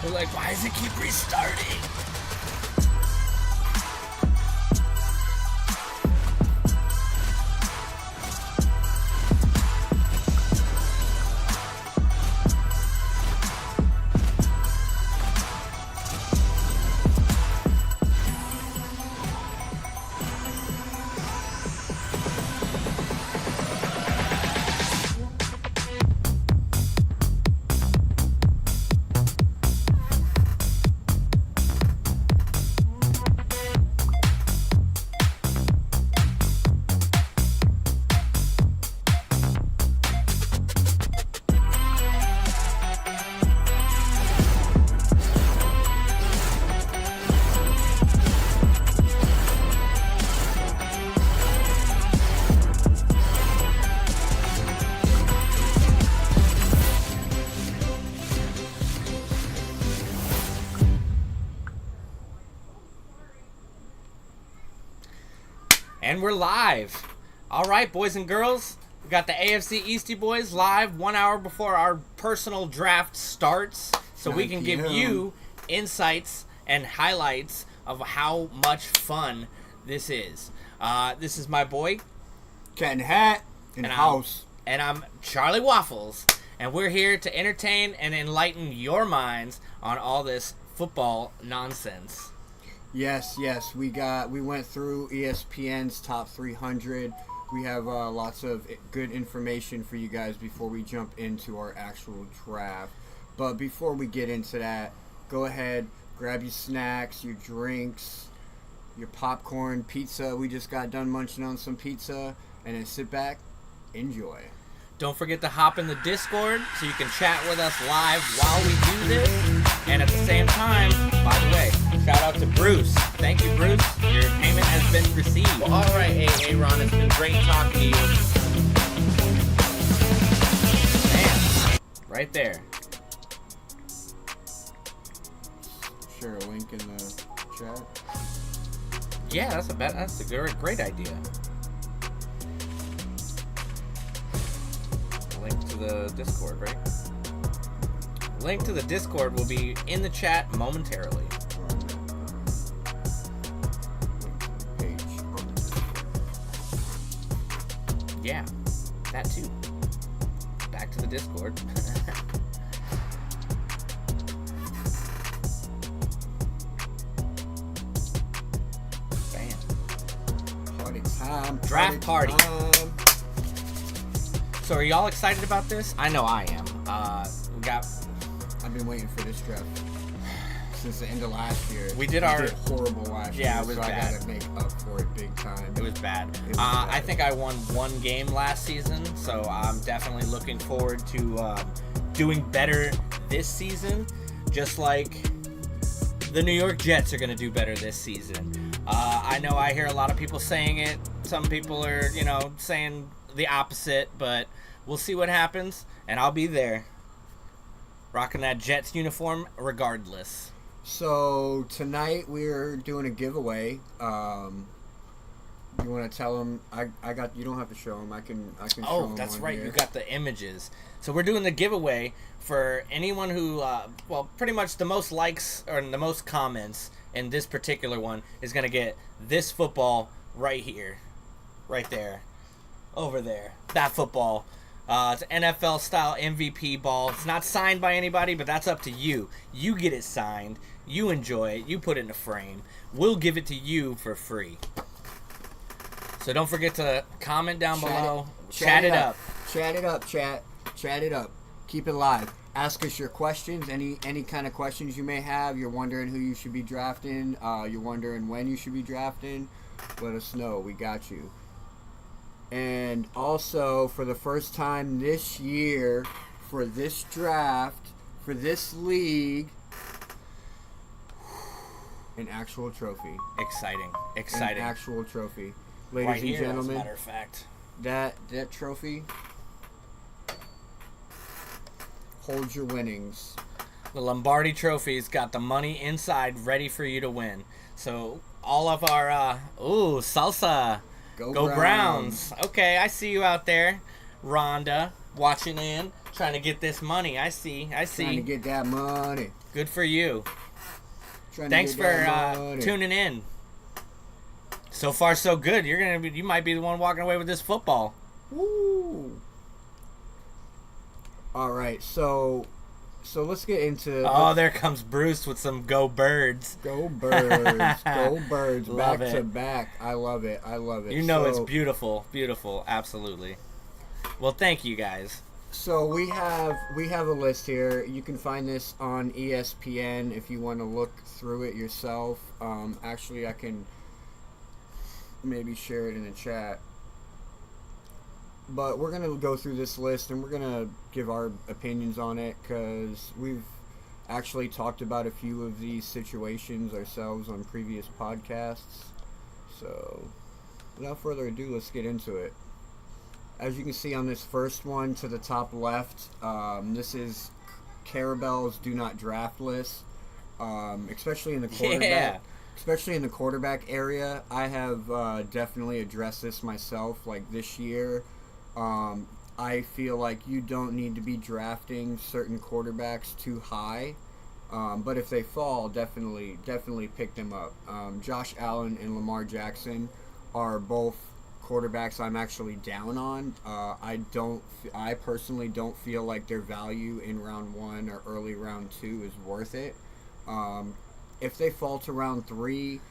We're like, why does it keep restarting? And we're live. All right, boys and girls. We got the AFC Eastie Boys live 1 hour before our personal draft starts. So we can give you insights and highlights of how much fun this is. This is my boy, Cat Hat in the house. And I'm Charlie Waffles. And we're here to entertain and enlighten your minds on all this football nonsense. Yes. We went through ESPN's top 300. We have lots of good information for you guys before we jump into our actual draft. But before we get into that, go ahead, grab your snacks, your drinks, your popcorn, pizza. We just got done munching on some pizza, and then sit back, enjoy. Don't forget to hop in the Discord so you can chat with us live while we do this. And at the same time, by the way, shout out to Bruce. Thank you, Bruce. Your payment has been received. Well, all right, hey, Ron, it's been great talking to you. Man, right there. Share a link in the chat. Yeah, that's a great idea. Link to the Discord, right? Link to the Discord will be in the chat momentarily. Yeah, that too. Back to the Discord. Bam. Party time. Draft party. Time. So are y'all excited about this? I know I am. I've been waiting for this draft since the end of last year. We did horrible last year. Yeah, it was so bad. I gotta make up for it big time. It was bad. I think I won one game last season, so I'm definitely looking forward to doing better this season. Just like the New York Jets are going to do better this season. I know I hear a lot of people saying it. Some people are, saying the opposite, but we'll see what happens, and I'll be there rocking that Jets uniform regardless. So tonight we're doing a giveaway. You want to tell them? You don't have to show them. I can show them. Oh, that's right. Here. You got the images. So we're doing the giveaway for anyone who, pretty much the most likes or the most comments in this particular one is going to get this football right here, right there, over there. That football. It's an NFL style MVP ball. It's not signed by anybody, but that's up to you. You get it signed. You enjoy it. You put it in a frame. We'll give it to you for free. So don't forget to comment down below. Chat it up. Chat it up, chat. Chat it up. Keep it live. Ask us your questions. Any kind of questions you may have. You're wondering who you should be drafting. You're wondering when you should be drafting. Let us know. We got you. And also, for the first time this year, for this draft, for this league, an actual trophy. Exciting. An actual trophy. Ladies right and here, gentlemen, as a matter of fact. that trophy holds your winnings. The Lombardi Trophy's got the money inside ready for you to win. So all of our, salsa. Go Browns. Okay, I see you out there. Rhonda, watching in. Trying to get this money. I see. Trying to get that money. Good for you. Trying Thanks to for get that money. tuning in. So far, so good. You might be the one walking away with this football. Woo! All right, so let's get into. Oh, there comes Bruce with some Go Birds. Go Birds, go Birds, Love back it. to back. I love it. You know it's beautiful, beautiful, absolutely. Well, thank you guys. So we have a list here. You can find this on ESPN if you want to look through it yourself. Actually, I can maybe share it in the chat. But we're going to go through this list and we're going to give our opinions on it because we've actually talked about a few of these situations ourselves on previous podcasts. So without further ado, let's get into it. As you can see on this first one to the top left, this is Carabelle's Do Not Draft list, especially in the quarterback. Yeah. Especially in the quarterback area. I have definitely addressed this myself. Like this year, I feel like you don't need to be drafting certain quarterbacks too high. But if they fall, definitely pick them up. Josh Allen and Lamar Jackson are both quarterbacks I'm actually down on. I personally don't feel like their value in round 1 or early round 2 is worth it. If they fall to round 3,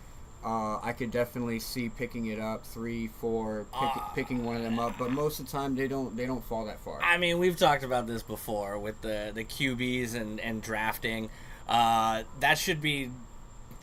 I could definitely see picking it up. 3, 4, picking one of them up. But most of the time, they don't fall that far. I mean, we've talked about this before with the QBs and drafting. That should be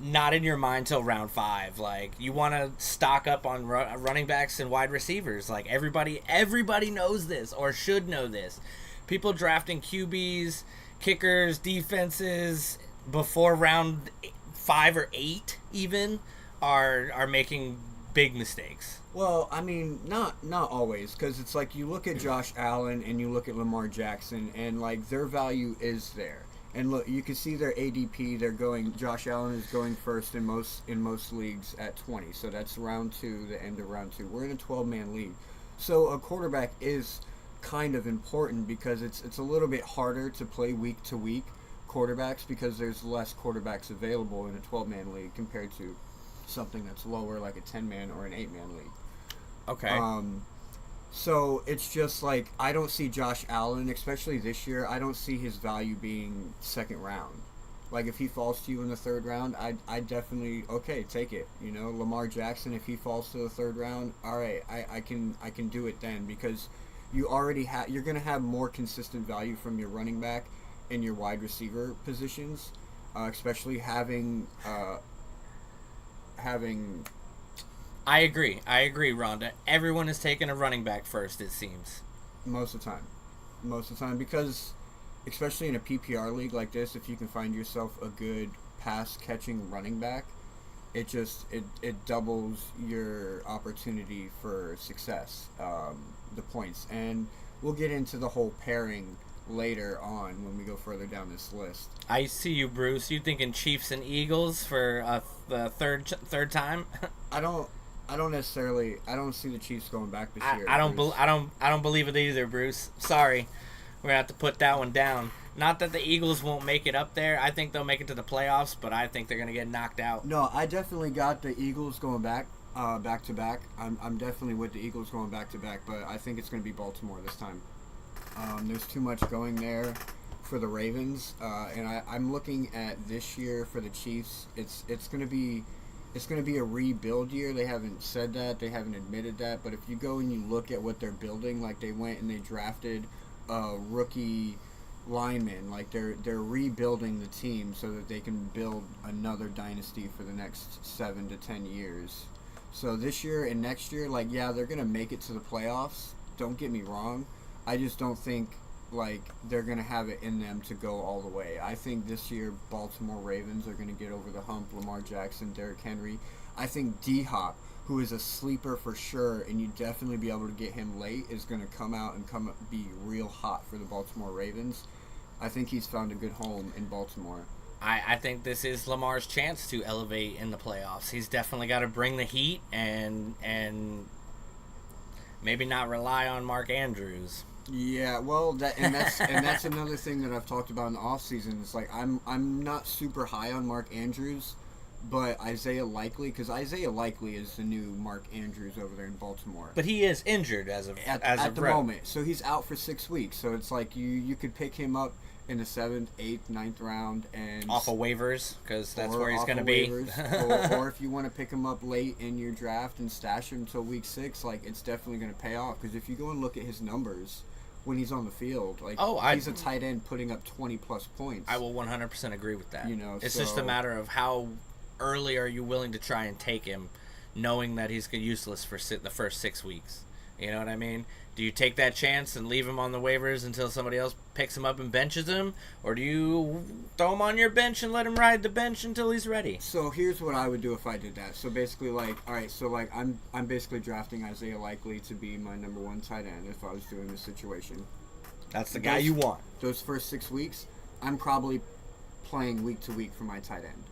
not in your mind till round 5. Like, you want to stock up on running backs and wide receivers. Like, everybody knows this or should know this. People drafting QBs, kickers, defenses before round 5 or 8 even are making big mistakes. Well, I mean, not always, because it's like you look at Josh Allen and you look at Lamar Jackson, and like their value is there. And look, you can see their ADP. They're going. Josh Allen is going first in most leagues at 20. So that's round 2, the end of round 2. We're in a 12-man league, so a quarterback is kind of important because it's a little bit harder to play week to week quarterbacks because there's less quarterbacks available in a 12-man league compared to something that's lower like a 10-man or an 8-man league. Okay. So it's just like I don't see Josh Allen, especially this year. I don't see his value being second round. Like if he falls to you in the 3rd round, I definitely take it. You know, Lamar Jackson, if he falls to the 3rd round, all right, I can do it then because you already you're gonna have more consistent value from your running back and your wide receiver positions, especially having. I agree, Rhonda. Everyone is taking a running back first, it seems. Most of the time, because especially in a PPR league like this, if you can find yourself a good pass-catching running back, it doubles your opportunity for success, the points. And we'll get into the whole pairing later on when we go further down this list. I see you, Bruce. You thinking Chiefs and Eagles for the third time? I don't see the Chiefs going back this year. I don't believe it either, Bruce. Sorry, we're gonna have to put that one down. Not that the Eagles won't make it up there. I think they'll make it to the playoffs, but I think they're gonna get knocked out. No, I definitely got the Eagles going back to back. I'm definitely with the Eagles going back to back, but I think it's gonna be Baltimore this time. There's too much going there for the Ravens, and I'm looking at this year for the Chiefs. It's gonna be a rebuild year. They haven't said that, they haven't admitted that, but if you go and you look at what they're building, like they went and they drafted a rookie lineman, like they're rebuilding the team so that they can build another dynasty for the next 7 to 10 years. So this year and next year, like they're gonna make it to the playoffs. Don't get me wrong. I just don't think like they're gonna have it in them to go all the way. I think this year Baltimore Ravens are gonna get over the hump. Lamar Jackson, Derrick Henry. I think D-Hop, who is a sleeper for sure, and you definitely be able to get him late, is gonna come out and be real hot for the Baltimore Ravens. I think he's found a good home in Baltimore. I think this is Lamar's chance to elevate in the playoffs. He's definitely got to bring the heat and maybe not rely on Mark Andrews. Yeah, well, that's another thing that I've talked about in the offseason. It's like I'm not super high on Mark Andrews, but Isaiah Likely, because Isaiah Likely is the new Mark Andrews over there in Baltimore. But he is injured as of at the moment, so he's out for 6 weeks. So it's like you could pick him up in the 7th, 8th, 9th round and off of waivers, because that's where he's going to be. or if you want to pick him up late in your draft and stash him until week 6, like it's definitely going to pay off. Because if you go and look at his numbers when he's on the field, like he's a tight end putting up 20+ points. I will 100% agree with that. It's so, just a matter of how early are you willing to try and take him, knowing that he's useless for the first 6 weeks. You know what I mean? Do you take that chance and leave him on the waivers until somebody else picks him up and benches him? Or do you throw him on your bench and let him ride the bench until he's ready? So here's what I would do if I did that. So basically, I'm basically drafting Isaiah Likely to be my number 1 tight end if I was doing this situation. That's the guy you want. Those first 6 weeks, I'm probably playing week to week for my tight end.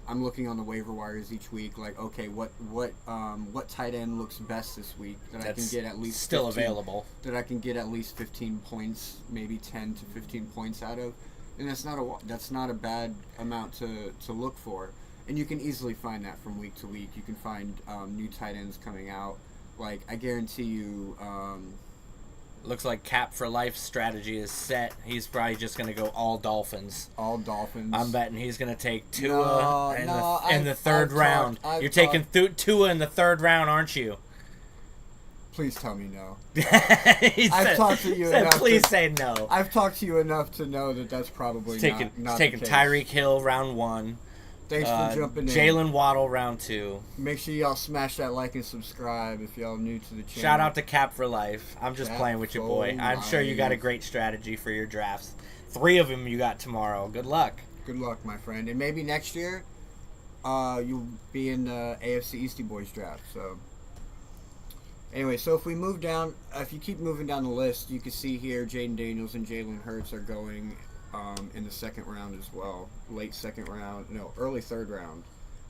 I'm looking on the waiver wires each week, like, okay, what tight end looks best this week that I can get at least still 15, available. That I can get at least 15 points, maybe 10 to 15 points out of, and that's not a bad amount to look for, and you can easily find that from week to week. You can find new tight ends coming out. Like I guarantee you. Looks like Cap for Life strategy is set. He's probably just going to go all Dolphins. All Dolphins. I'm betting he's going to take Tua in the third round. You're taking Tua in the third round, aren't you? Please tell me no. I've talked to you enough. Please say no. I've talked to you enough to know that that's probably not taking the case. Tyreek Hill round 1. Thanks for jumping in. Jalen Waddle round 2. Make sure y'all smash that like and subscribe if y'all new to the channel. Shout out to Cap for Life. I'm just playing with you, boy. I'm sure you got a great strategy for your drafts. 3 of them you got tomorrow. Good luck. Good luck, my friend. And maybe next year, you'll be in the AFCEastieBoys draft. So, anyway, so if you keep moving down the list, you can see here Jaden Daniels and Jalen Hurts are going in the 2nd round as well. Early 3rd round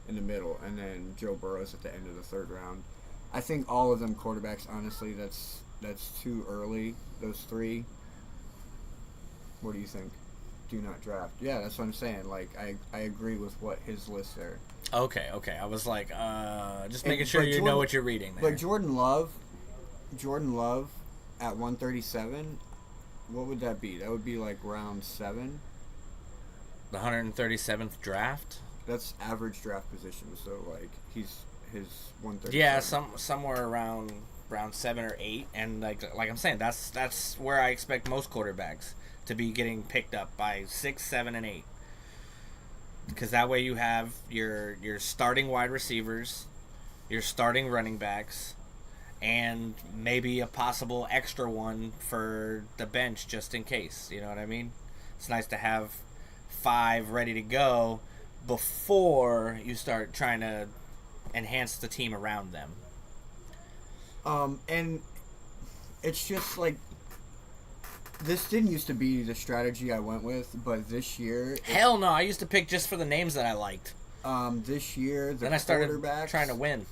in the middle, and then Joe Burrow's at the end of the 3rd round. I think all of them quarterbacks, honestly, that's too early, those 3. What do you think? Do not draft. Yeah, that's what I'm saying. Like, I agree with what his list there. Okay. I was like, just making sure you know what you're reading there. But Jordan Love at 137, what would that be? That would be like round 7. The 137th draft? That's average draft position, so like his 137. Yeah, somewhere around round 7 or 8, and like I'm saying, that's where I expect most quarterbacks to be getting picked up by 6, 7, and 8. Because that way you have your starting wide receivers, your starting running backs, and maybe a possible extra one for the bench just in case. You know what I mean? It's nice to have 5 ready to go before you start trying to enhance the team around them. And it's just like, this didn't used to be the strategy I went with, but this year... Hell no, I used to pick just for the names that I liked. This year, then I started trying to win.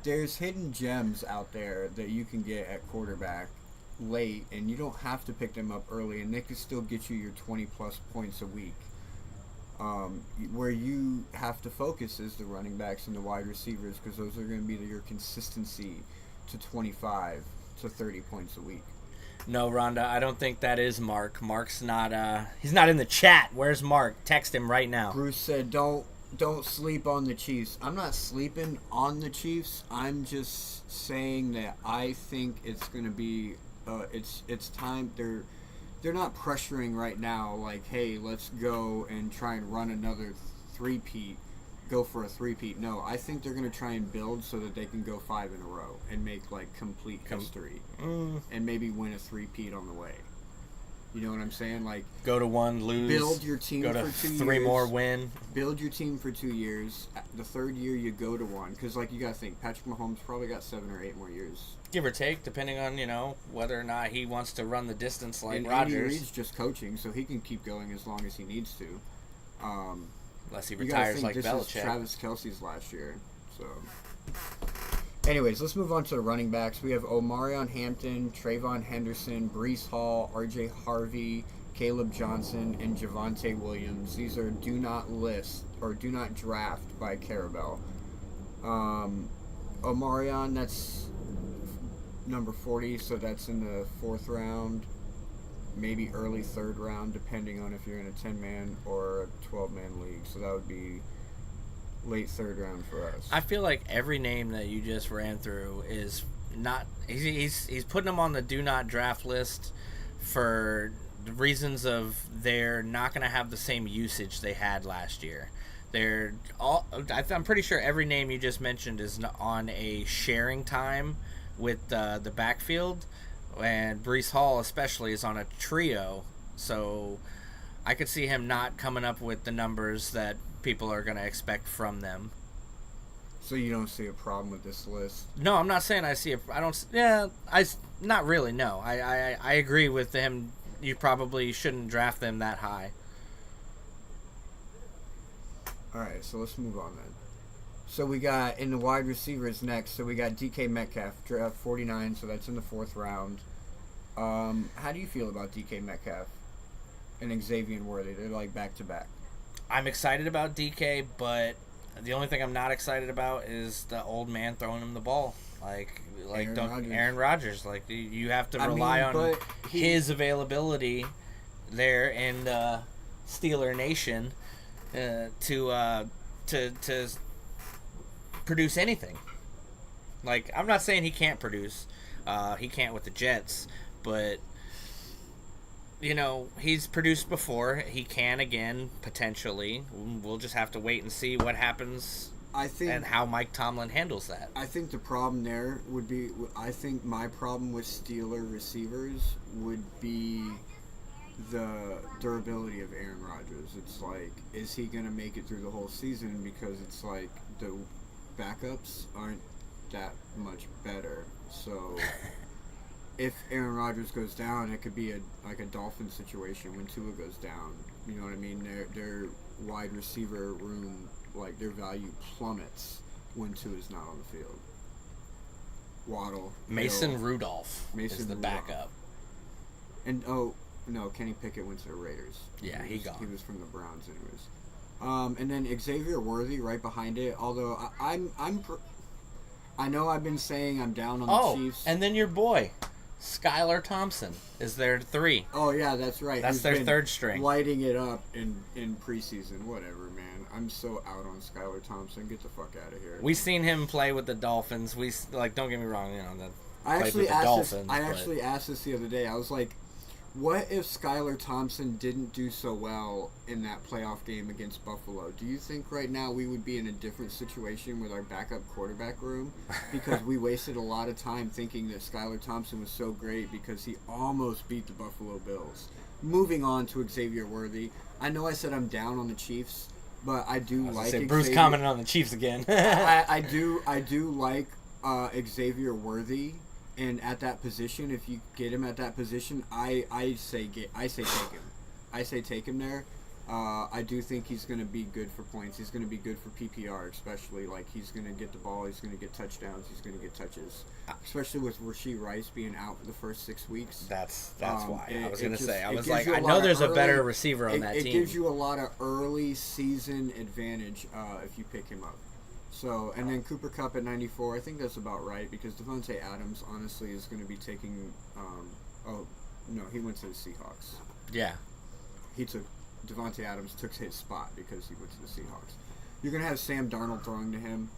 There's hidden gems out there that you can get at quarterback late, and you don't have to pick them up early, and they can still get you your 20+ points a week. Where you have to focus is the running backs and the wide receivers, because those are going to be your consistency to 25 to 30 points a week. No, Rhonda, I don't think that is Mark. Mark's not, he's not in the chat. Where's Mark? Text him right now. Bruce said, don't sleep on the Chiefs. I'm not sleeping on the Chiefs. I'm just saying that I think it's going to be, it's time. They're not pressuring right now, like, hey, let's go and try and run another go for a three-peat. No, I think they're going to try and build so that they can go 5 in a row and make, like, complete history. And maybe win a three-peat on the way. You know what I'm saying? Like, go to 1, lose. Build your team go to for 2 years. 3 more, win. Build your team for 2 years. The 3rd year, you go to 1. Because, like, you got to think, Patrick Mahomes probably got 7 or 8 more years. Give or take, depending on, whether or not he wants to run the distance like and Rodgers. Andy Reid's just coaching, so he can keep going as long as he needs to. Unless he retires like this Belichick. Is Travis Kelce's last year. So, Anyways, let's move on to the running backs. We have Omarion Hampton, Trayvon Henderson, Breece Hall, R.J. Harvey, Caleb Johnson, and Javonte Williams. These are do not list or do not draft by Carabel. Omarion, that's number 40, so that's in the 4th round, maybe early 3rd round, depending on if you're in a 10-man or a 12-man league. So that would be late 3rd round for us. I feel like every name that you just ran through is not. He's putting them on the do not draft list for the reasons of they're not going to have the same usage they had last year. They're all. I'm pretty sure every name you just mentioned is on a sharing time with the backfield, and Breece Hall especially is on a trio. So I could see him not coming up with the numbers that people are going to expect from them. So you don't see a problem with this list? No, I'm not saying I see a. I don't. Yeah, not really. No, I agree with him. You probably shouldn't draft them that high. All right, so let's move on then. So we got in the wide receivers next. So we got DK Metcalf, draft 49. So that's in the 4th round. How do you feel about DK Metcalf and Xavier Worthy? They're like back to back. I'm excited about DK, but the only thing I'm not excited about is the old man throwing him the ball. Like Aaron Rodgers. Like you have to rely on his availability there in Steeler Nation to produce anything. Like, I'm not saying he can't produce. He can't with the Jets, but you know, he's produced before. He can again, potentially. We'll just have to wait and see what happens and how Mike Tomlin handles that. I think the problem there would be, I think my problem with Steeler receivers would be the durability of Aaron Rodgers. It's like, is he going to make it through the whole season? Because it's like the backups aren't that much better. So if Aaron Rodgers goes down, it could be like a Dolphin situation when Tua goes down. You know what I mean? Their wide receiver room, like their value plummets when Tua's not on the field. Waddle, Mason Rudolph is the backup. And no, Kenny Pickett went to the Raiders. Yeah, he gone. He was from the Browns, anyways. And then Xavier Worthy right behind it. Although I know I've been saying I'm down on the Chiefs. And then your boy, Skylar Thompson, is their 3. Oh yeah, that's right. That's their 3rd string. Lighting it up in preseason. Whatever, man. I'm so out on Skylar Thompson. Get the fuck out of here. We seen him play with the Dolphins. Don't get me wrong. You know, I actually asked this the other day. I was like, what if Skylar Thompson didn't do so well in that playoff game against Buffalo? Do you think right now we would be in a different situation with our backup quarterback room? Because we wasted a lot of time thinking that Skylar Thompson was so great because he almost beat the Buffalo Bills. Moving on to Xavier Worthy. I know I said I'm down on the Chiefs, but I do like Xavier. Bruce commented on the Chiefs again. I do like Xavier Worthy. And at that position, if you get him at that position, I say take him. I say take him there. I do think he's going to be good for points. He's going to be good for PPR, especially. Like, he's going to get the ball. He's going to get touchdowns. He's going to get touches. Especially with Rashee Rice being out for the first 6 weeks. That's why. I was going to say. I was like, I know there's a better receiver on that team. It gives you a lot of early season advantage if you pick him up. So, and then Cooper Kupp at 94, I think that's about right, because Devontae Adams, honestly, is going to be taking, he went to the Seahawks. Yeah. Devontae Adams took his spot because he went to the Seahawks. You're going to have Sam Darnold throwing to him.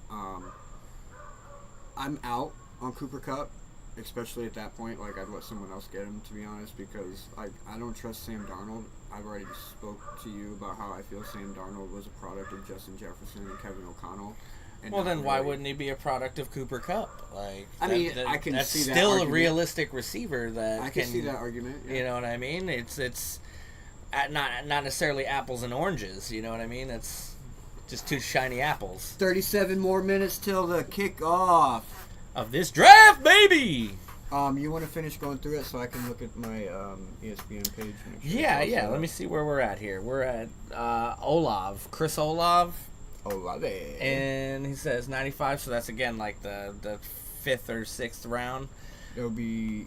I'm out on Cooper Kupp, especially at that point. Like, I'd let someone else get him, to be honest, because I don't trust Sam Darnold. I've already spoke to you about how I feel Sam Darnold was a product of Justin Jefferson and Kevin O'Connell. Well, then why wouldn't he be a product of Cooper Kupp? Like, I can that's see that still argument. A realistic receiver that I can see that argument. Yeah. You know what I mean? It's not necessarily apples and oranges. You know what I mean? It's just 2 shiny apples. 37 more minutes till the kickoff of this draft, baby. You want to finish going through it so I can look at my ESPN page? Yeah. Let me see where we're at here. We're at Chris Olave. Olave. And he says 95, so that's again like the 5th or 6th round. It'll be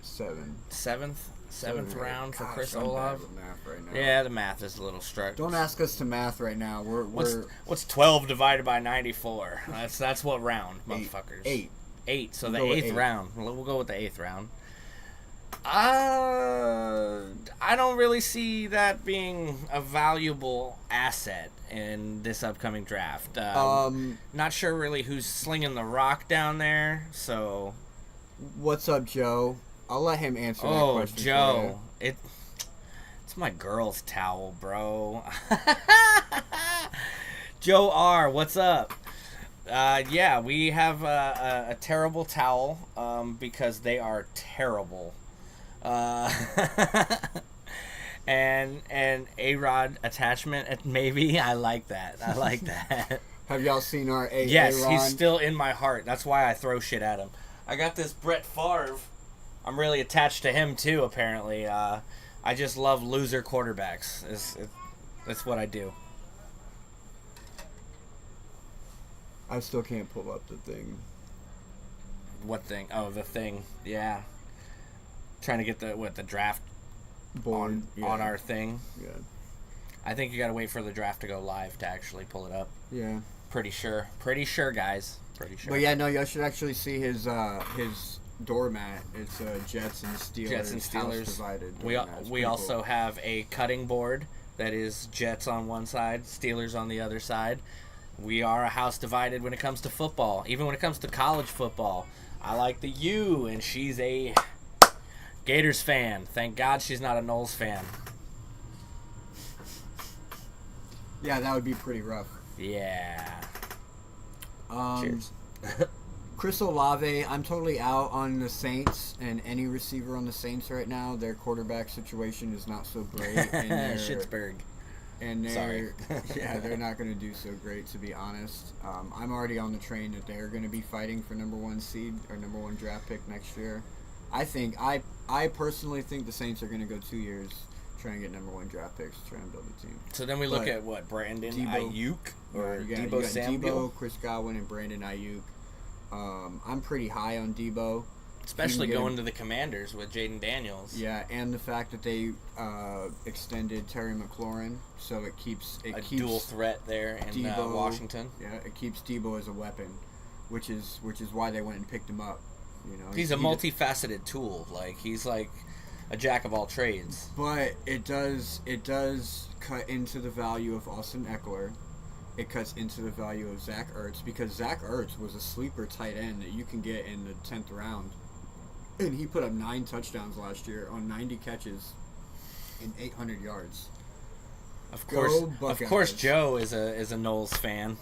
7. 7th round for Gosh, Chris I'm bad Olave. with math right now. Yeah, the math is a little struck. Don't ask us to math right now. What's 12 divided by 94? That's what round, motherfuckers. 8. So We'll the go with 8th 8. round. We'll go with the 8th round. I don't really see that being a valuable asset in this upcoming draft. Not sure really who's slinging the rock down there. So, what's up, Joe? I'll let him answer that oh, question. Joe, it's my girl's towel, bro. Joe R, what's up? Yeah, we have a terrible towel because they are terrible. And A-Rod attachment, maybe. I like that. Have y'all seen our A? Yes, A-Ron? he's still in my heart. That's why I throw shit at him. I got this Brett Favre. I'm really attached to him too. Apparently, I just love loser quarterbacks. That's what I do. I still can't pull up the thing. What thing? Oh, the thing. Yeah. Trying to get the draft Board on our thing. Yeah. I think you gotta wait for the draft to go live to actually pull it up. Yeah. Pretty sure, guys. Pretty sure. But yeah, no, y'all should actually see his doormat. It's Jets and Steelers. Jets and Steelers. House divided We doormat. It's we pretty also cool. have a cutting board that is Jets on one side, Steelers on the other side. We are a house divided when it comes to football. Even when it comes to college football, I like the U, and she's a Gators fan. Thank God she's not a Knowles fan. Yeah, that would be pretty rough. Yeah. Cheers. Cheers. Chris Olave, I'm totally out on the Saints and any receiver on the Saints right now. Their quarterback situation is not so great. And Schittsburg. Sorry. Yeah, they're not going to do so great, to be honest. I'm already on the train that they're going to be fighting for number 1 seed or number 1 draft pick next year. I personally think the Saints are going to go 2 years trying to get number 1 draft picks, trying to build a team. So then we look at what, Brandon Ayuk or you Debo got Samuel? Debo, Chris Godwin, and Brandon Ayuk. I'm pretty high on Debo. Especially going to the Commanders with Jaden Daniels. Yeah, and the fact that they extended Terry McLaurin, so it keeps dual threat there in Debo, Washington. Yeah, it keeps Debo as a weapon, which is why they went and picked him up. You know, He's a multifaceted tool. Like he's like a jack of all trades. But it does cut into the value of Austin Eckler. It cuts into the value of Zach Ertz, because Zach Ertz was a sleeper tight end that you can get in the 10th round. And he put up 9 touchdowns last year on 90 catches and 800 yards. Of course, Joe is a Knowles fan.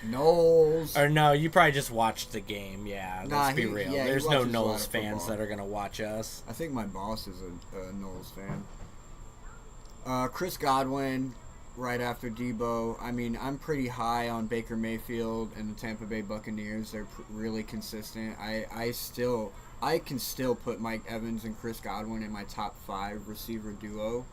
Knowles. Or no, you probably just watched the game. Yeah, Nah, let's be real. he There's no watches a lot Knowles of fans football. that are gonna watch us. I think my boss is a Knowles fan. Chris Godwin, right after Debo. I mean, I'm pretty high on Baker Mayfield and the Tampa Bay Buccaneers. They're really consistent. I can still put Mike Evans and Chris Godwin in my top 5 receiver duo,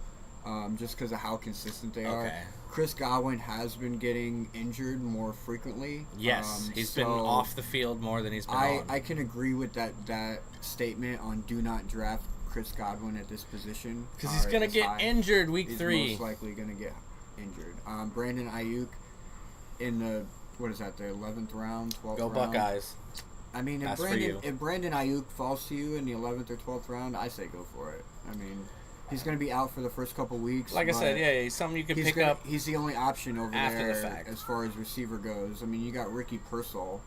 just because of how consistent they are. Chris Godwin has been getting injured more frequently. Yes, he's been off the field more than he's been on. I can agree with that statement on do not draft Chris Godwin at this position. Because he's going to get injured week 3. He's most likely going to get injured. Brandon Ayuk in the, what is that, the 11th round, 12th round? Go Buckeyes. I mean, if Brandon Ayuk falls to you in the 11th or 12th round, I say go for it. I mean, he's going to be out for the first couple weeks. Like I said, yeah, he's something you can pick up. He's the only option over after there the fact. as far as receiver goes. I mean, you got Ricky Pearsall,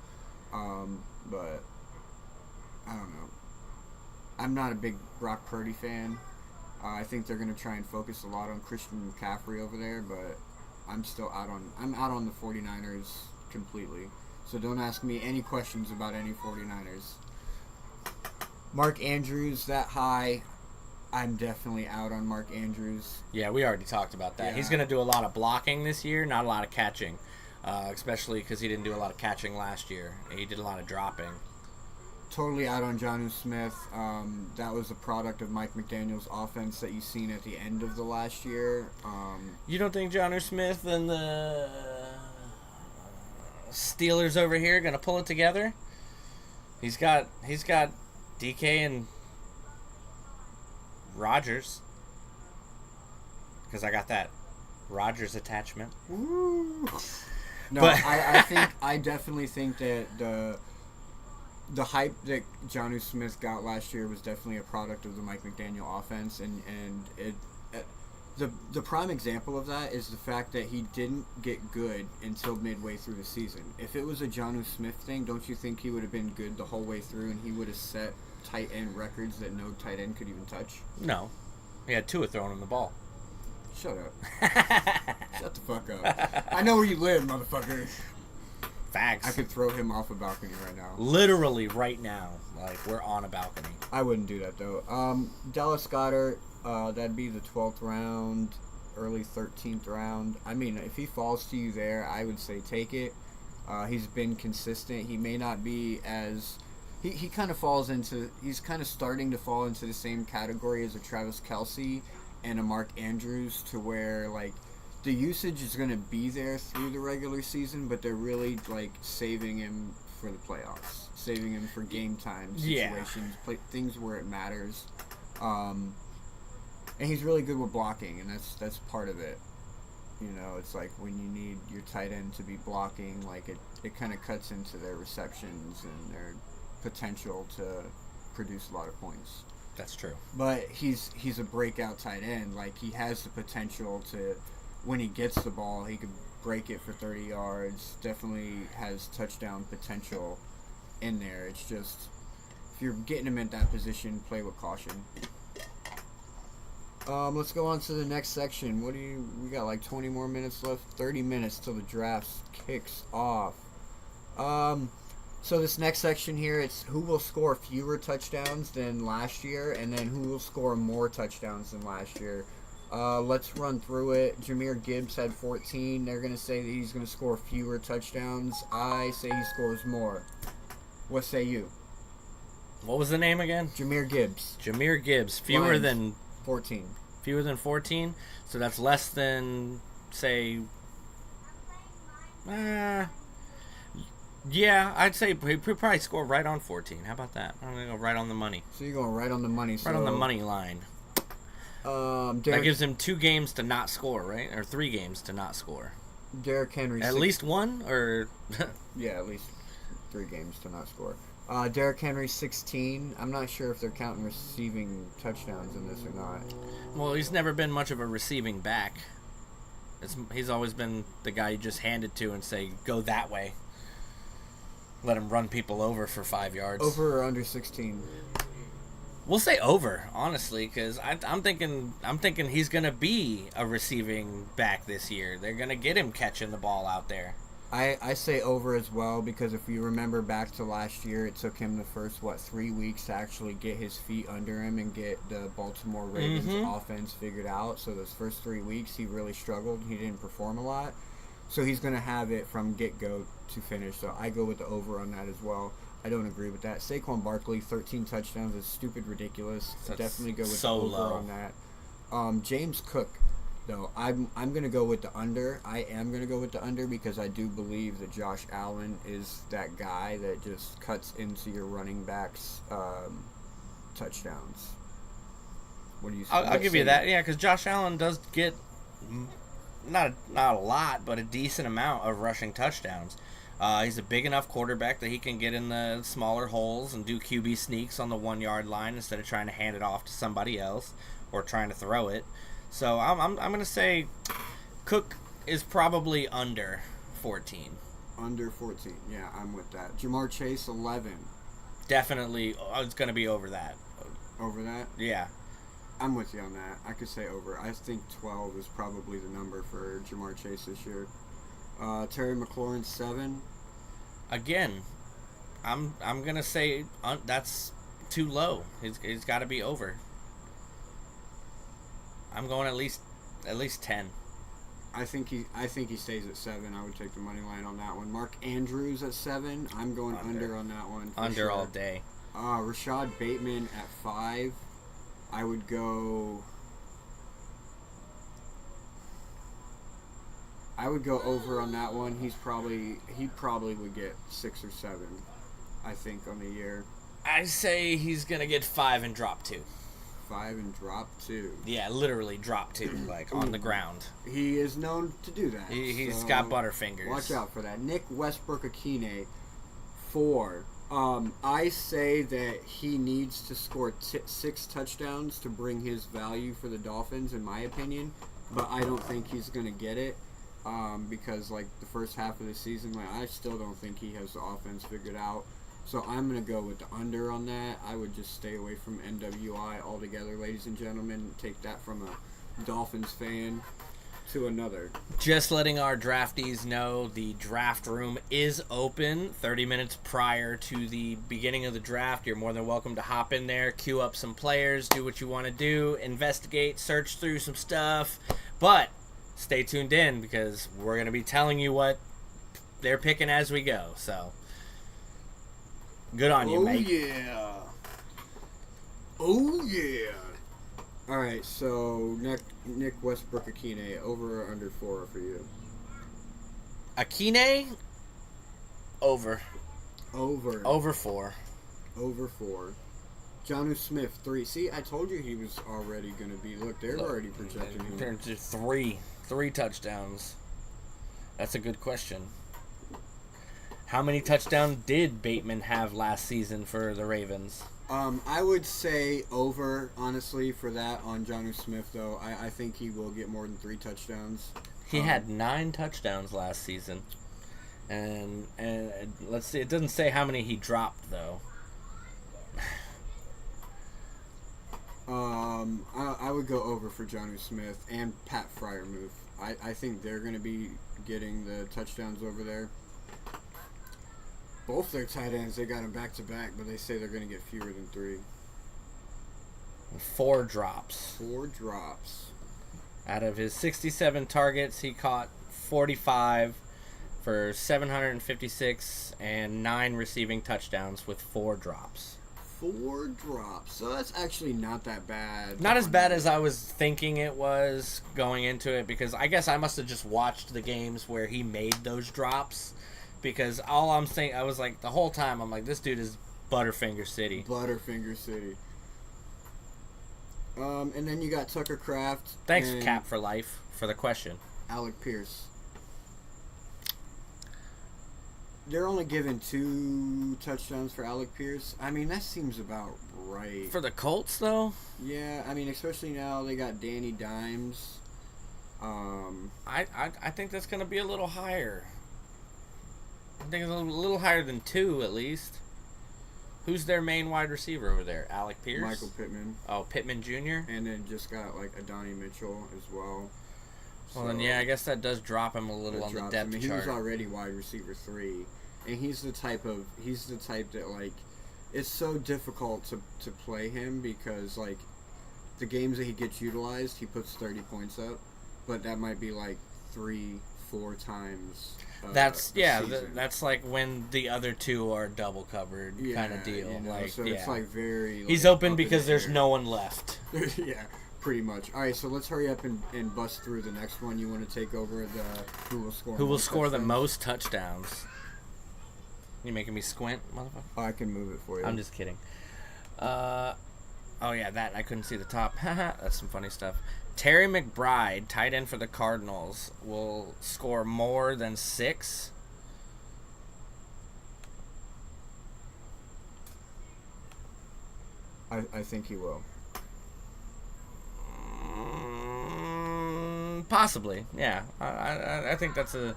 but I don't know. I'm not a big Brock Purdy fan. I think they're going to try and focus a lot on Christian McCaffrey over there, but I'm out on the 49ers completely. So don't ask me any questions about any 49ers. Mark Andrews, that high, I'm definitely out on Mark Andrews. Yeah, we already talked about that. Yeah. He's going to do a lot of blocking this year, not a lot of catching, especially because he didn't do a lot of catching last year. He did a lot of dropping. totally out on Jonnu Smith. That was a product of Mike McDaniel's offense that you seen at the end of the last year. You don't think Jonnu Smith and the Steelers over here are gonna pull it together? He's got DK and Rodgers, because I got that Rodgers attachment. Woo. No, But I definitely think that the hype that Jonnu Smith got last year was definitely a product of the Mike McDaniel offense, and the prime example of that is the fact that he didn't get good until midway through the season. If it was a Jonnu Smith thing, don't you think he would have been good the whole way through, and he would have set tight end records that no tight end could even touch? no, he had Tua throwing him the ball. Shut up. Shut the fuck up. I know where you live, motherfucker. Facts. I could throw him off a balcony right now. Literally right now, like we're on a balcony. I wouldn't do that though. Dallas Goedert, that'd be the 12th round, early 13th round. I mean, if he falls to you there, I would say take it. He's been consistent. He may not be as... He kind of falls into... He's kind of starting to fall into the same category as a Travis Kelce and a Mark Andrews, to where, like, the usage is going to be there through the regular season, but they're really, like, saving him for the playoffs. Saving him for game time situations, things where it matters. And he's really good with blocking, and that's part of it. You know, it's like when you need your tight end to be blocking, like it kind of cuts into their receptions and their potential to produce a lot of points. That's true. But he's a breakout tight end. Like, he has the potential to, when he gets the ball, he could break it for 30 yards. Definitely has touchdown potential in there. It's just, if you're getting him in that position, play with caution. Let's go on to the next section. We got like 20 more minutes left, 30 minutes till the draft kicks off. So this next section here, it's who will score fewer touchdowns than last year, and then who will score more touchdowns than last year. Let's run through it. Jahmyr Gibbs had 14. They're going to say that he's going to score fewer touchdowns. I say he scores more. What say you? What was the name again? Jahmyr Gibbs. Jahmyr Gibbs. Fewer Lions, than 14. Fewer than 14. So that's less than, say. Yeah, I'd say he'd probably score right on 14. How about that? I'm gonna go right on the money. So you're going right on the money. Right on the money line. That gives him 2 games to not score, right? Or 3 games to not score. Derrick Henry. At least one, or yeah, at least 3 games to not score. Derrick Henry 16. I'm not sure if they're counting receiving touchdowns in this or not. Well, he's never been much of a receiving back. He's always been the guy you just hand it to and say, "Go that way." Let him run people over for 5 yards. Over or under 16? We'll say over, honestly, because I'm thinking he's gonna be a receiving back this year. They're gonna get him catching the ball out there. I say over as well, because if you remember back to last year, it took him the first 3 weeks to actually get his feet under him and get the Baltimore Ravens offense figured out. So those first 3 weeks he really struggled. He didn't perform a lot. So he's going to have it from get-go to finish. So I go with the over on that as well. I don't agree with that. Saquon Barkley, 13 touchdowns is stupid ridiculous. That's definitely go with so the over low on that. James Cook, though, I'm going to go with the under. I am going to go with the under because I do believe that Josh Allen is that guy that just cuts into your running backs' touchdowns. What do you say? I'll give you that, yeah, because Josh Allen does get not a lot, but a decent amount of rushing touchdowns. He's a big enough quarterback that he can get in the smaller holes and do QB sneaks on the 1-yard line instead of trying to hand it off to somebody else or trying to throw it. So I'm going to say Cook is probably under 14. Under 14, yeah, I'm with that. Jamar Chase, 11. Definitely, it's going to be over that. Over that? Yeah. I'm with you on that. I could say over. I think 12 is probably the number for Jamar Chase this year. Terry McLaurin, 7. Again, I'm gonna say that's too low. He's got to be over. I'm going at least 10. I think he stays at 7. I would take the money line on that one. Mark Andrews at 7. I'm going under on that one. Under sure. All day. Rashad Bateman at 5. I would go over on that one. He probably would get 6 or 7, I think, on the year. I say he's going to get 5 and drop 2. 5 and drop 2. Yeah, literally drop 2, like on the ground. He is known to do that. He's got butterfingers. Watch out for that. Nick Westbrook-Akine, 4. I say that he needs to score 6 touchdowns to bring his value for the Dolphins, in my opinion. But I don't think he's going to get it because, like, the first half of the season, like, I still don't think he has the offense figured out. So I'm going to go with the under on that. I would just stay away from NWI altogether, ladies and gentlemen. Take that from a Dolphins fan to another. Just letting our draftees know the draft room is open 30 minutes prior to the beginning of the draft. You're more than welcome to hop in there, queue up some players, do what you want to do, investigate, search through some stuff. But stay tuned in because we're going to be telling you what they're picking as we go. So good on you, mate. Oh, yeah. All right, so Nick Westbrook-Akine, over or under 4 for you? Akine, over. Over. Over 4. Over 4. Jonnu Smith, 3. See, I told you he was already going to be. Look, they're already projecting him. Turned to 3 touchdowns. That's a good question. How many touchdowns did Bateman have last season for the Ravens? I would say over, honestly, for that on Jonnu Smith, though. I think he will get more than 3 touchdowns. He had 9 touchdowns last season. And let's see, it doesn't say how many he dropped, though. I would go over for Jonnu Smith and Pat Freiermuth. I think they're going to be getting the touchdowns over there. Both their tight ends, they got them back-to-back, but they say they're going to get fewer than 3. 4 drops. 4 drops. Out of his 67 targets, he caught 45 for 756 and 9 receiving touchdowns with 4 drops. 4 drops. So that's actually not that bad. Not as bad as I was thinking it was going into it, because I guess I must have just watched the games where he made those drops. Because all I'm saying, I was like, the whole time, I'm like, this dude is Butterfinger City. Butterfinger City. And then you got Tucker Kraft. Thanks, Cap for Life, for the question. Alec Pierce. They're only giving 2 touchdowns for Alec Pierce. I mean, that seems about right. For the Colts, though? Yeah, I mean, especially now they got Danny Dimes. I think that's going to be a little higher. I think it's a little higher than 2, at least. Who's their main wide receiver over there? Alec Pierce? Michael Pittman. Oh, Pittman Jr.? And then just got, like, Adonai Mitchell as well. Well, then, yeah, I guess that does drop him a little on the depth chart. He was already wide receiver 3. And he's the type that, like, it's so difficult to play him because, like, the games that he gets utilized, he puts 30 points up. But that might be, like, 3-4 times. That's that's like when the other 2 are double covered kind of deal. You know, like, so it's like very. Like, he's open because there's no one left. Yeah, pretty much. All right, so let's hurry up and bust through the next one. You want to take over the who will score the most touchdowns? You making me squint, motherfucker? Oh, I can move it for you. I'm just kidding. Oh yeah, that I couldn't see the top. That's some funny stuff. Terry McBride, tight end for the Cardinals, will score more than 6. I think he will. Possibly, yeah. I think that's a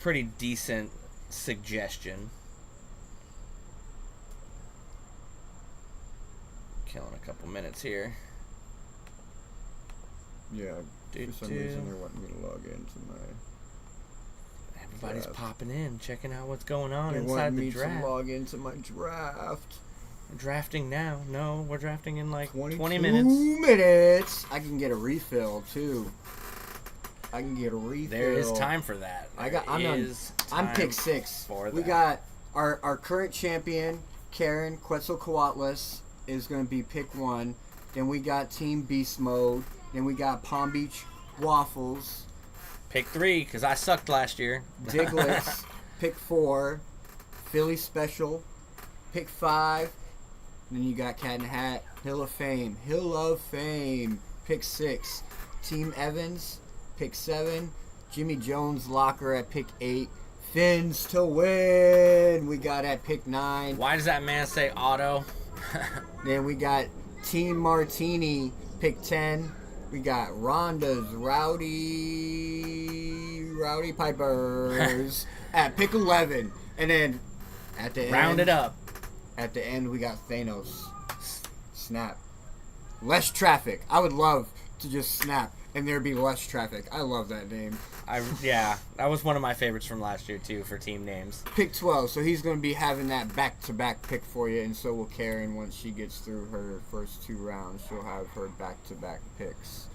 pretty decent suggestion. Killing a couple minutes here. Yeah, for some reason they're wanting me to log into my. Everybody's draft. Popping in, checking out what's going on They inside want the me draft. to log into my draft. We're drafting now. No, we're drafting in like 20 22 minutes. I can get a refill too. There There is time for that. I'm pick 6. We got Our current champion, Karen Quetzalcoatlus, is going to be pick 1. Then we got Team Beast Mode. Then we got Palm Beach Waffles. Pick 3, because I sucked last year. Diglets, pick 4. Philly Special, pick 5. Then you got Cat in the Hat, Hill of Fame. Hill of Fame, pick 6. Team Evans, pick 7. Jimmy Jones Locker at pick 8. Fins to win, we got at pick 9. Why does that man say auto? Then we got Team Martini, pick 10. We got Rhonda's Rowdy Pipers at pick 11. And then at the Round end, it up. At the end, we got Thanos. Snap. Less traffic. I would love to just snap and there'd be less traffic. I love that name. Yeah, that was one of my favorites from last year, too, for team names. Pick 12, so he's going to be having that back-to-back pick for you, and so will Karen once she gets through her first 2 rounds. She'll have her back-to-back picks.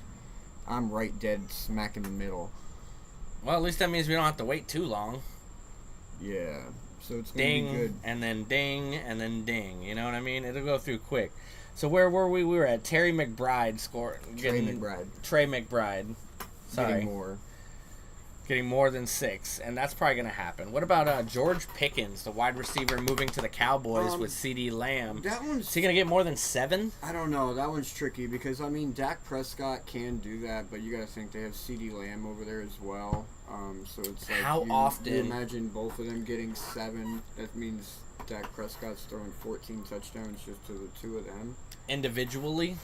I'm right dead smack in the middle. Well, at least that means we don't have to wait too long. Yeah, so it's going to be good. And then ding, and then ding. You know what I mean? It'll go through quick. So where were we? We were at Terry McBride Trey McBride. Trey McBride. Sorry. Getting more than 6, and that's probably going to happen. What about George Pickens, the wide receiver moving to the Cowboys with CeeDee Lamb? Is he going to get more than 7? I don't know. That one's tricky because, I mean, Dak Prescott can do that, but you got to think they have CeeDee Lamb over there as well. So it's like how often? You imagine both of them getting 7. That means Dak Prescott's throwing 14 touchdowns just to the 2 of them. Individually?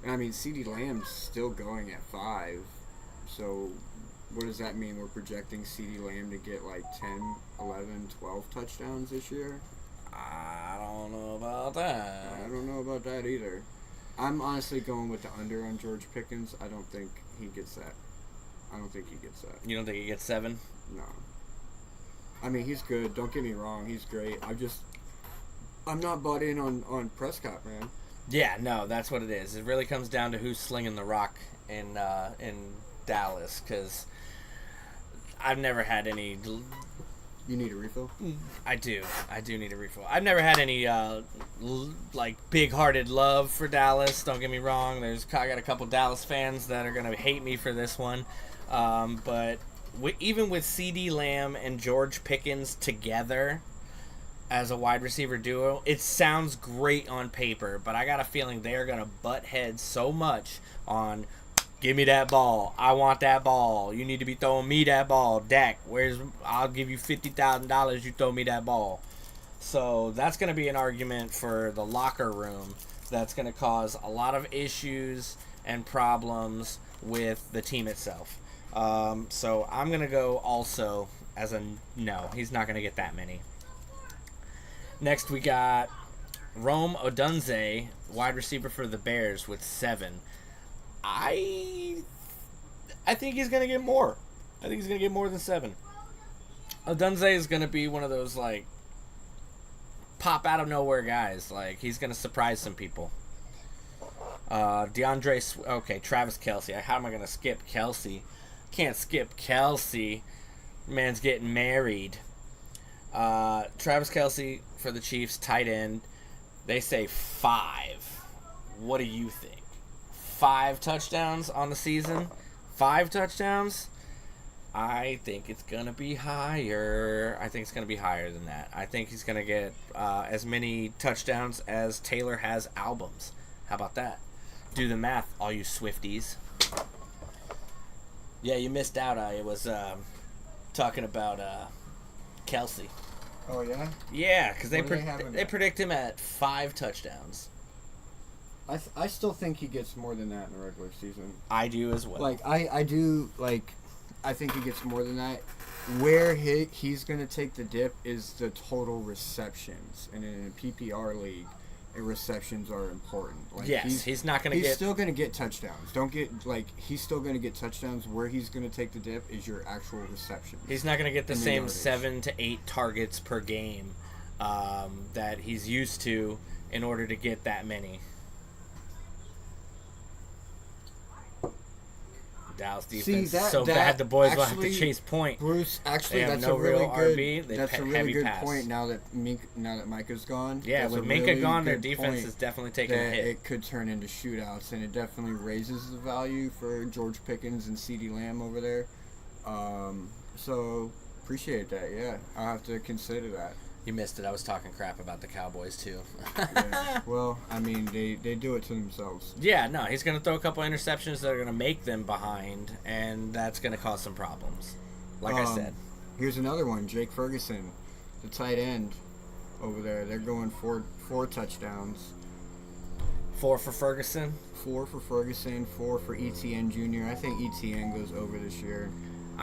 And I mean, CeeDee Lamb's still going at 5. So what does that mean? We're projecting CeeDee Lamb to get like 10, 11, 12 touchdowns this year? I don't know about that. I don't know about that either. I'm honestly going with the under on George Pickens. I don't think he gets that. You don't think he gets 7? No. I mean, he's good. Don't get me wrong. He's great. I'm not bought in on Prescott, man. Yeah, no, that's what it is. It really comes down to who's slinging the rock in Dallas, because I've never had any. You need a refill? I do need a refill. I've never had any like big-hearted love for Dallas. Don't get me wrong. I got a couple Dallas fans that are gonna hate me for this one, but even with CeeDee Lamb and George Pickens together as a wide receiver duo, it sounds great on paper, but I got a feeling they're gonna butt heads so much on. Give me that ball. I want that ball. You need to be throwing me that ball. Dak, I'll give you $50,000. You throw me that ball. So that's going to be an argument for the locker room that's going to cause a lot of issues and problems with the team itself. So I'm going to go also as a no. He's not going to get that many. Next we got Rome Odunze, wide receiver for the Bears with 7. I think he's going to get more. I think he's going to get more than 7. Odunze is going to be one of those, like, pop out of nowhere guys. Like, he's going to surprise some people. Travis Kelce. How am I going to skip Kelce? Can't skip Kelce. Man's getting married. Travis Kelce for the Chiefs, tight end. They say 5. What do you think? 5 touchdowns on the season? 5 touchdowns? I think it's going to be higher. I think it's going to be higher than that. I think he's going to get as many touchdowns as Taylor has albums. How about that? Do the math, all you Swifties. Yeah, you missed out. I was talking about Kelce. Oh, yeah? Yeah, because they predict him at 5 touchdowns. I still think he gets more than that in the regular season. I do as well. Like, I do, like, I think he gets more than that. Where he's going to take the dip is the total receptions. And in a PPR league, receptions are important. Like, yes, he's not going to get... He's still going to get touchdowns. He's still going to get touchdowns. Where he's going to take the dip is your actual receptions. He's not going to get the same 7 to 8 targets per game that he's used to in order to get that many. Dallas defense See, is so bad the boys will have to actually, chase point. Bruce, actually, They have that's no a really real good. RB. They That's a really heavy good pass. point. Now that Micah's gone. Yeah, that's with a Minka really gone, their good defense point is definitely taking a that hit. it could turn into shootouts, and it definitely raises the value for George Pickens and CeeDee Lamb over there. So appreciate that. Yeah, I'll have to consider that. You missed it. I was talking crap about the Cowboys too. Yeah. Well, I mean, they do it to themselves. Yeah, no, he's going to throw a couple interceptions that are going to make them behind, and that's going to cause some problems. Like I said. Here's another one, Jake Ferguson, the tight end over there. They're going four touchdowns. 4 for Ferguson. 4 for Ferguson, 4 for ETN Jr. I think ETN goes over this year.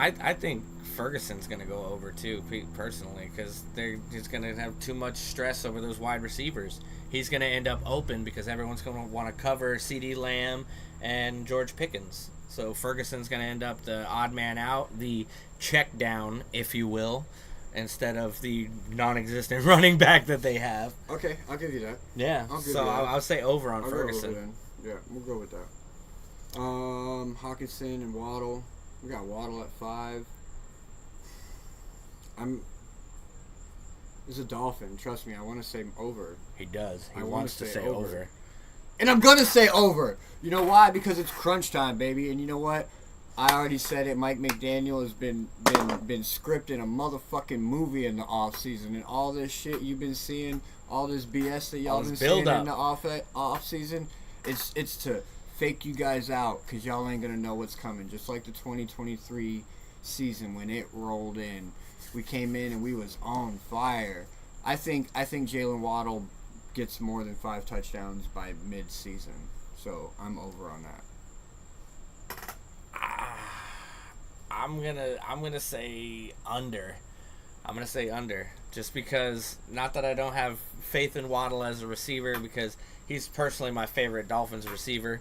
I think Ferguson's going to go over too, personally, because he's going to have too much stress over those wide receivers. He's going to end up open because everyone's going to want to cover CeeDee Lamb and George Pickens. So Ferguson's going to end up the odd man out, the check down, if you will, instead of the non-existent running back that they have. Okay, I'll give you that. Yeah, I'll say over on Ferguson. Over then. Yeah, we'll go with that. Hawkinson and Waddle. We got Waddle at 5. He's a Dolphin. Trust me, I want to say over. He does. He I wants to say over. And I'm going to say over. You know why? Because it's crunch time, baby. And you know what? I already said it. Mike McDaniel has been scripting a motherfucking movie in the offseason. And all this shit you've been seeing, all this BS that y'all been seeing in the offseason, it's to fake you guys out because y'all ain't going to know what's coming. Just like the 2023 season when it rolled in. We came in and we was on fire. I think Jalen Waddle gets more than 5 touchdowns by mid-season. So I'm over on that. I'm gonna say under. I'm gonna say under, just because, not that I don't have faith in Waddle as a receiver, because he's personally my favorite Dolphins receiver.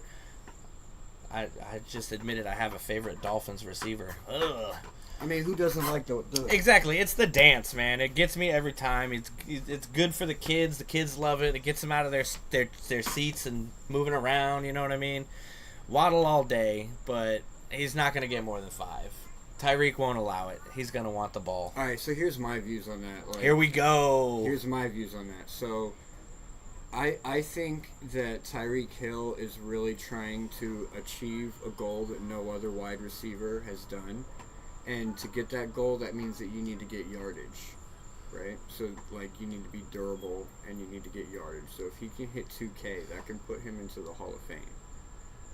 I just admitted I have a favorite Dolphins receiver. Ugh. I mean, who doesn't like the Exactly, it's the dance, man. It gets me every time. It's good for the kids. The kids love it. It gets them out of their seats and moving around. You know what I mean? Waddle all day, but he's not gonna get more than 5. Tyreek won't allow it. He's gonna want the ball. All right, so here's my views on that. Like, here we go. Here's my views on that. So, I think that Tyreek Hill is really trying to achieve a goal that no other wide receiver has done. And to get that goal, that means that you need to get yardage, right? So, like, you need to be durable and you need to get yardage. So, if he can hit 2K, that can put him into the Hall of Fame.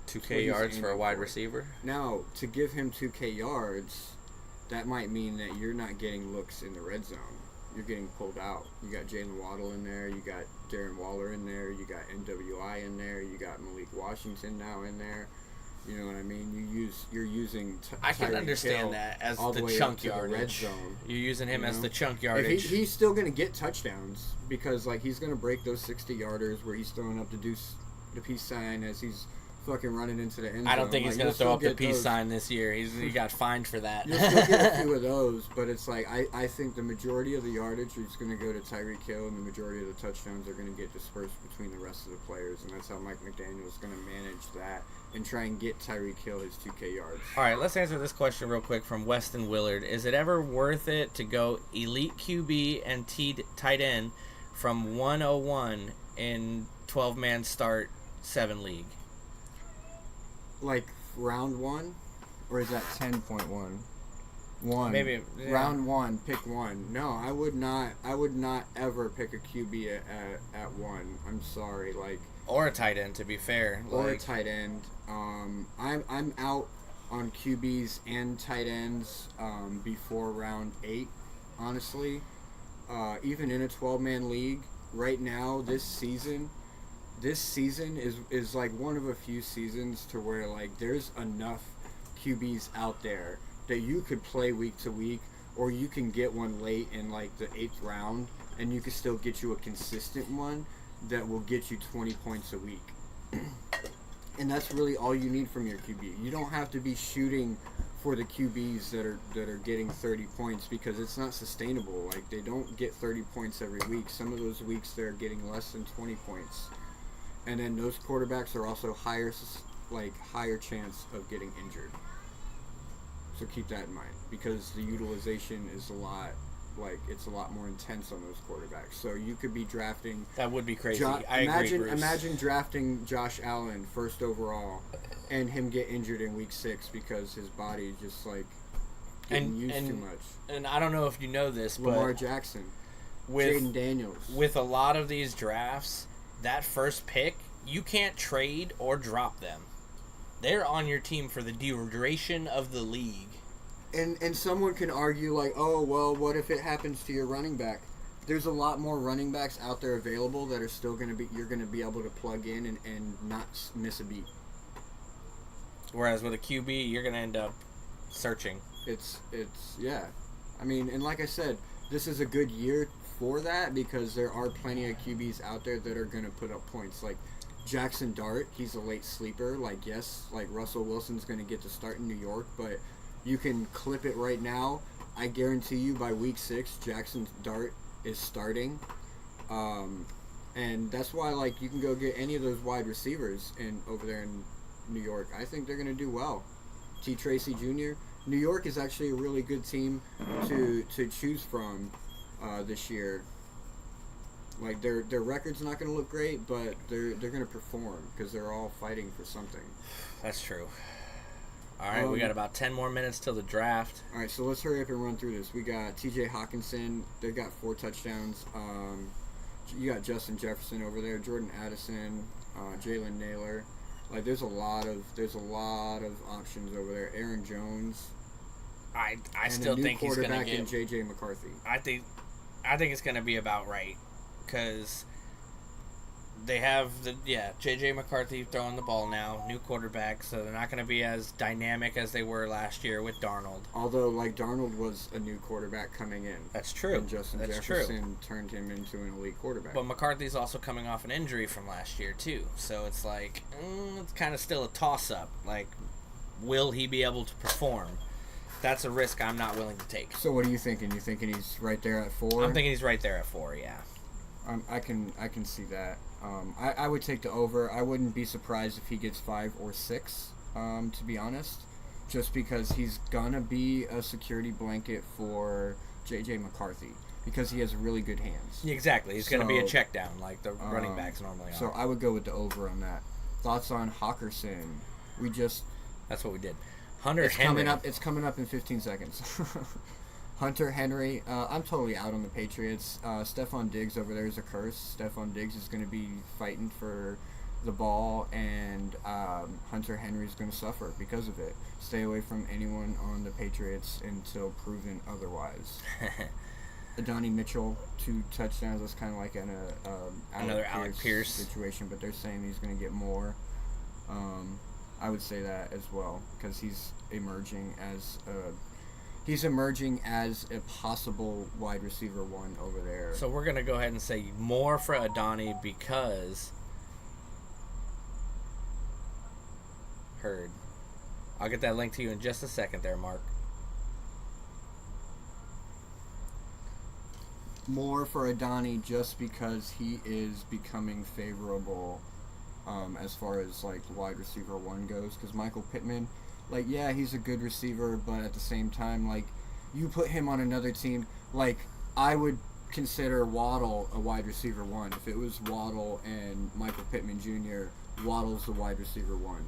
2K yards for a wide receiver? Now, to give him 2K yards, that might mean that you're not getting looks in the red zone. You're getting pulled out. You got Jalen Waddle in there. You got Darren Waller in there. You got NWI in there. You got Malik Washington now in there. You know what I mean? You're using. I can understand Hill that as all the way chunk up to yardage. the red zone. You're using him as know? the chunk If yardage. he's still going to get touchdowns because like he's going to break those 60-yarders where he's throwing up the peace sign as he's fucking running into the end zone. I don't think he's going to throw up the peace those. sign this year. He got fined for that. You'll still get a few of those, but it's like I think the majority of the yardage is going to go to Tyreek Hill, and the majority of the touchdowns are going to get dispersed between the rest of the players, and that's how Mike McDaniel is going to manage that and try and get Tyreek Hill his 2K yards. All right, let's answer this question real quick from Weston Willard. Is it ever worth it to go elite QB and tight end from 101 in 12-man start 7 league? Like round 1, or is that 10.1? 1. Maybe yeah. Round 1, pick 1. No, I would not ever pick a QB at 1. I'm sorry, like. Or a tight end, to be fair. Or a tight end. I'm out on QBs and tight ends before round 8. Honestly, even in a 12-man league right now, this season is like one of a few seasons to where like there's enough QBs out there that you could play week to week, or you can get one late in like the 8th round, and you can still get you a consistent one that will get you 20 points a week. And that's really all you need from your QB. You don't have to be shooting for the QBs that are getting 30 points, because it's not sustainable. Like, they don't get 30 points every week. Some of those weeks they're getting less than 20 points. And then those quarterbacks are also higher chance of getting injured. So keep that in mind because the utilization is it's a lot more intense on those quarterbacks. So you could be drafting. That would be crazy. I agree, Bruce. Imagine drafting Josh Allen first overall, and him get injured in week 6 because his body just getting used too much. And I don't know if you know this, Lamar but Jackson, with Jaden Daniels, with a lot of these drafts, that first pick you can't trade or drop them. They're on your team for the duration of the league. And someone can argue oh well, what if it happens to your running back? There's a lot more running backs out there available that are still you're gonna be able to plug in and not miss a beat. Whereas with a QB, you're gonna end up searching. It's yeah. I mean, and like I said, this is a good year for that because there are plenty of QBs out there that are gonna put up points. Like Jackson Dart, he's a late sleeper. Russell Wilson's gonna get to start in New York, but you can clip it right now. I guarantee you by week 6, Jackson Dart is starting. And that's why, you can go get any of those wide receivers over there in New York. I think they're going to do well. T. Tracy Jr. New York is actually a really good team to choose from this year. Their record's not going to look great, but they're going to perform because they're all fighting for something. That's true. All right, we got about 10 more minutes till the draft. All right, so let's hurry up and run through this. We got T.J. Hawkinson. They've got 4 touchdowns. You got Justin Jefferson over there, Jordan Addison, Jalen Naylor. There's a lot of options over there. Aaron Jones. I still think he's going to get J.J. McCarthy. I think it's going to be about right because they have J.J. McCarthy throwing the ball now, new quarterback, so they're not going to be as dynamic as they were last year with Darnold. Although, Darnold was a new quarterback coming in. That's true. And Justin Jefferson turned him into an elite quarterback. But McCarthy's also coming off an injury from last year, too. So it's it's kind of still a toss-up. Will he be able to perform? That's a risk I'm not willing to take. So what are you thinking? You thinking he's right there at 4? I'm thinking he's right there at 4, yeah. I can see that. I would take the over. I wouldn't be surprised if he gets 5 or 6, to be honest, just because he's gonna be a security blanket for J.J. McCarthy because he has really good hands. Exactly. He's gonna be a check down like the running backs normally are. So I would go with the over on that. Thoughts on Hawkinson? That's what we did. Henry. It's coming up in 15 seconds. Hunter Henry, I'm totally out on the Patriots. Stephon Diggs over there is a curse. Stephon Diggs is going to be fighting for the ball, and Hunter Henry is going to suffer because of it. Stay away from anyone on the Patriots until proven otherwise. Adonai Mitchell, 2 touchdowns. That's kind of like another Alec Pierce situation, but they're saying he's going to get more. I would say that as well because he's emerging as a possible wide receiver 1 over there. So we're going to go ahead and say more for Adonai because heard. I'll get that link to you in just a second there, Mark. More for Adonai just because he is becoming favorable as far as wide receiver 1 goes because Michael Pittman, he's a good receiver, but at the same time, you put him on another team, I would consider Waddle a wide receiver 1. If it was Waddle and Michael Pittman Jr., Waddle's the wide receiver 1.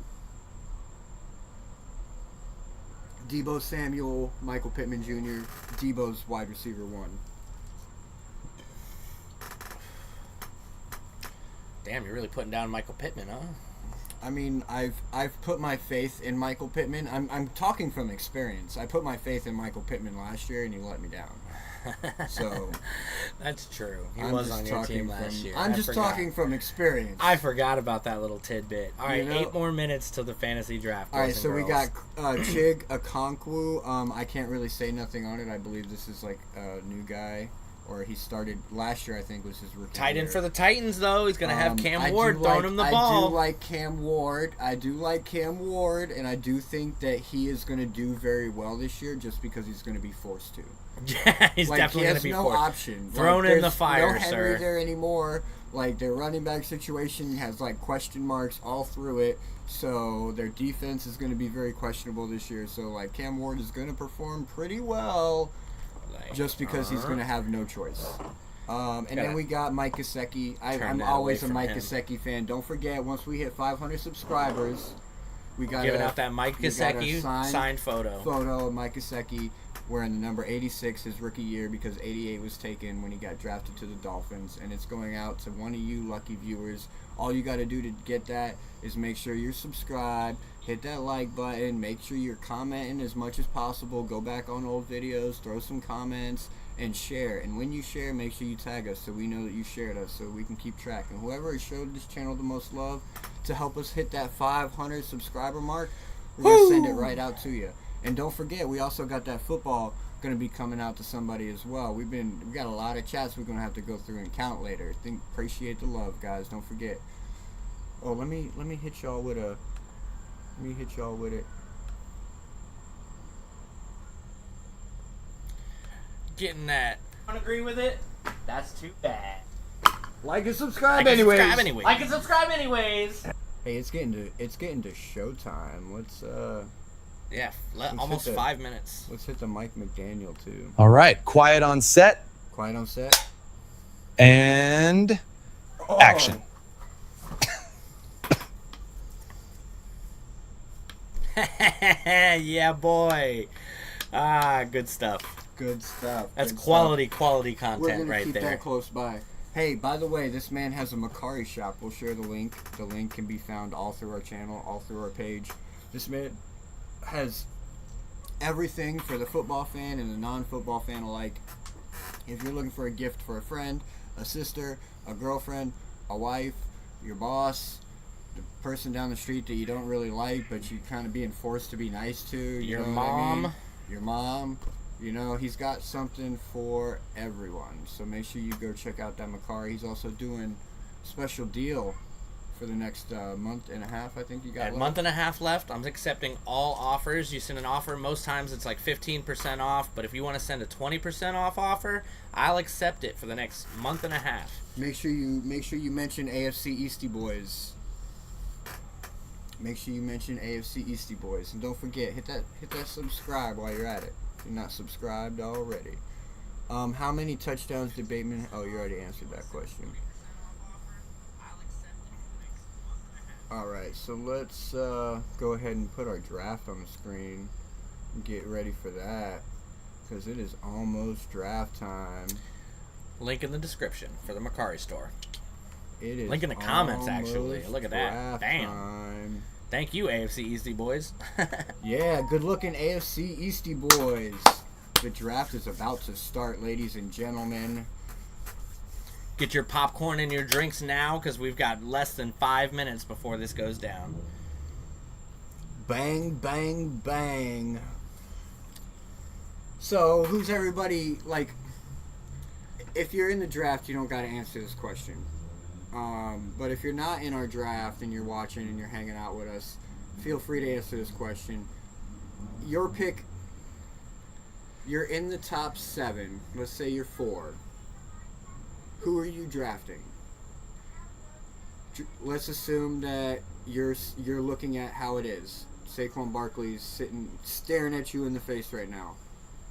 Deebo Samuel, Michael Pittman Jr., Deebo's wide receiver 1. Damn, you're really putting down Michael Pittman, huh? I mean, I've put my faith in Michael Pittman. I'm talking from experience. I put my faith in Michael Pittman last year, and he let me down. So that's true. He was on your team last year. I'm just talking from experience. I forgot about that little tidbit. All right, 8 more minutes till the fantasy draft. All right, so we got Chig Okonkwo. I can't really say nothing on it. I believe this is a new guy. Or he started last year, I think, was his rookie Tight end year. for the Titans, though. He's going to have Cam Ward throwing him the ball. I do like Cam Ward, and I do think that he is going to do very well this year just because he's going to be forced to. Yeah, he's definitely going to be forced. He has no option. Thrown in the fire, no Henry there anymore. Like, their running back situation has, like, question marks all through it. So, their defense is going to be very questionable this year. So, like, Cam Ward is going to perform pretty well just because he's going to have no choice. And then we got Mike Gesicki. I'm always a Mike Gesicki fan. Don't forget, once we hit 500 subscribers, we got giving out that Mike Gesicki signed photo. Photo of Mike Gesicki wearing the number 86, his rookie year, because 88 was taken when he got drafted to the Dolphins, and it's going out to one of you lucky viewers. All you got to do to get that is make sure you're subscribed, hit that like button, make sure you're commenting as much as possible, go back on old videos, throw some comments, and share. And when you share, make sure you tag us so we know that you shared us, so we can keep track. And whoever has showed this channel the most love to help us hit that 500 subscriber mark, we're going to send it right out to you. And don't forget, we also got that football going to be coming out to somebody as well. We got a lot of chats we're going to have to go through and count later. Appreciate the love, guys. Don't forget. Oh, let me hit y'all with a. Let me hit y'all with it. Getting that. Don't agree with it? That's too bad. Like and subscribe anyways. Like and subscribe anyways. Hey, it's getting to showtime. Let's Yeah, almost 5 minutes. Let's hit the Mike McDaniel too. All right, quiet on set. Quiet on set. And action. Yeah, boy. Good stuff. Good stuff. That's good quality stuff. content We're gonna right keep there. that close by. Hey, by the way, this man has a Macari shop. We'll share the link. The link can be found all through our channel, all through our page. This man has everything for the football fan and the non-football fan alike. If you're looking for a gift for a friend, a sister, a girlfriend, a wife, your boss, the person down the street that you don't really like but you kind of being forced to be nice to, Your know what mom. I mean? Your mom. You know, he's got something for everyone. So make sure you go check out that Macari. He's also doing a special deal for the next month and a half, I think you got. A month and a half left. I'm accepting all offers. You send an offer, most times it's like 15% off, but if you want to send a 20% off offer, I'll accept it for the next month and a half. Make sure you mention AFCEastieBoys. Make sure you mention AFCEastieBoys, and don't forget, hit that subscribe while you're at it. If you're not subscribed already. How many touchdowns did Bateman? Oh, you already answered that question. Alright, so let's go ahead and put our draft on the screen and get ready for that, because it is almost draft time. Link in the description for the Macari store. It is link in the comments, actually. Look at that. Bam. Time. Thank you, AFCEastieBoys. Yeah, good looking AFCEastieBoys. The draft is about to start, ladies and gentlemen. Get your popcorn and your drinks now, because we've got less than 5 minutes before this goes down. Bang, bang, bang. So, who's everybody, like, if you're in the draft, you don't got to answer this question. But if you're not in our draft and you're watching and you're hanging out with us, feel free to answer this question. Your pick, you're in the top 7. Let's say you're 4. Who are you drafting? Let's assume that you're looking at how it is. Saquon Barkley's staring at you in the face right now.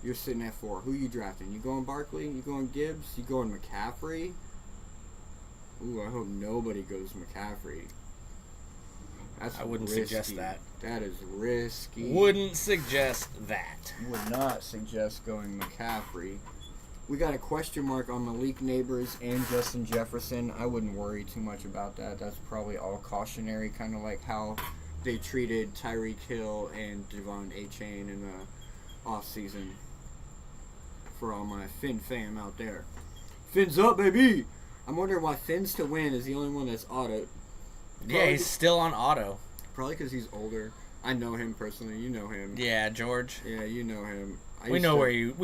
You're sitting at 4. Who are you drafting? You going Barkley? You going Gibbs? You going McCaffrey? Ooh, I hope nobody goes McCaffrey. I wouldn't risky. Suggest that. That is risky. Wouldn't suggest that. Would not suggest going McCaffrey. We got a question mark on Malik Neighbors and Justin Jefferson. I wouldn't worry too much about that. That's probably all cautionary, kind of like how they treated Tyreek Hill and Devon A-Chain in the offseason. For all my Finn fam out there. Fins up, baby! I'm wondering why Fins to Win is the only one that's auto. Yeah, he's still on auto. Probably because he's older. I know him personally. You know him. Yeah, George. Yeah, you know him. We know you.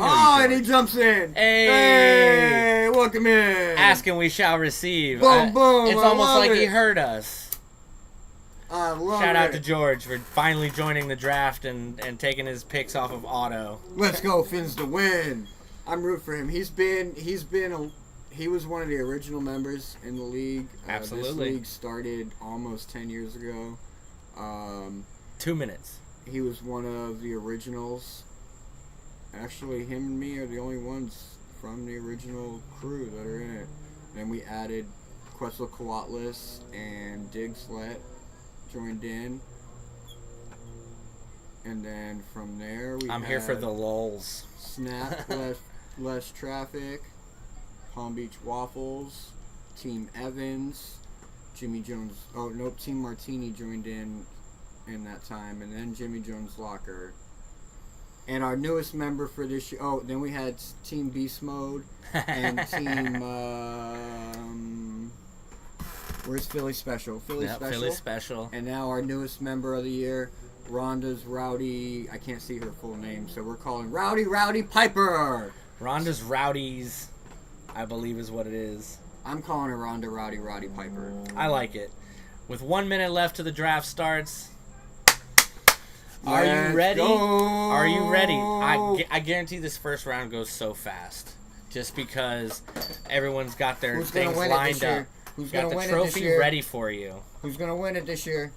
Oh, and he jumps in. Hey, welcome in. Ask and we shall receive. Boom, boom. It's almost like he heard us. I love Shout out to George for finally joining the draft and taking his picks off of auto. Let's go, Fins to Win. I'm rooting for him. He's been He was one of the original members in the league. Absolutely. This league started almost 10 years ago. 2 minutes. He was one of the originals. Actually, him and me are the only ones from the original crew that are in it. Then we added Quetzalcoatl and Digslet joined in. And then from there I'm here for the lulz. Snap, less traffic, Palm Beach Waffles, Team Evans, Jimmy Jones. Oh nope, Team Martini joined in that time, and then Jimmy Jones Locker. And our newest member for this year. Oh, then we had Team Beast Mode and Team. Where's Philly Special? Philly Special. And now our newest member of the year, Rhonda's Rowdy. I can't see her full name, so we're calling Rowdy Piper. Rhonda's Rowdies, I believe is what it is. I'm calling her Rhonda Rowdy Piper. I like it. With 1 minute left to the draft starts. Are you ready? Go. Are you ready? I guarantee this first round goes so fast. Just because everyone's got their things lined up. Who's got gonna the win trophy it this year? ready for you. Who's gonna win it this year?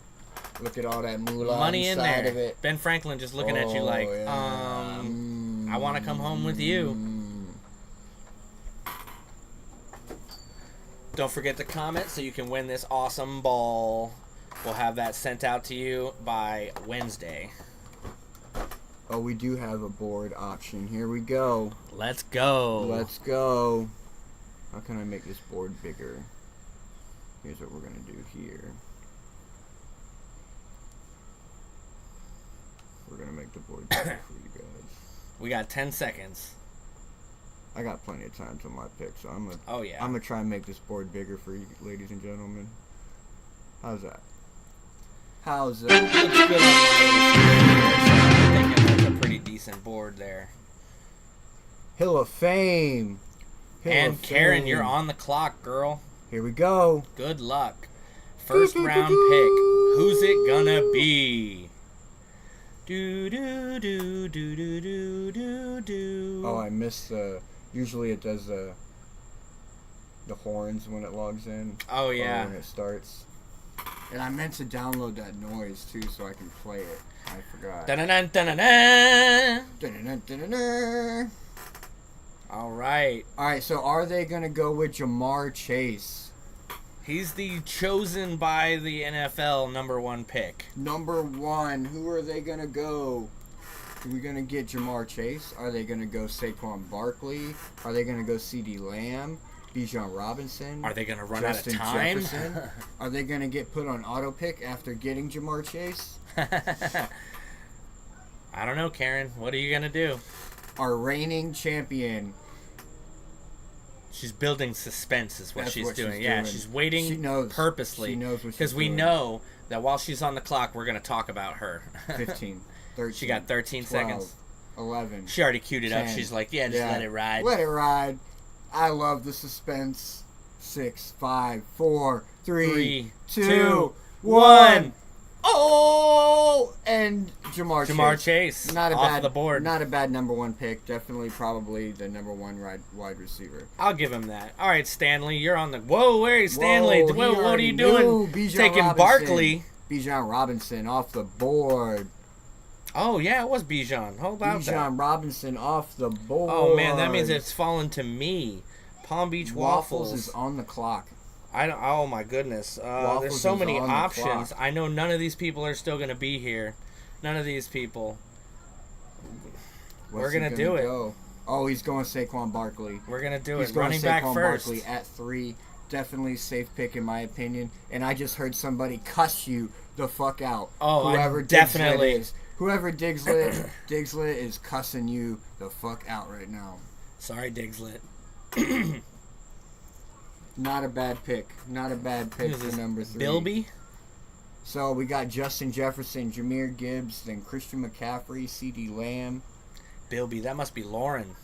Look at all that moolah Money in inside there. of it. Ben Franklin just looking at you like, yeah. I want to come home with you. Don't forget to comment so you can win this awesome ball. We'll have that sent out to you by Wednesday. Oh, we do have a board option. Here we go. Let's go. Let's go. How can I make this board bigger? Here's what we're going to do here. We're going to make the board bigger for you guys. We got 10 seconds. I got plenty of time till my pick, so I'm going Oh, yeah. to try and make this board bigger for you, ladies and gentlemen. How's that? How's that? Looks good on my end. I'm thinking that's a pretty decent board there. Hill of Fame. And Karen, you're on the clock, girl. Here we go. Good luck. First round pick. Who's it gonna be? Do do do do do do do do. Oh, I missed the. Usually it does the horns when it logs in. Oh yeah. Or when it starts. And I meant to download that noise too, so I can play it. I forgot. Dun-dun-dun, dun-dun-dun. Dun-dun-dun-dun-dun. All right. All right. So are they gonna go with Jamar Chase? He's the chosen by the NFL #1 pick. Number one. Who are they gonna go? Are we gonna get Jamar Chase? Are they gonna go Saquon Barkley? Are they gonna go CeeDee Lamb? Bijan Robinson? Are they gonna run Justin out of time? Jefferson? Are they gonna get put on auto pick after getting Jamar Chase? I don't know, Karen. What are you gonna do? Our reigning champion. She's building suspense is what That's she's what doing. she's Yeah, doing. she's waiting She knows. purposely. She knows what she's because we doing. know that while she's on the clock, we're going to talk about her. 15, 13. She got 13 12, seconds. 11. She already queued it up. 10. She's like, yeah, just let it ride. Let it ride. I love the suspense. 6, 5, 4, 3, 2, 1. Oh! And Jamar Chase. Not a off bad the board. Not a bad #1 pick. Definitely, probably the #1 wide receiver. I'll give him that. All right, Stanley, you're on the. Whoa, wait, Stanley. Whoa, Whoa, what are already you doing? knew. Bijan Taking Robinson. Barkley. Bijan Robinson off the board. Oh yeah, it was Bijan. How about that? Bijan Robinson off the board. Oh man, that means it's fallen to me. Palm Beach Waffles is on the clock. I don't. Oh my goodness. There's Waffles so is many on the options. clock. I know none of these people are still gonna be here. None of these people. We're gonna do it. Go? Oh, he's going Saquon Barkley. We're gonna do He's it. going Running Saquon back first. Barkley at 3. Definitely safe pick in my opinion. And I just heard somebody cuss you the fuck out. Oh, whoever definitely. Digslet is. Whoever Digslet is cussing you the fuck out right now. Sorry, Digslet. Not a bad pick. Not a bad pick Who's for this? number 3. Bilby. So we got Justin Jefferson, Jahmyr Gibbs, then Christian McCaffrey, CeeDee Lamb. Bilby. That must be Lauren.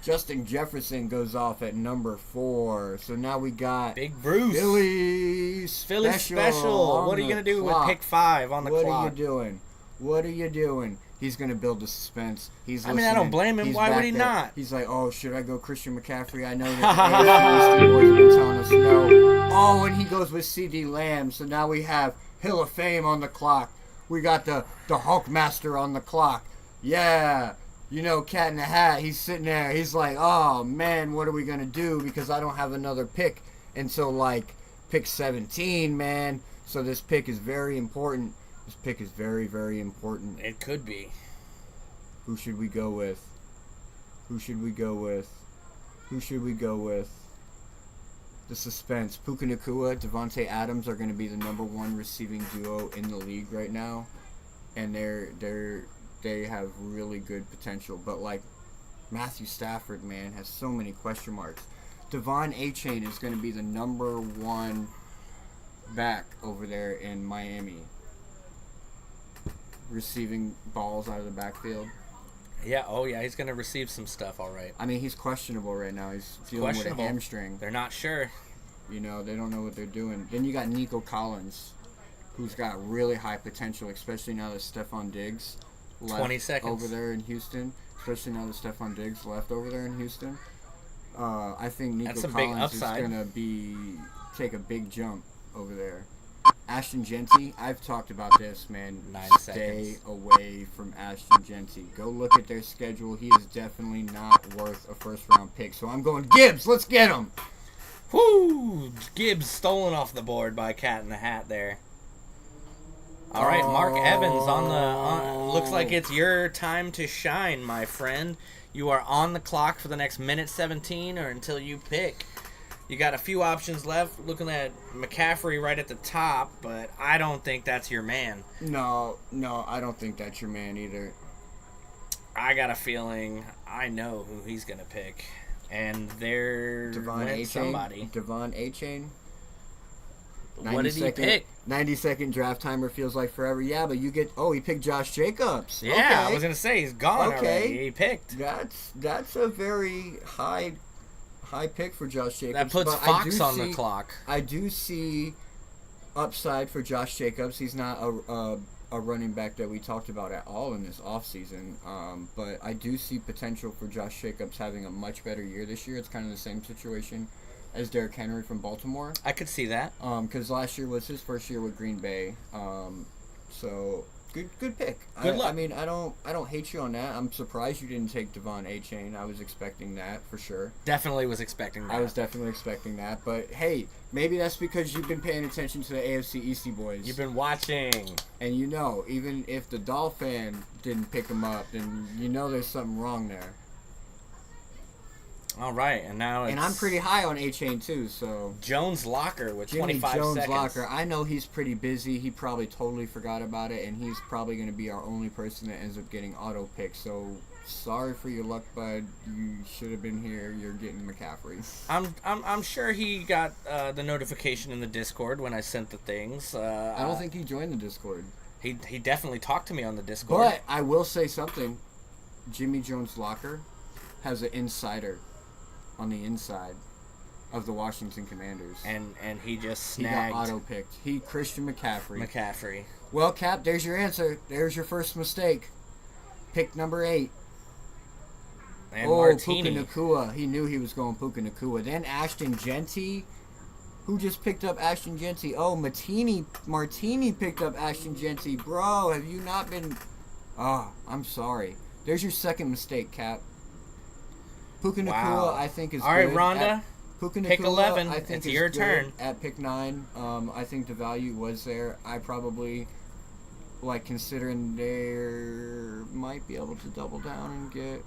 Justin Jefferson goes off at number 4. So now we got Big Bruce. Philly Philly special. on What are you the gonna do clock. with pick 5 on the What clock? are you doing? What are you doing? He's going to build the suspense. I mean, I don't blame him. He's Why back would he there. not? He's like, oh, should I go Christian McCaffrey? I know that the AFC boys have been telling us no. Oh, and he goes with CD Lamb. So now we have Hill of Fame on the clock. We got the Hulkmaster on the clock. Yeah. You know, Cat in the Hat, he's sitting there. He's like, oh, man, what are we going to do? Because I don't have another pick until, like, pick 17, man. So this pick is very important. This pick is very, very important. It could be. Who should we go with? Who should we go with? Who should we go with? The suspense. Puka Nacua, Devontae Adams are going to be the #1 receiving duo in the league right now. And they have really good potential. But, like, Matthew Stafford, man, has so many question marks. Devon A-Chain is going to be the #1 back over there in Miami, receiving balls out of the backfield. Yeah, oh yeah, he's going to receive some stuff, all right. I mean, he's questionable right now. He's dealing with a hamstring. They're not sure. You know, they don't know what they're doing. Then you got Nico Collins, who's got really high potential, especially now that Stephon Diggs left 20 seconds. over there in Houston. Especially now that Stephon Diggs left over there in Houston. I think Nico Collins is going to take a big jump over there. Ashton Genty, I've talked about this, man. 9 Stay seconds. away from Ashton Genty. Go look at their schedule. He is definitely not worth a first-round pick. So I'm going Gibbs. Let's get him. Whoo! Gibbs stolen off the board by Cat in the Hat there. All right, Mark Evans looks like it's your time to shine, my friend. You are on the clock for the next minute 17 or until you pick. You got a few options left. Looking at McCaffrey right at the top, but I don't think that's your man. No, I don't think that's your man either. I got a feeling I know who he's going to pick. And they're somebody. Devon A-Chain. What did he pick? 90-second draft timer feels like forever. Yeah, but you get... Oh, he picked Josh Jacobs. Yeah, okay. I was going to say, he's gone already. He picked. That's a very high pick for Josh Jacobs. That puts Fox on the clock. I do see upside for Josh Jacobs. He's not a running back that we talked about at all in this offseason. But I do see potential for Josh Jacobs having a much better year this year. It's kind of the same situation as Derrick Henry from Baltimore. I could see that. Because last year was his first year with Green Bay. So good pick. Good luck. I mean, I don't hate you on that. I'm surprised you didn't take Devon A-Chain. I was expecting that for sure. Definitely was expecting that. I was definitely expecting that. But hey, maybe that's because you've been paying attention to the AFCEastieBoys. You've been watching. And you know, even if the Dolphin didn't pick him up, then you know there's something wrong there. All right, and now it's... And I'm pretty high on A-Chain too, so... Jones Locker with Jimmy 25 Jones seconds. Locker. I know he's pretty busy. He probably totally forgot about it, and he's probably going to be our only person that ends up getting auto-picked. So, sorry for your luck, bud. You should have been here. You're getting McCaffrey. I'm sure he got the notification in the Discord when I sent the things. I don't think he joined the Discord. He definitely talked to me on the Discord. But I will say something. Jimmy Jones Locker has an insider on the inside of the Washington Commanders. And he just snagged... He got auto-picked. Christian McCaffrey. Well, Cap, there's your answer. There's your first mistake. Pick number 8. And Martini. Puka Nacua. He knew he was going Puka Nacua. Then Ashton Genty. Who just picked up Ashton Genty? Oh, Martini picked up Ashton Genty. Bro, have you not been... Oh, I'm sorry. There's your second mistake, Cap. Puka Nacua, I think, is all good. All right, Rhonda. Puka Nacua, pick 11. I think, it's your turn. At pick 9, I think the value was there. I probably, considering they might be able to double down and get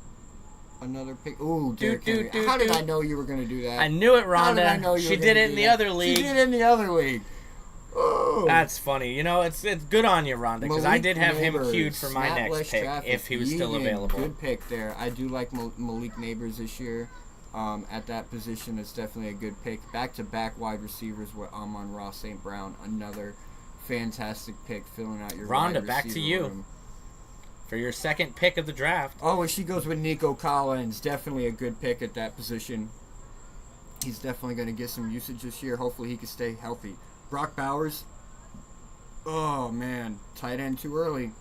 another pick. Ooh, Derrick Henry. How did I know you were going to do that? I knew it, Rhonda. How did I know you she were did gonna it in the other league. She did it in the other league. Oh. That's funny. You know, it's good on you, Rhonda, because I did have him queued for my next pick if he was still available. Good pick there. I do like Malik Neighbors this year. At that position, it's definitely a good pick. Back-to-back wide receivers with Amon-Ra St. Brown, another fantastic pick, filling out your Rhonda, wide back to you room. For your second pick of the draft. Oh, and she goes with Nico Collins. Definitely a good pick at that position. He's definitely going to get some usage this year. Hopefully he can stay healthy. Brock Bowers. Oh, man. Tight end too early.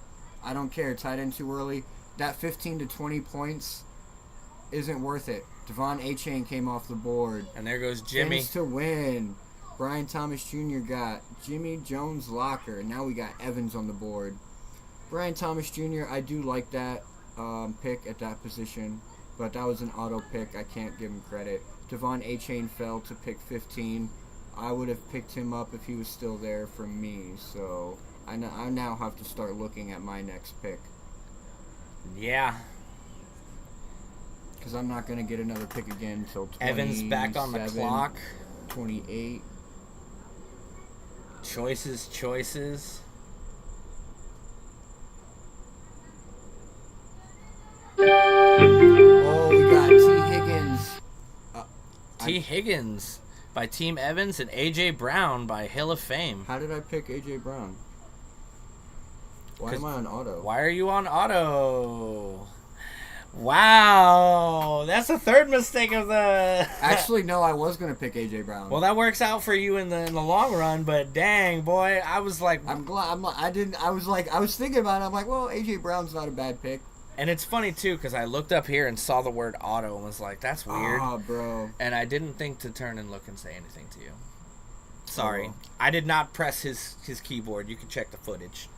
I don't care. Tight end too early. That 15 to 20 points isn't worth it. Devon A-Chain came off the board. And there goes Jimmy. Things to win. Brian Thomas Jr. got Jimmy Jones Locker. Now we got Evans on the board. Brian Thomas Jr., I do like that pick at that position, but that was an auto pick. I can't give him credit. Devon A-Chain fell to pick 15. I would have picked him up if he was still there for me, so I now have to start looking at my next pick. Yeah. Because I'm not going to get another pick again until 27, Evans back on the clock. 28. Choices. Oh, we got T. Higgins. T. Higgins by Team Evans and A.J. Brown by Hill of Fame. How did I pick A.J. Brown? Why am I on auto? Why are you on auto? Wow, that's the third mistake of the. Actually, no, I was gonna pick A.J. Brown. Well, that works out for you in the long run, but dang, boy, I was like. I'm glad. I was thinking about it. I'm like, well, A.J. Brown's not a bad pick. And it's funny too because I looked up here and saw the word auto and was like, that's weird. Oh, bro. And I didn't think to turn and look and say anything to you. Sorry, Oh. I did not press his keyboard. You can check the footage.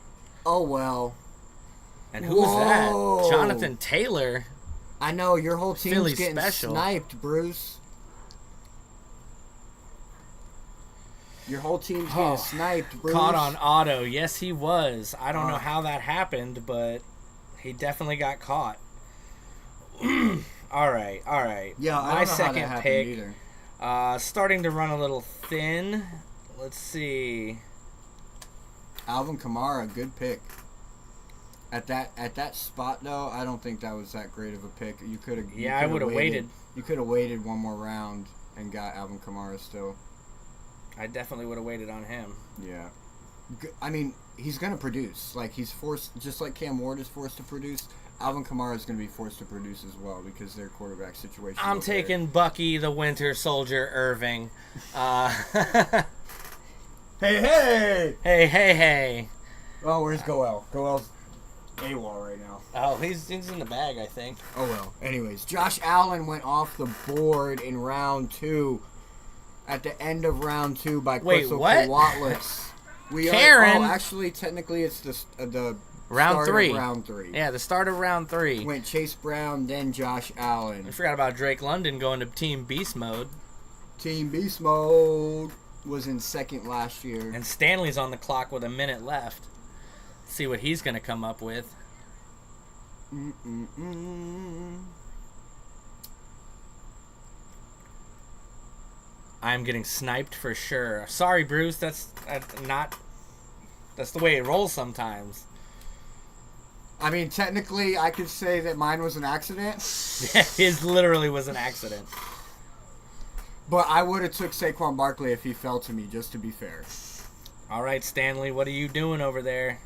Oh well. And who was that? Whoa. Jonathan Taylor. I know your whole team's Philly getting special. sniped, Bruce. Your whole team's getting sniped, Bruce. Caught on auto. Yes, he was. I don't know how that happened, but he definitely got caught. All right. Yeah, I My don't know second how that happened pick. either. Starting to run a little thin. Let's see. Alvin Kamara, good pick. At that spot though, I don't think that was that great of a pick. You could have. Yeah, I would have waited. You could have waited one more round and got Alvin Kamara still. I definitely would have waited on him. Yeah. I mean, he's gonna produce. Like he's forced, just like Cam Ward is forced to produce. Alvin Kamara is gonna be forced to produce as well because their quarterback situation. I'm taking Bucky the Winter Soldier Irving. Hey. Oh, where's Goel? Goel's AWOL right now. Oh, he's in the bag, I think. Oh well. Anyways, Josh Allen went off the board in round 2. At the end of round 2 by Crystal Kowatlis. Karen. Actually, technically, it's the Round start 3. Of round 3. Yeah, the start of round 3. Went Chase Brown, then Josh Allen. I forgot about Drake London going to Team Beast mode. Team Beast Mode was in second last year. And Stanley's on the clock with a minute left. See what he's going to come up with. I'm getting sniped for sure. Sorry, Bruce. That's the way it rolls sometimes. I mean, technically, I could say that mine was an accident. His literally was an accident. But I would have took Saquon Barkley if he fell to me, just to be fair. All right, Stanley, what are you doing over there?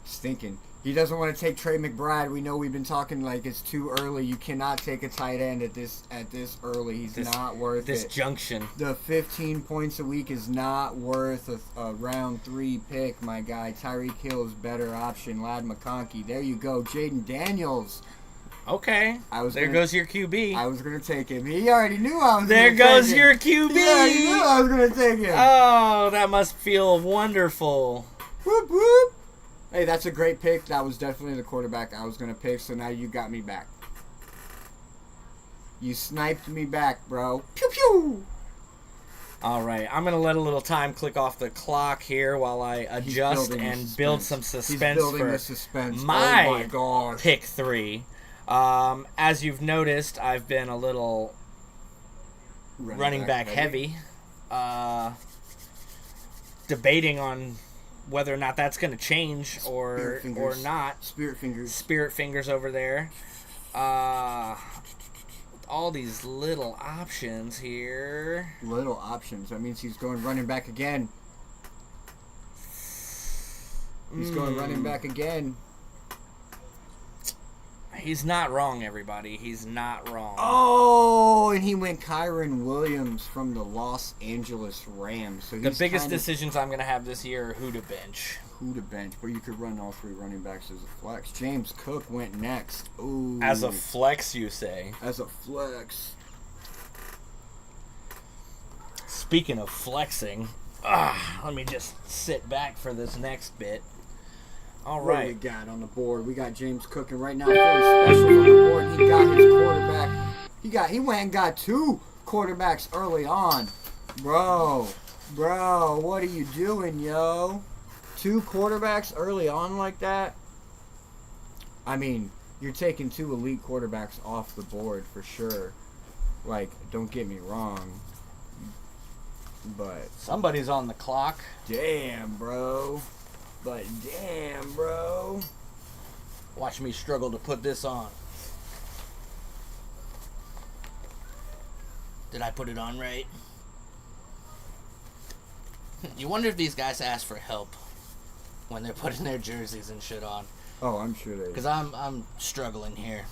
Stinking. He doesn't want to take Trey McBride. We know we've been talking like it's too early. You cannot take a tight end at this early. He's not worth this it. junction. The 15 points a week is not worth a round 3 pick, my guy. Tyreek Hill is better option. Ladd McConkey. There you go. Jaden Daniels. Okay. There goes your QB. I was going to take him. He already knew I was There going to take him. goes your QB. Yeah, he knew I was going to take him. Oh, that must feel wonderful. Whoop, whoop. Hey, that's a great pick. That was definitely the quarterback I was going to pick, so now you got me back. You sniped me back, bro. Pew, pew. All right, I'm going to let a little time click off the clock here while I adjust and build some suspense for my, oh my gosh. pick 3. As you've noticed, I've been a little running back heavy. Debating on whether or not that's going to change or not. Spirit fingers over there. All these little options here. Little options. That means he's going running back again. He's going running back again. He's not wrong, everybody. He's not wrong. Oh, and he went Kyron Williams from the Los Angeles Rams. So The he's biggest kinda decisions I'm going to have this year are who to bench. who to bench, where you could run all three running backs as a flex. James Cook went next. Ooh. As a flex, you say. As a flex. Speaking of flexing, let me just sit back for this next bit. All What do we right. got on the board? We got James Cook, and right now Philly Specials on the board. He got his quarterback. He went and got 2 quarterbacks early on. Bro, what are you doing, yo? 2 quarterbacks early on like that? I mean, you're taking 2 elite quarterbacks off the board for sure. Like, don't get me wrong. But Somebody's on the clock. damn, bro. Watch me struggle to put this on. Did I put it on right? You wonder if these guys ask for help when they're putting their jerseys and shit on. Oh, I'm sure they. Because I'm struggling here.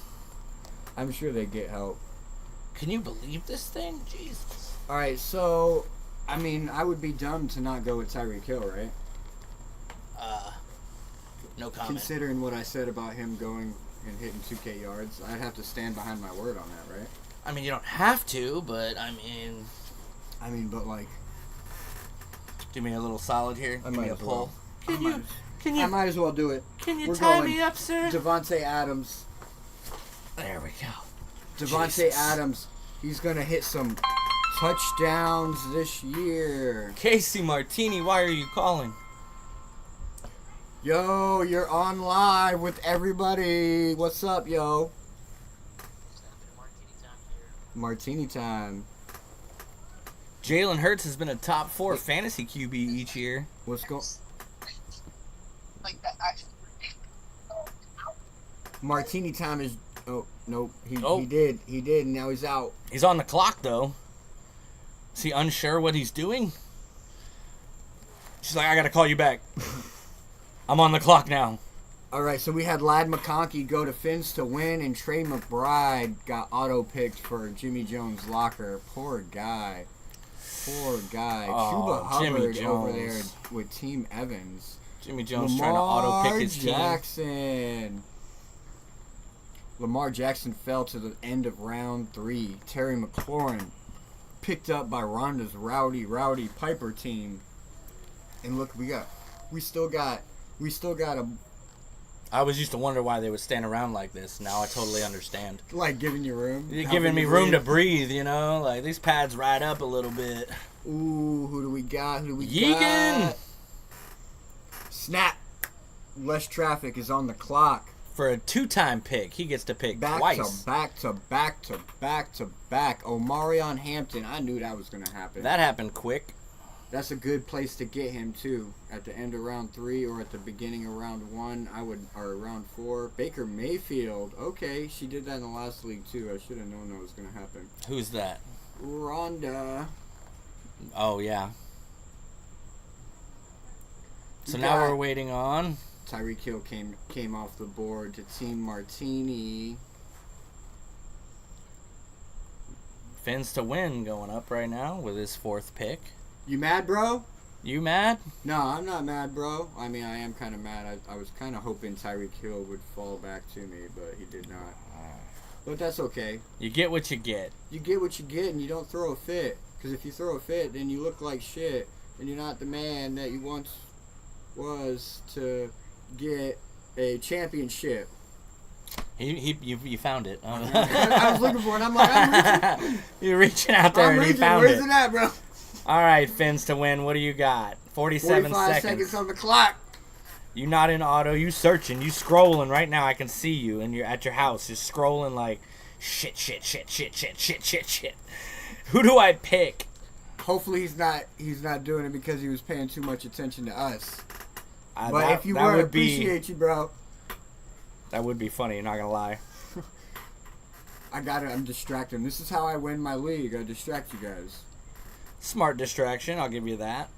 I'm sure they get help. Can you believe this thing? Jesus. All right, so I mean, I would be dumb to not go with Tyreek Hill, right? No comment. Considering what I said about him going and hitting 2K yards, I'd have to stand behind my word on that, right? I mean, you don't have to, but But like, do me a little solid here. I Give might me a as well. pull. I might as well do it. Can you We're tie going me up, sir? Devontae Adams. There we go. Devontae Jesus. Adams. He's gonna hit some touchdowns this year. Casey Martini, why are you calling? Yo, you're on live with everybody. What's up, yo? Martini time. Jalen Hurts has been a top 4 fantasy QB each year. What's going? Martini time is. Oh nope. He did. And now he's out. He's on the clock, though. Is he unsure what he's doing? She's like, I gotta call you back. I'm on the clock now. All right, so we had Lad McConkey go to Fins to win, and Trey McBride got auto-picked for Jimmy Jones' locker. Poor guy. Oh, Chuba Jimmy Hubbard over there Jones. with Team Evans. Jimmy Jones trying to auto-pick his team. Lamar Jackson fell to the end of round 3. Terry McLaurin picked up by Rhonda's Rowdy Piper team. And look, we still got a, I was used to wonder why they would stand around like this. Now I totally understand. like, giving you room. You're giving me room to breathe, you know? Like, these pads ride up a little bit. Ooh, who do we got? Yegan! Got? Snap. Less traffic is on the clock. For a 2-time pick, he gets to pick Back twice. to back. Omarion Hampton. I knew that was going to happen. That happened quick. That's a good place to get him, too. At the end of round 3 or at the beginning of round 1, or round 4. Baker Mayfield. Okay, she did that in the last league, too. I should have known that was going to happen. Who's that? Rhonda. Oh, yeah. So You now got- we're waiting on... Tyreek Hill came off the board to Team Martini. Fins to win going up right now with his 4th pick. You mad, bro? You mad? No, I'm not mad, bro. I mean, I am kind of mad. I was kind of hoping Tyreek Hill would fall back to me, but he did not. But that's okay. You get what you get. You get what you get, and you don't throw a fit. Because if you throw a fit, then you look like shit, and you're not the man that you once was to get a championship. You found it. I was looking for it. I'm like, I'm reaching. You're reaching out there and you found Where's it. it at, bro? All right, Fins to win. What do you got? 47 45 seconds on the clock. You not in auto. You searching. You scrolling right now. I can see you, and you're at your house, just scrolling like shit. Who do I pick? Hopefully he's not doing it because he was paying too much attention to us. But That- if you that were, I would be- appreciate you, bro. That would be funny. Not gonna lie. I'm distracting. This is how I win my league. I distract you guys. Smart distraction. I'll give you that.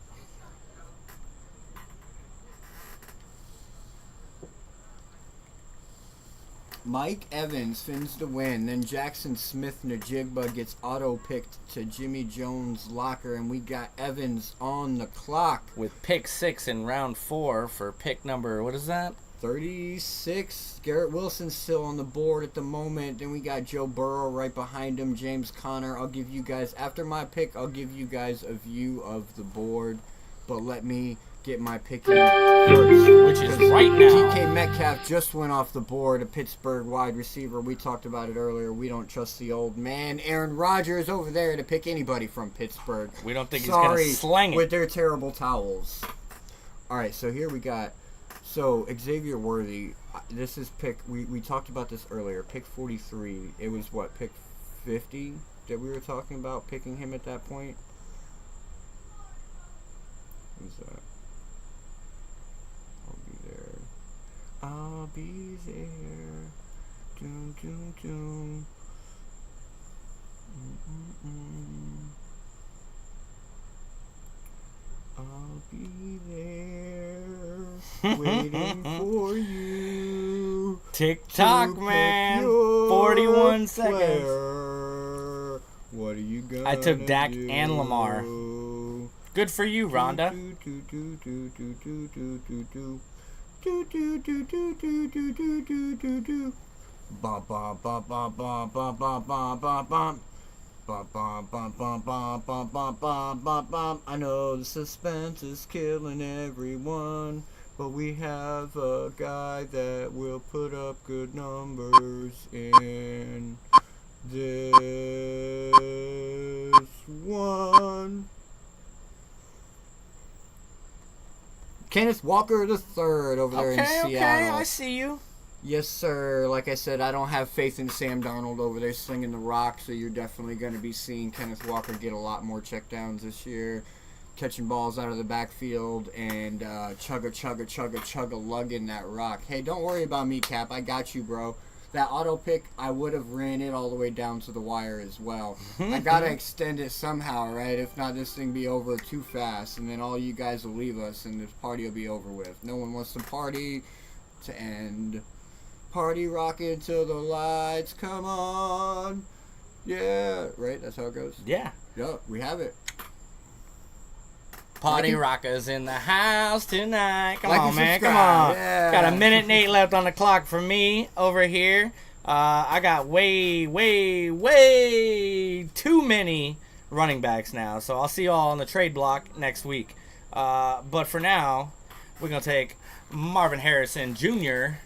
Mike Evans fins the win. Then Jackson Smith-Njigba gets auto-picked to Jimmy Jones' locker. And we got Evans on the clock. With pick 6 in round 4 for pick number, what is that? 36. Garrett Wilson's still on the board at the moment. Then we got Joe Burrow right behind him. James Conner. I'll give you guys, after my pick, I'll give you guys a view of the board. But let me get my pick in first. Which is right now. DK Metcalf just went off the board, a Pittsburgh wide receiver. We talked about it earlier. We don't trust the old man. Aaron Rodgers over there to pick anybody from Pittsburgh. We don't think he's going to slang it. With their terrible towels. All right, so here we got... So, Xavier Worthy, this is pick... We talked about this earlier. Pick 43. It was, what, pick 50 that we were talking about, picking him at that point? Who's that? I'll be there. Doom, doom, doom. I'll be there, waiting for you. Tick tock, man. 41 seconds. Player. What are you gonna I took Dak do? and Lamar. Good for you, Rhonda. Bum bum bum bum bum bum bum bum bum bum. Bum bum bum bum bum bum bum bum bum bum. I know the suspense is killing everyone, but we have a guy that will put up good numbers in this one. Kenneth Walker III over there in Seattle. Okay, I see you. Yes, sir. Like I said, I don't have faith in Sam Darnold over there slinging the rock, so you're definitely going to be seeing Kenneth Walker get a lot more checkdowns this year, catching balls out of the backfield and chugga lugging that rock. Hey, don't worry about me, Cap. I got you, bro. That auto pick, I would have ran it all the way down to the wire as well. I got to extend it somehow, right? If not, this thing be over too fast, and then all you guys will leave us, and this party will be over with. No one wants the party to end. Party rocking till the lights come on. Yeah, right? That's how it goes? Yeah. Yup, we have it. Party rockers in the house tonight. Come Like on, and man. Come subscribe. on. Yeah. Got a minute and 8 left on the clock for me over here. I got way too many running backs now. So I'll see you all on the trade block next week. But for now, we're going to take Marvin Harrison Jr.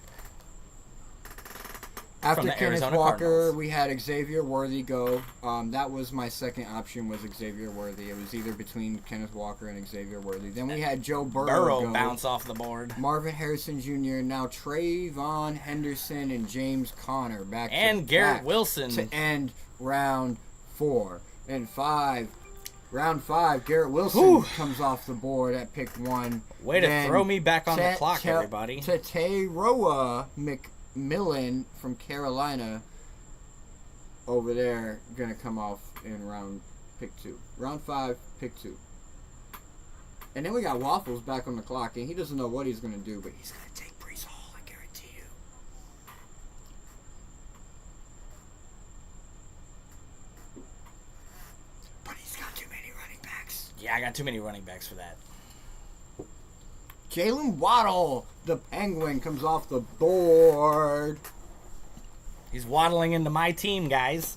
After from the Kenneth Arizona Walker, Cardinals. we had Xavier Worthy go. That was my second option, was Xavier Worthy. It was either between Kenneth Walker and Xavier Worthy. Then we had Joe Burrow go. Bounce off the board. Marvin Harrison Jr., now Trayvon Henderson and James Conner back And to Garrett back Wilson. to end round 4. And round 5, Garrett Wilson comes off the board at pick 1. Way to throw me back on the clock, everybody. Teteroa McMillan from Carolina over there going to come off in round pick 2. Round 5, pick 2. And then we got Waffles back on the clock, and he doesn't know what he's going to do, but he's going to take Brees Hall, I guarantee you. But he's got too many running backs. Yeah, I got too many running backs for that. Jalen Waddle, the Penguin, comes off the board. He's waddling into my team, guys.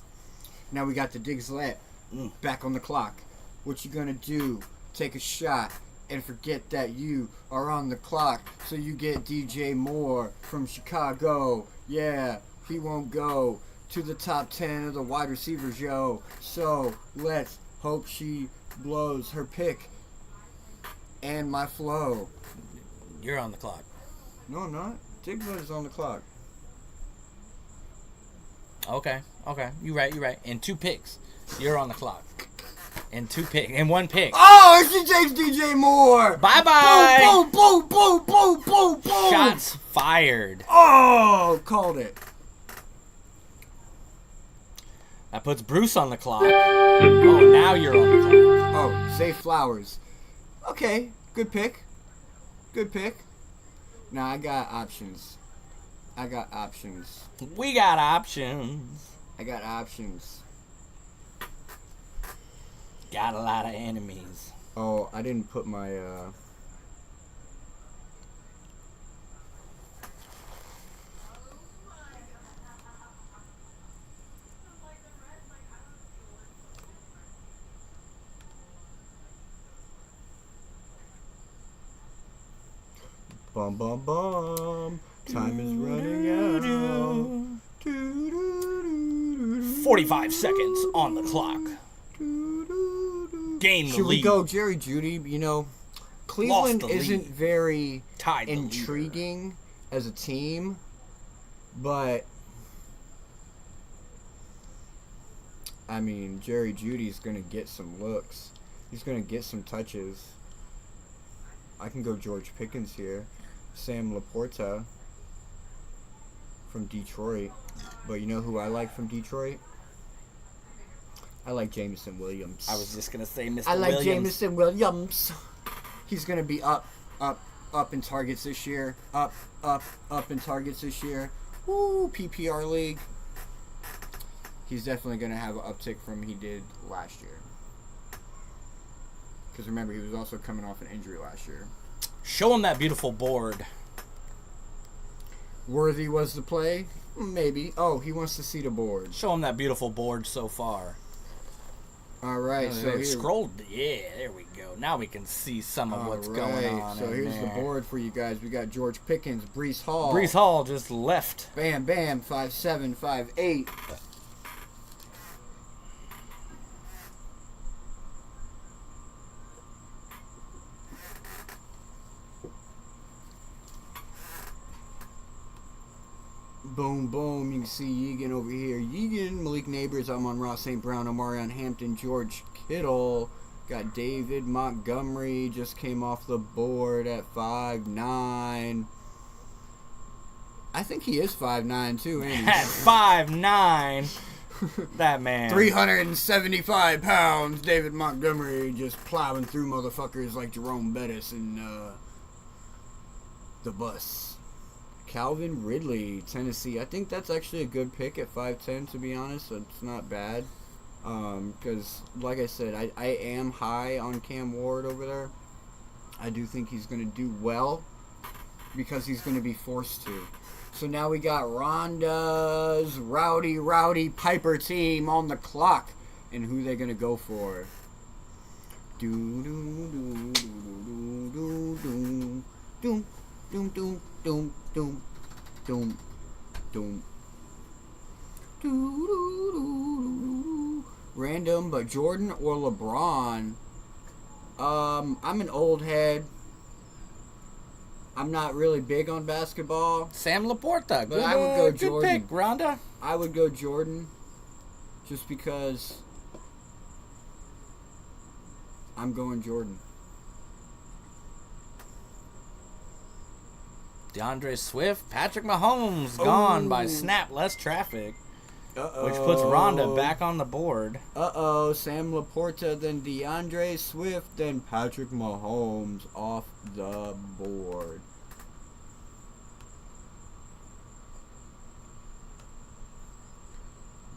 Now we got the Diggslet back on the clock. What you gonna do? Take a shot and forget that you are on the clock, so you get DJ Moore from Chicago. Yeah, he won't go to the top 10 of the wide receivers, yo. So let's hope she blows her pick and my flow. You're on the clock. No, I'm not. Diggslet is on the clock. Okay. You right. And 2 picks. You're on the clock. And 1 pick. Oh, she takes DJ Moore. Bye-bye. Boom. Shots fired. Oh, called it. That puts Bruce on the clock. Oh, now you're on the clock. Oh, Zay Flowers. Okay, good pick. Now I got options. I got options. We got options. I got options. Got a lot of enemies. Oh, I didn't put my bum bum bum. Time is running out. 45 seconds on the clock. Gain the Should we lead. go Jerry Jeudy? You know, Cleveland the isn't lead. very Tied the intriguing as a team, but I mean, Jerry Jeudy's going to get some looks. He's going to get some touches. I can go George Pickens here. Sam Laporta from Detroit. But you know who I like from Detroit? I like Jameson Williams. I was just going to say Mr. I like Williams. Jameson Williams. He's going to be up in targets this year. Up in targets this year. Woo, PPR league. He's definitely going to have an uptick from he did last year. Because remember, he was also coming off an injury last year. Show him that beautiful board. Worthy was the play? Maybe. Oh, he wants to see the board. Show him that beautiful board so far. All right, so here, scrolled. Yeah, there we go. Now we can see some of what's going on. So here's the board for you guys. We got George Pickens, Breece Hall. Breece Hall just left. Bam, bam, 5'7", 5'8". Boom, boom. You can see Yegan over here. Yegan, Malik Neighbors, Amon-Ra St. Brown, Omarion Hampton, George Kittle. Got David Montgomery, just came off the board at 5'9". I think he is 5'9", too, ain't he? At 5'9". That man. 375 pounds. David Montgomery just plowing through motherfuckers like Jerome Bettis and the bus. Calvin Ridley, Tennessee. I think that's actually a good pick at 5'10", to be honest. So it's not bad. Because, like I said, I am high on Cam Ward over there. I do think he's going to do well because he's going to be forced to. So now we got Rhonda's Rowdy Piper team on the clock. And who they going to go for? Do do do do do do do do do do do do do do. Random, but Jordan or LeBron. I'm an old head. I'm not really big on basketball. Sam Laporta. But I would go Good Jordan. pick, Rhonda. I would go Jordan just because I'm going Jordan. DeAndre Swift, Patrick Mahomes gone by snap, less traffic, which puts Rhonda back on the board. Sam Laporta, then DeAndre Swift, then Patrick Mahomes off the board.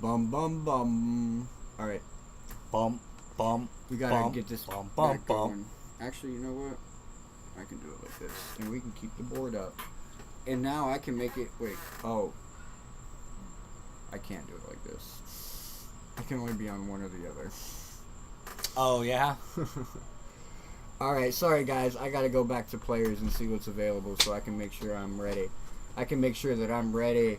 Bum, bum, bum. All right. Bump, bump. We got to bump, get this bump, back bump, going. bump. Actually, you know what? I can do it like this. And we can keep the board up. And now I can make it... Wait. Oh. I can't do it like this. I can only be on one or the other. Oh, yeah? Alright, sorry guys. I gotta go back to players and see what's available so I can make sure I'm ready. I can make sure that I'm ready.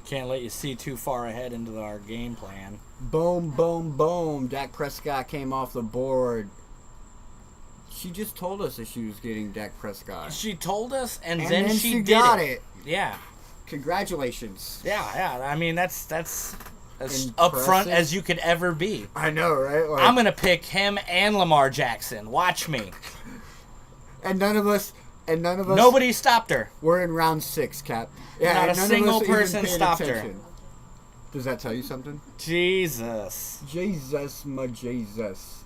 Can't let you see too far ahead into our game plan. Boom, boom, boom. Dak Prescott came off the board. She just told us that she was getting Dak Prescott. She told us, and then she did got it. Yeah. Congratulations. Yeah. I mean, that's as Impressive. upfront as you could ever be. I know, right? Like, I'm going to pick him and Lamar Jackson. Watch me. And none of us. Nobody stopped her. We're in round 6, Cap. Yeah, Not a and none of single us even person paid stopped her. attention. Does that tell you something? Jesus. Jesus, my Jesus.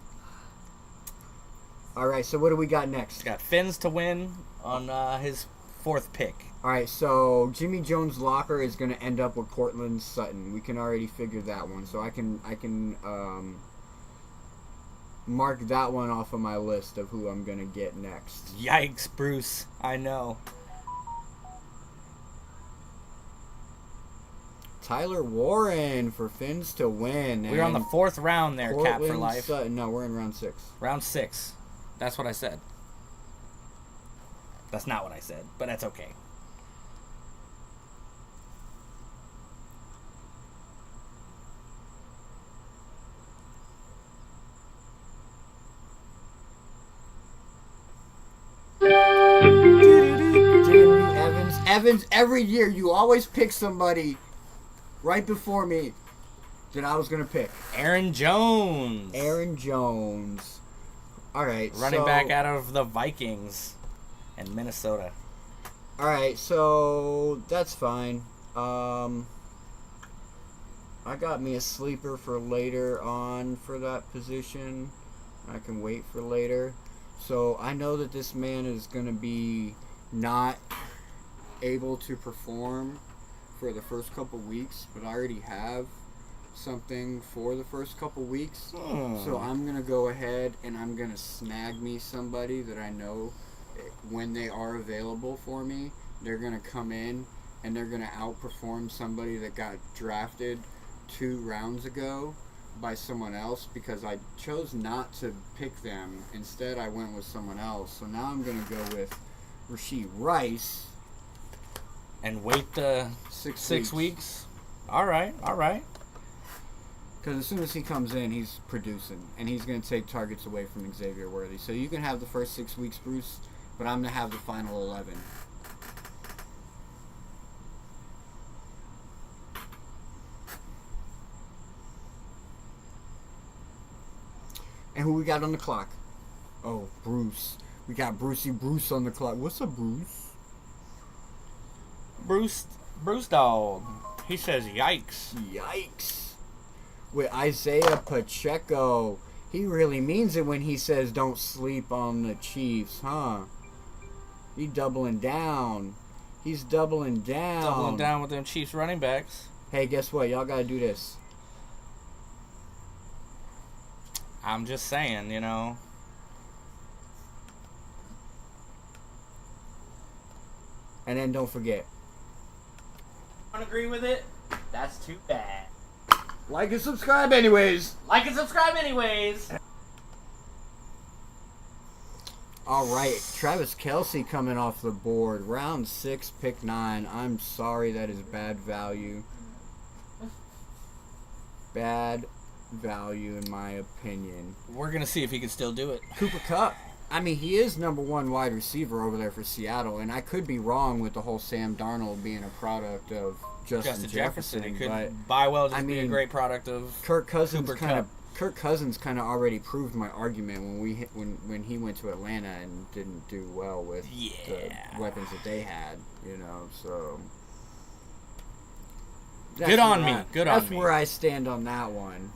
All right, so what do we got next? He's got fins to win on his 4th pick. All right, so Jimmy Jones' locker is going to end up with Cortland Sutton. We can already figure that one, so I can mark that one off of my list of who I'm going to get next. Yikes, Bruce. I know. Tyler Warren for Finns to win. We're on the 4th round there, Cortland Cap for life. Sutton. No, we're in round 6. Round 6. That's what I said. That's not what I said, but that's okay. Evans, every year you always pick somebody right before me that I was going to pick. Aaron Jones. Aaron Jones. All right. Running back out of the Vikings and Minnesota. All right, so that's fine. I got me a sleeper for later on for that position. I can wait for later. So I know that this man is going to be not able to perform for the first couple weeks, but I already have something for the first couple weeks. So I'm going to go ahead and I'm going to snag me somebody that I know when they are available for me, they're going to come in and they're going to outperform somebody that got drafted 2 rounds ago by someone else because I chose not to pick them. Instead, I went with someone else. So now I'm going to go with Rashee Rice. And wait the 6 weeks. All right. Because as soon as he comes in, he's producing. And he's going to take targets away from Xavier Worthy. So you can have the first 6 weeks, Bruce, but I'm going to have the final 11. And who we got on the clock? Oh, Bruce. We got Brucey Bruce on the clock. What's up, Bruce? Bruce Dog. He says yikes. Yikes. With Isaiah Pacheco. He really means it when he says don't sleep on the Chiefs, huh? He's doubling down. He's doubling down. Doubling down with them Chiefs running backs. Hey, guess what? Y'all got to do this. I'm just saying, you know. And then don't forget. Don't agree with it? That's too bad. Like and subscribe anyways. Like and subscribe anyways. All right, Travis Kelce coming off the board. Round 6, pick 9. I'm sorry, that is bad value. Bad value in my opinion. We're going to see if he can still do it. Cooper Kupp. I mean, he is number 1 wide receiver over there for Seattle, and I could be wrong with the whole Sam Darnold being a product of Justin Jefferson. It could but buy well just be a great product of Kirk Cousins Cooper kind Kupp. of Kirk Cousins kind of already proved my argument when he went to Atlanta and didn't do well with the weapons that they had, you know. So good on me. That's where I stand on that one.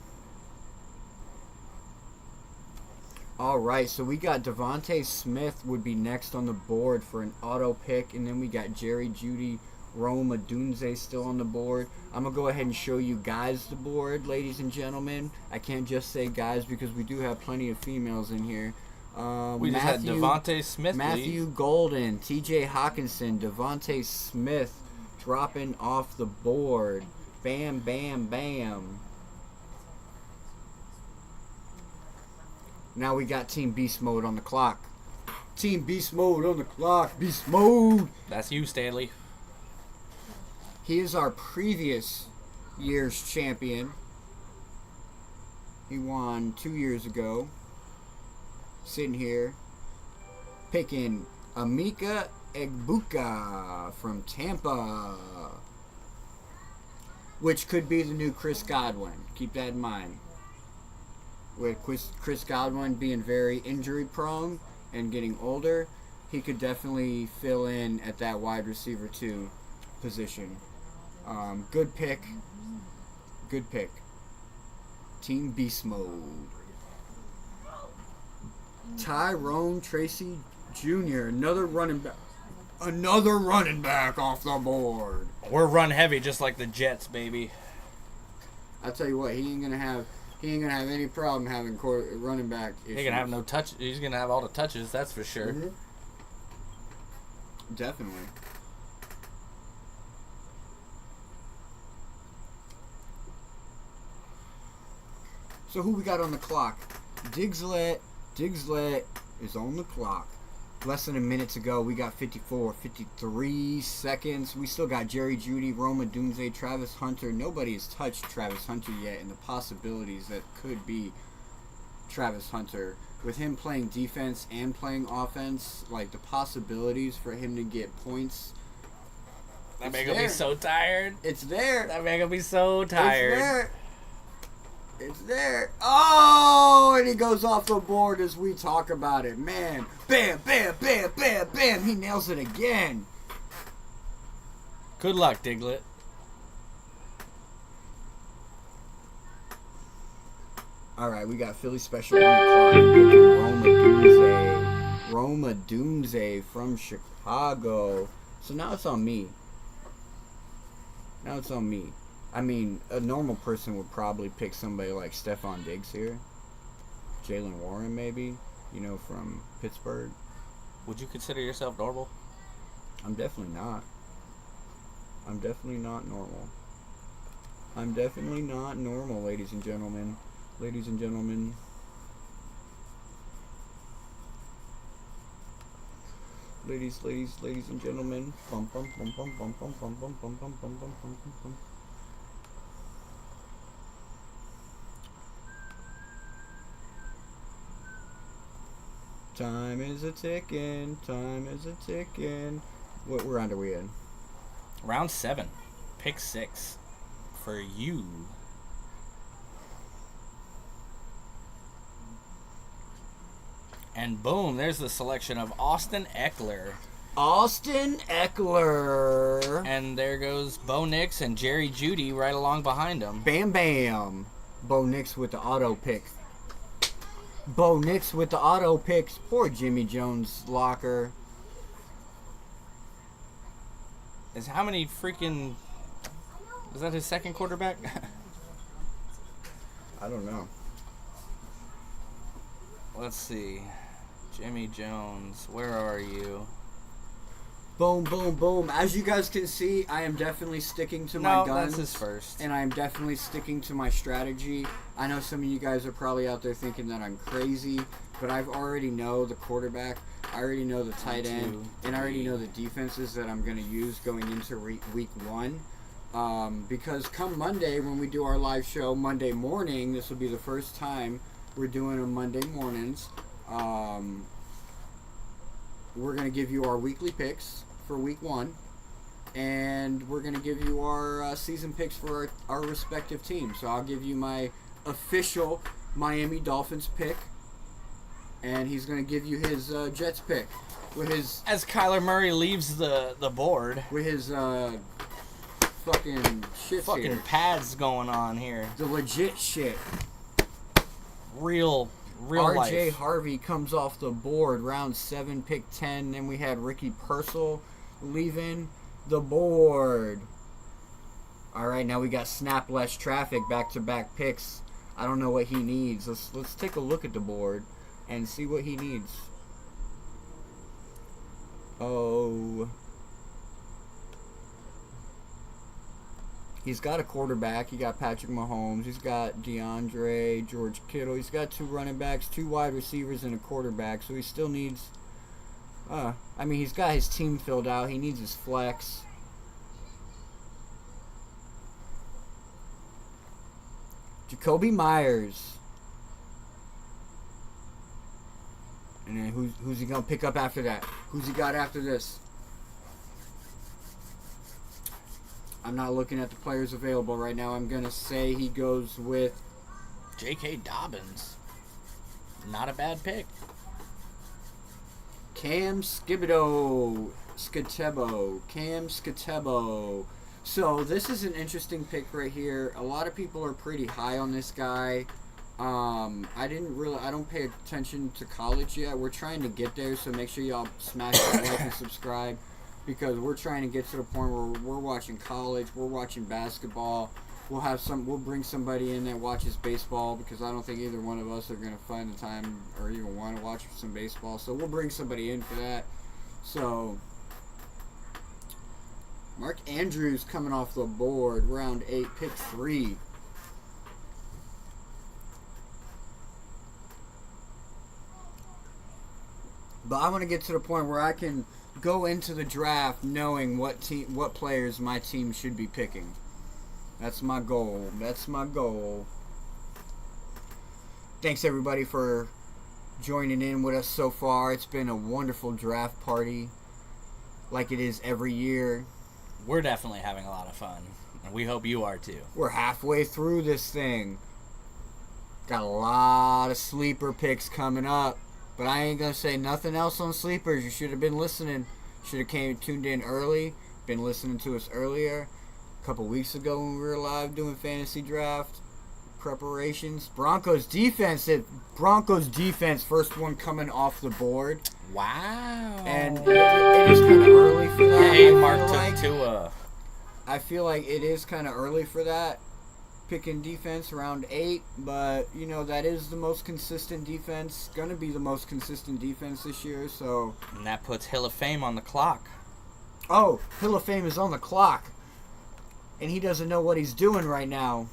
All right, so we got Devontae Smith would be next on the board for an auto pick, and then we got Jerry Jeudy, Rome Odunze still on the board. I'm going to go ahead and show you guys the board, ladies and gentlemen. I can't just say guys because we do have plenty of females in here. We just had Devontae Smith. Matthew Golden, TJ Hawkinson, Devontae Smith dropping off the board. Bam, bam, bam. Now we got Team Beast Mode on the clock. Team Beast Mode on the clock. Beast Mode. That's you, Stanley. He is our previous year's champion. He won 2 years ago. Sitting here picking Emeka Egbuka from Tampa, which could be the new Chris Godwin. Keep that in mind. With Chris Godwin being very injury prone and getting older, he could definitely fill in at that wide receiver 2 position. Good pick. Good pick. Team Beast Mode. Tyrone Tracy Jr., another running back Another running back off the board. We're run heavy, just like the Jets, baby. I'll tell you what, he ain't gonna have any problem having running back issues. He's gonna have no touch. He's gonna have all the touches. That's for sure. Mm-hmm. Definitely. So who we got on the clock? Diggslet is on the clock. Less than a minute to go. We got 53 seconds. We still got Jerry Jeudy, Roma Dunze, Travis Hunter. Nobody has touched Travis Hunter yet, and the possibilities that could be Travis Hunter. With him playing defense and playing offense, like the possibilities for him to get points. That man gonna be so tired. It's there. That man gonna be so tired. It's there. It's there. Oh, and he goes off the board as we talk about it. Man, bam, bam, bam, bam, bam. He nails it again. Good luck, Diglett. All right, we got Philly special on the clock. Roma Dunze from Chicago. So now it's on me. I mean, a normal person would probably pick somebody like Stephon Diggs here. Jalen Warren, maybe, from Pittsburgh. Would you consider yourself normal? I'm definitely not. I'm definitely not normal. I'm definitely not normal, ladies and gentlemen. Ladies and gentlemen. Ladies and gentlemen. Bum bum bum bum bum bum bum bum bum bum bum bum bum bum. Time is a ticking. Time is a ticking. What round are we in? Round 7, pick 6 for you. And boom, there's the selection of Austin Eckler. Austin Eckler. And there goes Bo Nix and Jerry Jeudy right along behind him. Bam, bam. Bo Nix with the auto pick. Bo Nix with the auto picks. Poor Jimmy Jones' locker. Is how many freaking... Is that his second quarterback? I don't know. Let's see. Jimmy Jones, where are you? Boom, boom, boom. As you guys can see, I am definitely sticking to my guns. That's his first. And I am definitely sticking to my strategy. I know some of you guys are probably out there thinking that I'm crazy, but I already know the quarterback. I already know the tight end. And I already know the defenses that I'm going to use going into week 1. Because come Monday, when we do our live show Monday morning, this will be the first time we're doing them Monday mornings. We're going to give you our weekly picks for week 1. And we're going to give you our season picks for our respective teams. So I'll give you my official Miami Dolphins pick. And he's going to give you his Jets pick. With his, as Kyler Murray leaves the board. With his fucking shit fucking here. pads going on here. The legit shit. Real life. RJ Harvey comes off the board, round 7, pick 10. Then we had Ricky Purcell leaving the board. All right, now we got Snap Less Traffic, back-to-back picks. I don't know what he needs. Let's take a look at the board and see what he needs. Oh. He's got a quarterback. He got Patrick Mahomes. He's got DeAndre, George Kittle. He's got 2 running backs, 2 wide receivers, and a quarterback. So he still needs... he's got his team filled out. He needs his flex. Jacoby Myers. And then who's he going to pick up after that? Who's he got after this? I'm not looking at the players available right now. I'm going to say he goes with... J.K. Dobbins. Not a bad pick. Cam Skibbo. Cam Skitebo. So this is an interesting pick right here. A lot of people are pretty high on this guy. I don't pay attention to college yet. We're trying to get there, so make sure y'all smash that like and subscribe. because we're trying to get to the point where we're watching college, we're watching basketball. We'll bring somebody in that watches baseball, because I don't think either one of us are going to find the time or even want to watch some baseball. So we'll bring somebody in for that. So Mark Andrews coming off the board, round 8, pick 3. But I want to get to the point where I can go into the draft knowing what players my team should be picking. That's my goal. That's my goal. Thanks everybody for joining in with us so far. It's been a wonderful draft party, like it is every year. We're definitely having a lot of fun, and we hope you are too. We're halfway through this thing. Got a lot of sleeper picks coming up, but I ain't gonna say nothing else on sleepers. You should have been listening. Should have tuned in early. Been listening to us earlier. A couple weeks ago when we were live doing fantasy draft preparations. Broncos defense, first one coming off the board. Wow. And it is kind of early for that. Hey, Mark took Tua. I feel like it is kind of early for that. Picking defense around 8, but you know that is the most consistent defense. Gonna be the most consistent defense this year. So. And that puts Hill of Fame on the clock. Oh, Hill of Fame is on the clock. And he doesn't know what he's doing right now.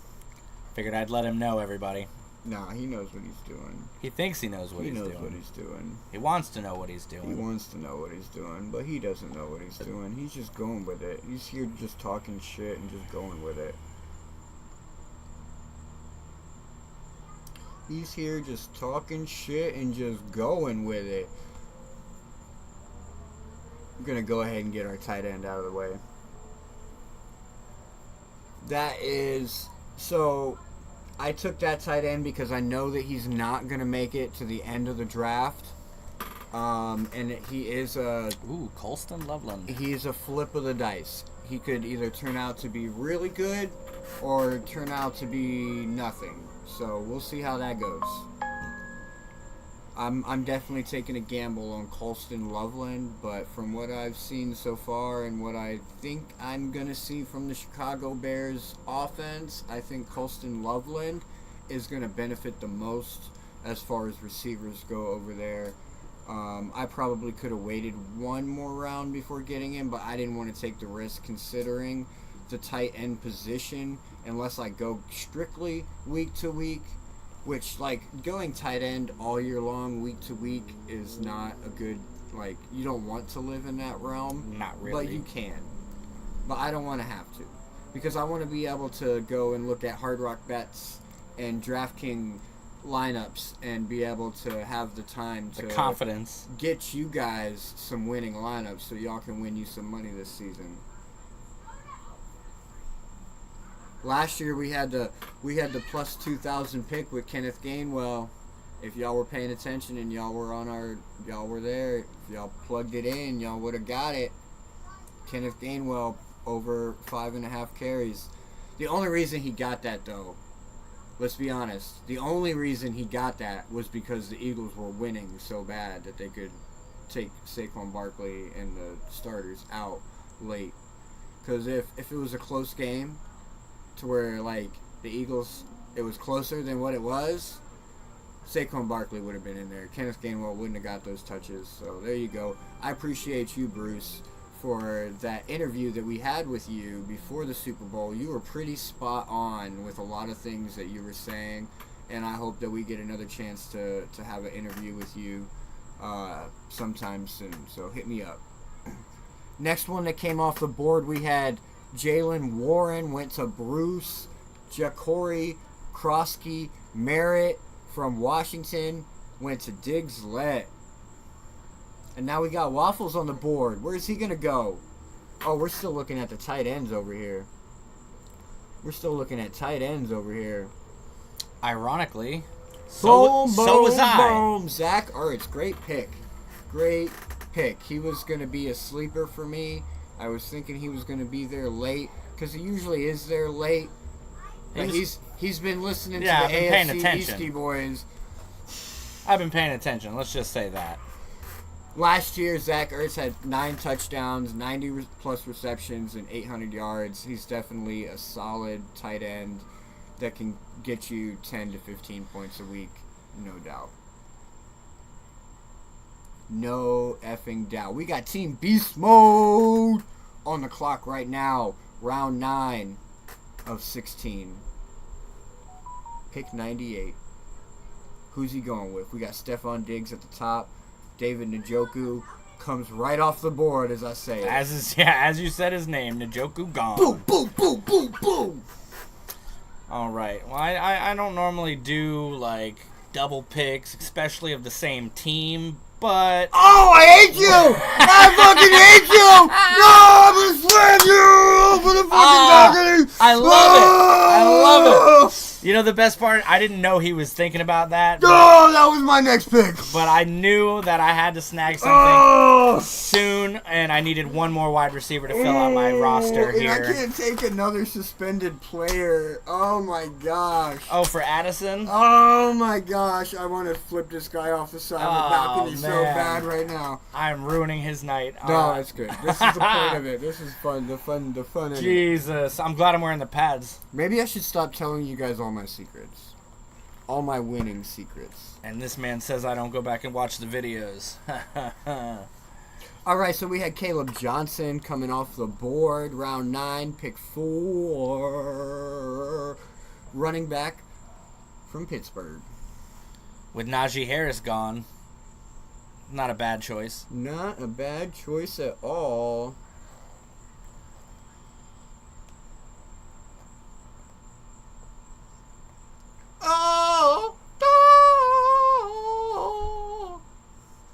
Figured I'd let him know, everybody. Nah, he knows what he's doing. He thinks he knows what he's doing. He knows what he's doing. He wants to know what he's doing. He wants to know what he's doing, but he doesn't know what he's doing. He's just going with it. He's here just talking shit and just going with it. He's here just talking shit and just going with it. I'm going to go ahead and get our tight end out of the way. So I took that tight end because I know that he's not going to make it to the end of the draft. And he is Colston Loveland. He's a flip of the dice. He could either turn out to be really good or turn out to be nothing. So we'll see how that goes. I'm definitely taking a gamble on Colston Loveland, but from what I've seen so far and what I think I'm going to see from the Chicago Bears offense, I think Colston Loveland is going to benefit the most as far as receivers go over there. I probably could have waited one more round before getting him, but I didn't want to take the risk considering the tight end position unless I go strictly week to week. Which, like, going tight end all year long, week to week, is not a good, like, you don't want to live in that realm. Not really. But you can. But I don't want to have to. Because I want to be able to go and look at Hard Rock Bets and DraftKings lineups and be able to have the time to... The confidence. Get you guys some winning lineups so y'all can win you some money this season. Last year we had the plus 2,000 pick with Kenneth Gainwell. If y'all were paying attention and y'all were there, if y'all plugged it in, y'all would have got it. Kenneth Gainwell over 5.5 carries. The only reason he got that, though, let's be honest, the only reason he got that was because the Eagles were winning so bad that they could take Saquon Barkley and the starters out late. Because if it was a close game, to where, like, the Eagles, it was closer than what it was, Saquon Barkley would have been in there. Kenneth Gainwell wouldn't have got those touches. So there you go. I appreciate you, Bruce, for that interview that we had with you before the Super Bowl. You were pretty spot on with a lot of things that you were saying, and I hope that we get another chance to have an interview with you sometime soon. So hit me up. Next one that came off the board, we had Jalen Warren went to Bruce. Ja'Cory Krosky Merritt from Washington went to Diggs Lett. And now we got Waffles on the board. Where's he going to go? Oh, we're still looking at the tight ends over here. Ironically, so was I. Boom. Zach Ertz, great pick. He was going to be a sleeper for me. I was thinking he was going to be there late because he usually is there late. But he's been listening to the AFCEastieBoys. I've been paying attention. Let's just say that. Last year, Zach Ertz had 9 touchdowns, 90-plus receptions, and 800 yards. He's definitely a solid tight end that can get you 10 to 15 points a week, no doubt. No effing doubt. We got Team Beast Mode on the clock right now. Round 9 of 16. Pick 98. Who's he going with? We got Stephon Diggs at the top. David Njoku comes right off the board as I say it. As you said his name, Njoku gone. Boom, boom, boom, boom, boom. All right. Well, I don't normally do like double picks, especially of the same team, but oh, I hate you! I fucking hate you! No, I'm gonna slam you over the fucking balcony! I love it. I love it. You know the best part? I didn't know he was thinking about that. Oh, that was my next pick. But I knew that I had to snag something soon, and I needed one more wide receiver to fill out my roster and here. I can't take another suspended player. Oh my gosh. Oh, for Addison? Oh my gosh. I want to flip this guy off the side of the balcony so bad right now. I'm ruining his night. No, that's good. This is the point of it. This is fun. The fun in it. Jesus. I'm glad I'm wearing the pads. Maybe I should stop telling you guys all my secrets. All my winning secrets. And this man says I don't go back and watch the videos. Alright, so we had Caleb Johnson coming off the board. Round 9, pick 4. Running back from Pittsburgh. With Najee Harris gone. Not a bad choice. Not a bad choice at all.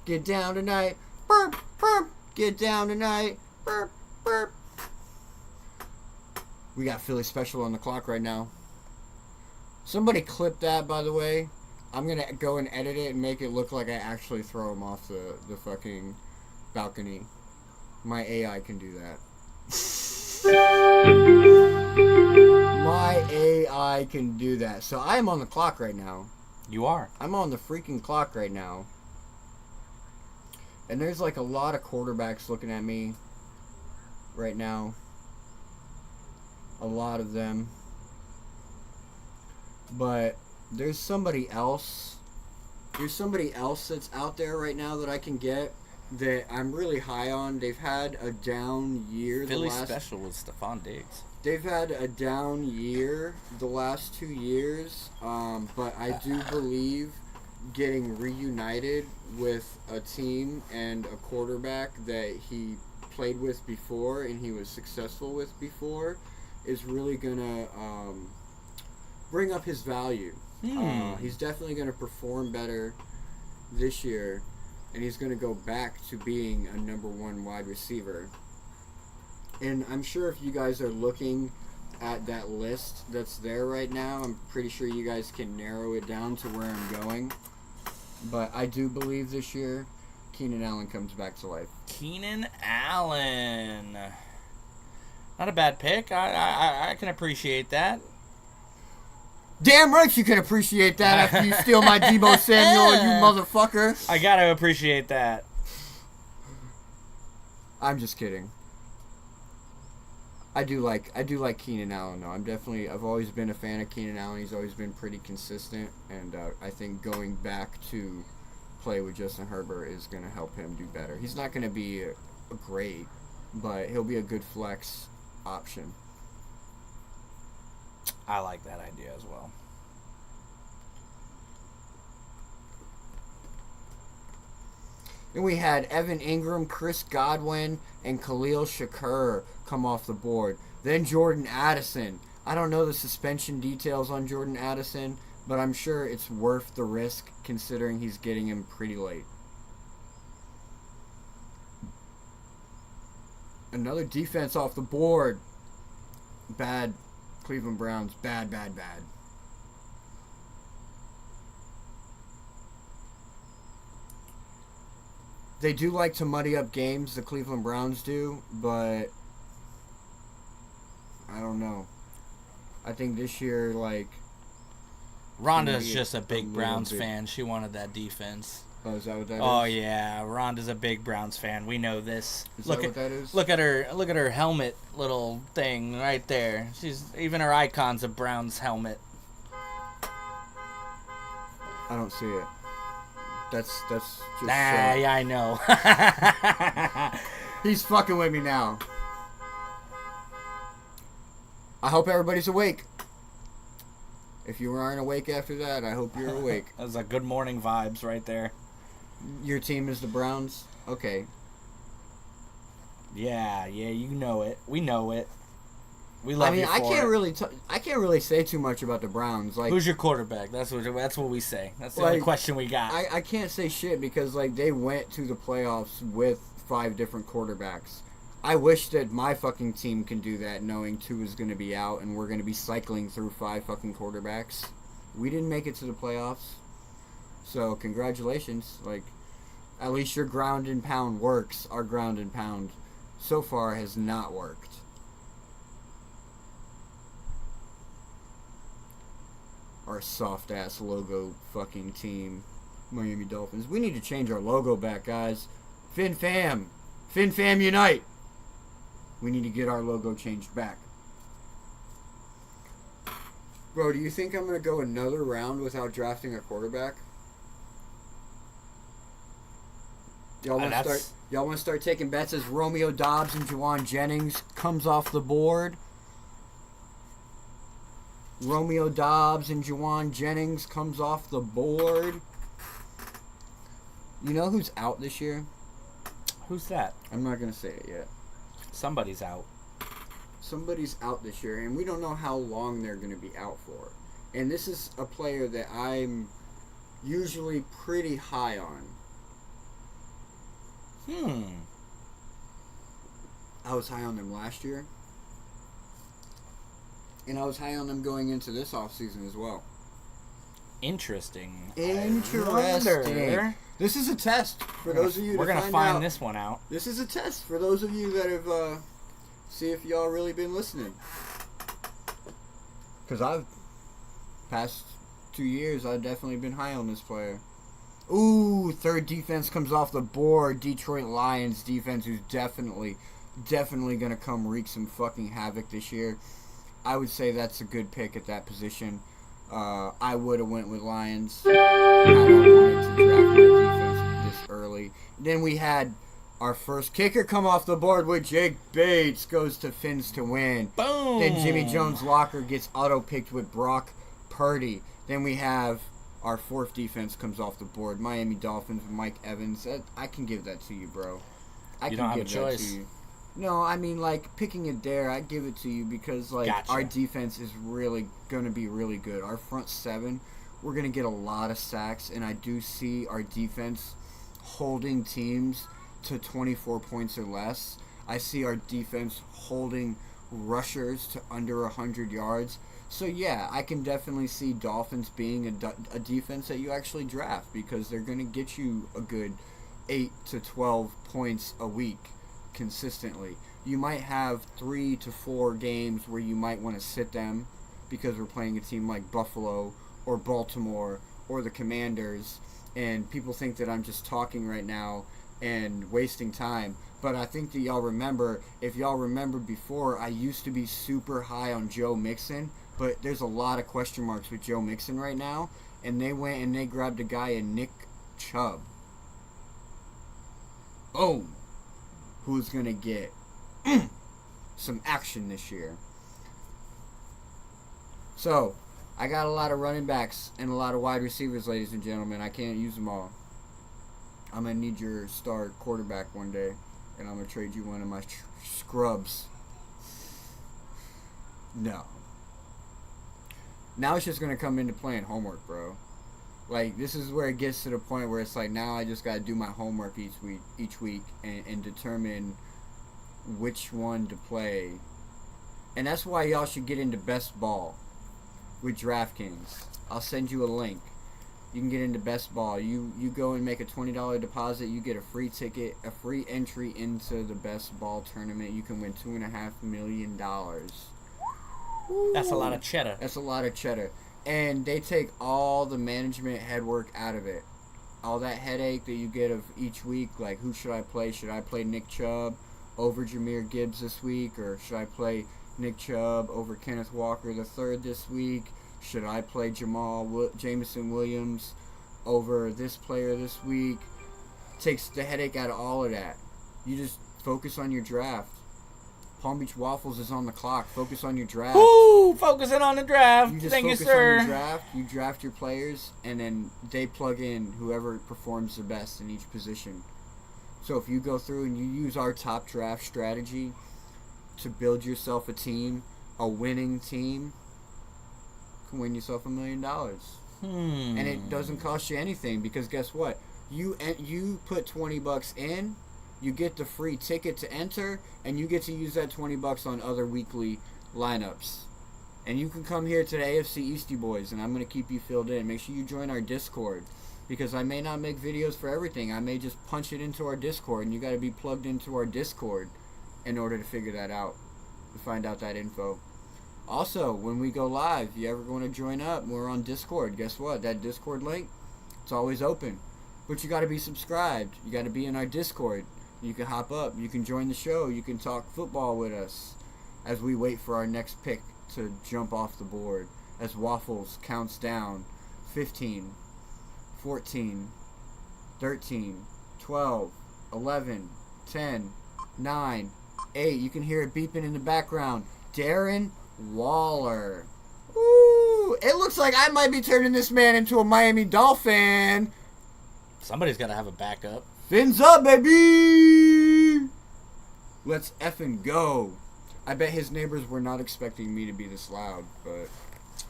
Get down tonight. Burp, burp. Get down tonight. Burp, burp. We got Philly Special on the clock right now. Somebody clip that, by the way. I'm going to go and edit it and make it look like I actually throw him off the fucking balcony. My AI can do that. My AI can do that. So I am on the clock right now. You are. I'm on the freaking clock right now. And there's like a lot of quarterbacks looking at me right now. A lot of them. But there's somebody else. There's somebody else that's out there right now that I can get that I'm really high on. They've had a down year. Philly Special with Stephon Diggs. They've had a down year the last 2 years. But I do believe getting reunited with a team and a quarterback that he played with before and he was successful with before is really gonna bring up his value. He's definitely gonna perform better this year, and he's gonna go back to being a number 1 wide receiver. And I'm sure if you guys are looking at that list that's there right now, I'm pretty sure you guys can narrow it down to where I'm going. But I do believe this year, Keenan Allen comes back to life. Keenan Allen. Not a bad pick. I can appreciate that. Damn right you can appreciate that after you steal my Deebo Samuel, you motherfucker. I gotta appreciate that. I'm just kidding. I do like Keenan Allen though. I've always been a fan of Keenan Allen. He's always been pretty consistent, and I think going back to play with Justin Herbert is going to help him do better. He's not going to be a great, but he'll be a good flex option. I like that idea as well. And we had Evan Ingram, Chris Godwin, and Khalil Shakur come off the board. Then Jordan Addison. I don't know the suspension details on Jordan Addison, but I'm sure it's worth the risk considering he's getting him pretty late. Another defense off the board. Bad. Cleveland Browns. Bad, bad, bad. They do like to muddy up games, the Cleveland Browns do, but I don't know. I think this year, like... Rhonda's just a big Browns fan. She wanted that defense. Oh, is that what that is? Oh yeah, Rhonda's a big Browns fan. We know this. Is that what that is? Look at her helmet little thing right there. Even her icon's a Browns helmet. I don't see it. That's just Yeah, I know. He's fucking with me now. I hope everybody's awake. If you aren't awake after that, I hope you're awake. That was a good morning vibes right there. Your team is the Browns? Okay. Yeah, you know it. We know it. We love you for I it. can't really say too much about the Browns. Like, who's your quarterback? That's what we say. That's the only question we got. I can't say shit because like they went to the playoffs with 5 different quarterbacks. I wish that my fucking team can do that, knowing 2 is going to be out and we're going to be cycling through 5 fucking quarterbacks. We didn't make it to the playoffs, so congratulations. Like, at least your ground and pound works. Our ground and pound so far has not worked. Our soft-ass logo fucking team, Miami Dolphins. We need to change our logo back, guys. Fin Fam unite! We need to get our logo changed back. Bro, do you think I'm going to go another round without drafting a quarterback? Y'all want to start taking bets as Romeo Doubs and Juwan Jennings comes off the board? Romeo Doubs and Juwan Jennings comes off the board. You know who's out this year? Who's that? I'm not going to say it yet. Somebody's out. Somebody's out this year, and we don't know how long they're going to be out for. And this is a player that I'm usually pretty high on. I was high on them last year. And I was high on them going into this offseason as well. Interesting. This is a test for those of you We're going to find this one out. This is a test for those of you that have, see if y'all really been listening. Because past 2 years, I've definitely been high on this player. Ooh, third defense comes off the board. Detroit Lions defense, who's definitely going to come wreak some fucking havoc this year. I would say that's a good pick at that position. I would have went with Lions. I don't want to draft my defense this early. Then we had our first kicker come off the board with Jake Bates. Goes to Fins to win. Boom! Then Jimmy Jones Locker gets auto-picked with Brock Purdy. Then we have our fourth defense comes off the board. Miami Dolphins with Mike Evans. I can give that to you, bro. You don't have a choice. No, I mean, like, picking a dare, I give it to you because, like, Gotcha. Our defense is really going to be really good. Our front seven, we're going to get a lot of sacks, and I do see our defense holding teams to 24 points or less. I see our defense holding rushers to under 100 yards. So, yeah, I can definitely see Dolphins being a defense that you actually draft because they're going to get you a good 8 to 12 points a week. Consistently. You might have 3 to 4 games where you might want to sit them because we're playing a team like Buffalo or Baltimore or the Commanders, and people think that I'm just talking right now and wasting time, but I think that y'all remember, if y'all remember before, I used to be super high on Joe Mixon, but there's a lot of question marks with Joe Mixon right now, and they went and they grabbed a guy in Nick Chubb. Boom! Who's going to get some action this year. So, I got a lot of running backs and a lot of wide receivers, ladies and gentlemen. I can't use them all. I'm going to need your star quarterback one day, and I'm going to trade you one of my scrubs. No. Now it's just going to come into playing homework, bro. Like, this is where it gets to the point where it's like, now I just got to do my homework each week and determine which one to play. And that's why y'all should get into Best Ball with DraftKings. I'll send you a link. You can get into Best Ball. You go and make a $20 deposit. You get a free ticket, a free entry into the Best Ball tournament. You can win $2.5 million. That's a lot of cheddar. That's a lot of cheddar. And they take all the management head work out of it. all that headache that you get of each week, like who should I play? Should I play Nick Chubb over Jahmyr Gibbs this week, or should I play Nick Chubb over Kenneth Walker III this week? Should I play Jameson Williams over this player this week? Takes the headache out of all of that. You just focus on your draft. Palm Beach Waffles is on the clock. Focus on your draft. Woo! Focusing on the draft. You just Thank you, focus sir. on your draft. You draft your players, and then they plug in whoever performs the best in each position. So if you go through and you use our top draft strategy to build yourself a team, a winning team, you can win yourself $1 million. And it doesn't cost you anything, because guess what? You put $20 in, you get the free ticket to enter, and you get to use that $20 on other weekly lineups. And you can come here to the AFCEastieBoys, and I'm going to keep you filled in. Make sure you join our Discord, because I may not make videos for everything. I may just punch it into our Discord, and you got to be plugged into our Discord in order to figure that out, to find out that info. Also, when we go live, if you ever want to join up, we're on Discord. Guess what? That Discord link, it's always open. But you got to be subscribed. You got to be in our Discord. You can hop up. You can join the show. You can talk football with us as we wait for our next pick to jump off the board. As Waffles counts down 15, 14, 13, 12, 11, 10, 9, 8. You can hear it beeping in the background. Darren Waller. Woo! It looks like I might be turning this man into a Miami Dolphin. Somebody's got to have a backup. Fins up, baby! Let's effing go. I bet his neighbors were not expecting me to be this loud, but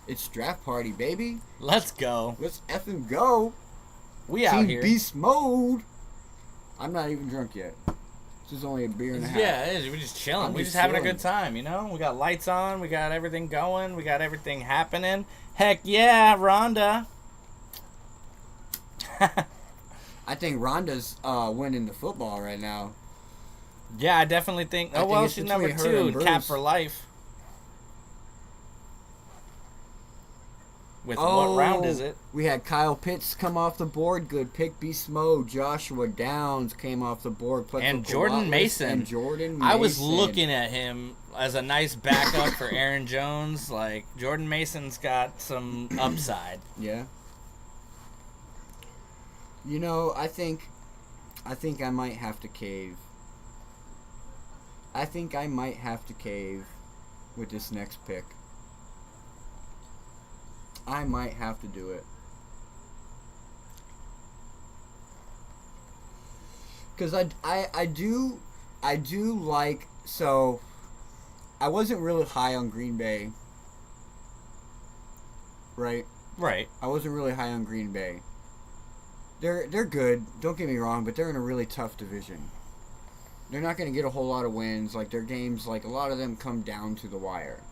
it's draft party, baby. Let's go. Let's effing go. We out Team here. Beast mode. I'm not even drunk yet. This is only a beer and a half. Yeah, it is. We're just chilling. We're just having a good time, you know? We got lights on. We got everything going. We got everything happening. Heck yeah, Rhonda. I think Rhonda's winning the football right now. Yeah, I definitely think. I Oh, think well, it's she's number between her 2 and and cap Bruce. for life. With what round is it? We had Kyle Pitts come off the board. Good pick. Beast Mode. Joshua Downs came off the board. And Jordan Mason. And Jordan Mason. I was looking at him as a nice backup for Aaron Jones. Like, Jordan Mason's got some upside. Yeah. You know, I think I might have to cave. I think I might have to cave with this next pick. I might have to do it. Because I do like, so I wasn't really high on Green Bay. Right? Right. I wasn't really high on Green Bay. They're good, don't get me wrong, but they're in a really tough division. They're not going to get a whole lot of wins. Like, their games, like, a lot of them come down to the wire.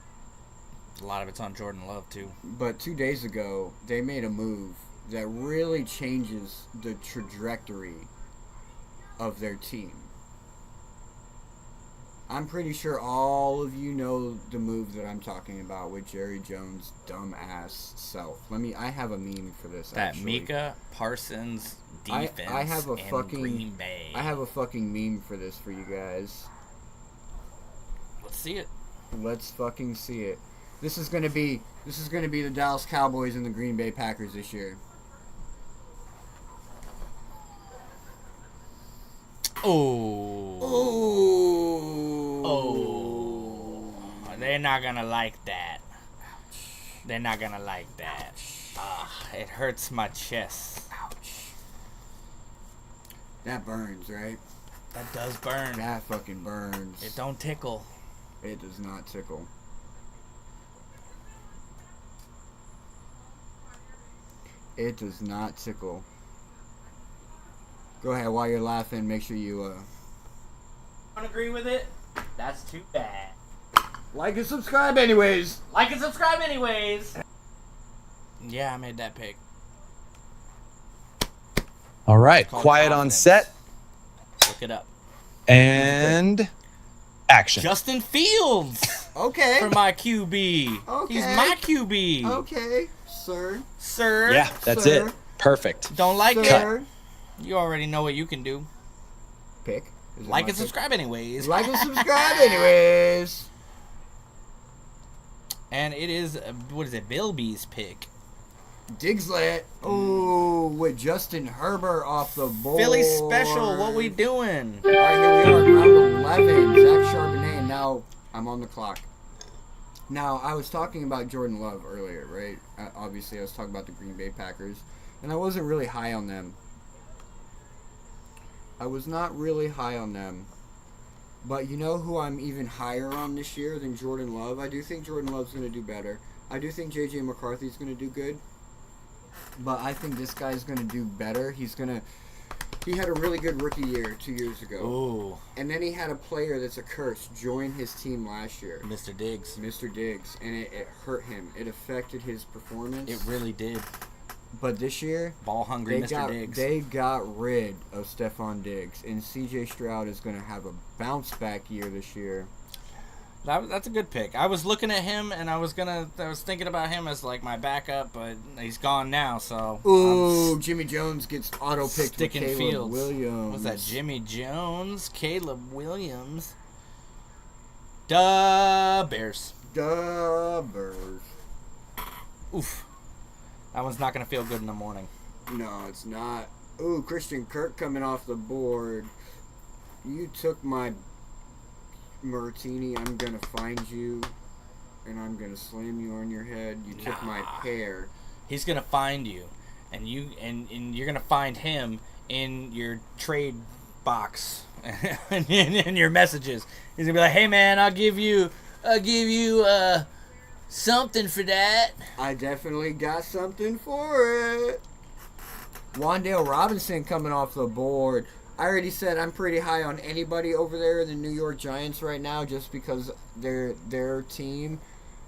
A lot of it's on Jordan Love, too. But 2 days ago, they made a move that really changes the trajectory of their team. I'm pretty sure all of you know the move that I'm talking about with Jerry Jones' dumbass self. I have a meme for this. That actually. Micah Parsons defense I have a in fucking Green Bay. I have a fucking meme for this for you guys. Let's see it. Let's fucking see it. This is gonna be the Dallas Cowboys and the Green Bay Packers this year. Oh. Oh. Oh. They're not gonna like that. They're not gonna like that. It hurts my chest. Ouch. That burns, right? That does burn. That fucking burns. It don't tickle. It does not tickle. It does not tickle. Go ahead, while you're laughing, make sure you Don't agree with it? That's too bad. like and subscribe anyways. Like and subscribe anyways. Yeah, I made that pick. All right. Called Quiet on confidence. set Look it up. and action. Justin Fields Okay. for my QB. Okay. He's my QB. Okay, sir. Sir. Yeah, that's Sir. it. Perfect. Don't like Sir. it? You already know what you can do. Pick. Is it Like my and pick? subscribe anyways. Like and subscribe anyways. And it is, what is it, Bilby's pick. Digslet. Ooh, with Justin Herbert off the board. Philly special, what we doing? All right, here we are, round 11. Zach Charbonnet, and now I'm on the clock. Now, I was talking about Jordan Love earlier, right? Obviously, I was talking about the Green Bay Packers, and I wasn't really high on them. I was not really high on them. But you know who I'm even higher on this year than Jordan Love? I do think Jordan Love's going to do better. I do think J.J. McCarthy's going to do good. But I think this guy's going to do better. He had a really good rookie year 2 years ago. Ooh, And then he had a player that's a curse join his team last year. Mr. Diggs. Mr. Diggs. And it hurt him. It affected his performance. It really did. But this year, Ball hungry Mr. Diggs. they got rid of Stephon Diggs. And C.J. Stroud is going to have a bounce-back year this year. That's a good pick. I was looking at him, and I was thinking about him as like my backup, but he's gone now, so. Ooh, Jimmy Jones gets auto-picked with Sticking Caleb Fields. Williams. What's that? Jimmy Jones, Caleb Williams. Duh, Bears. Dubbers. Oof. That one's not going to feel good in the morning. No, it's not. Ooh, Christian Kirk coming off the board. You took my martini. I'm going to find you, and I'm going to slam you on your head. You took my pear. He's going to find you, and you're going to find him in your trade box and in your messages. He's going to be like, "Hey man, I'll give you something for that." I definitely got something for it. Wandale Robinson coming off the board. I already said I'm pretty high on anybody over there in the New York Giants right now just because their team,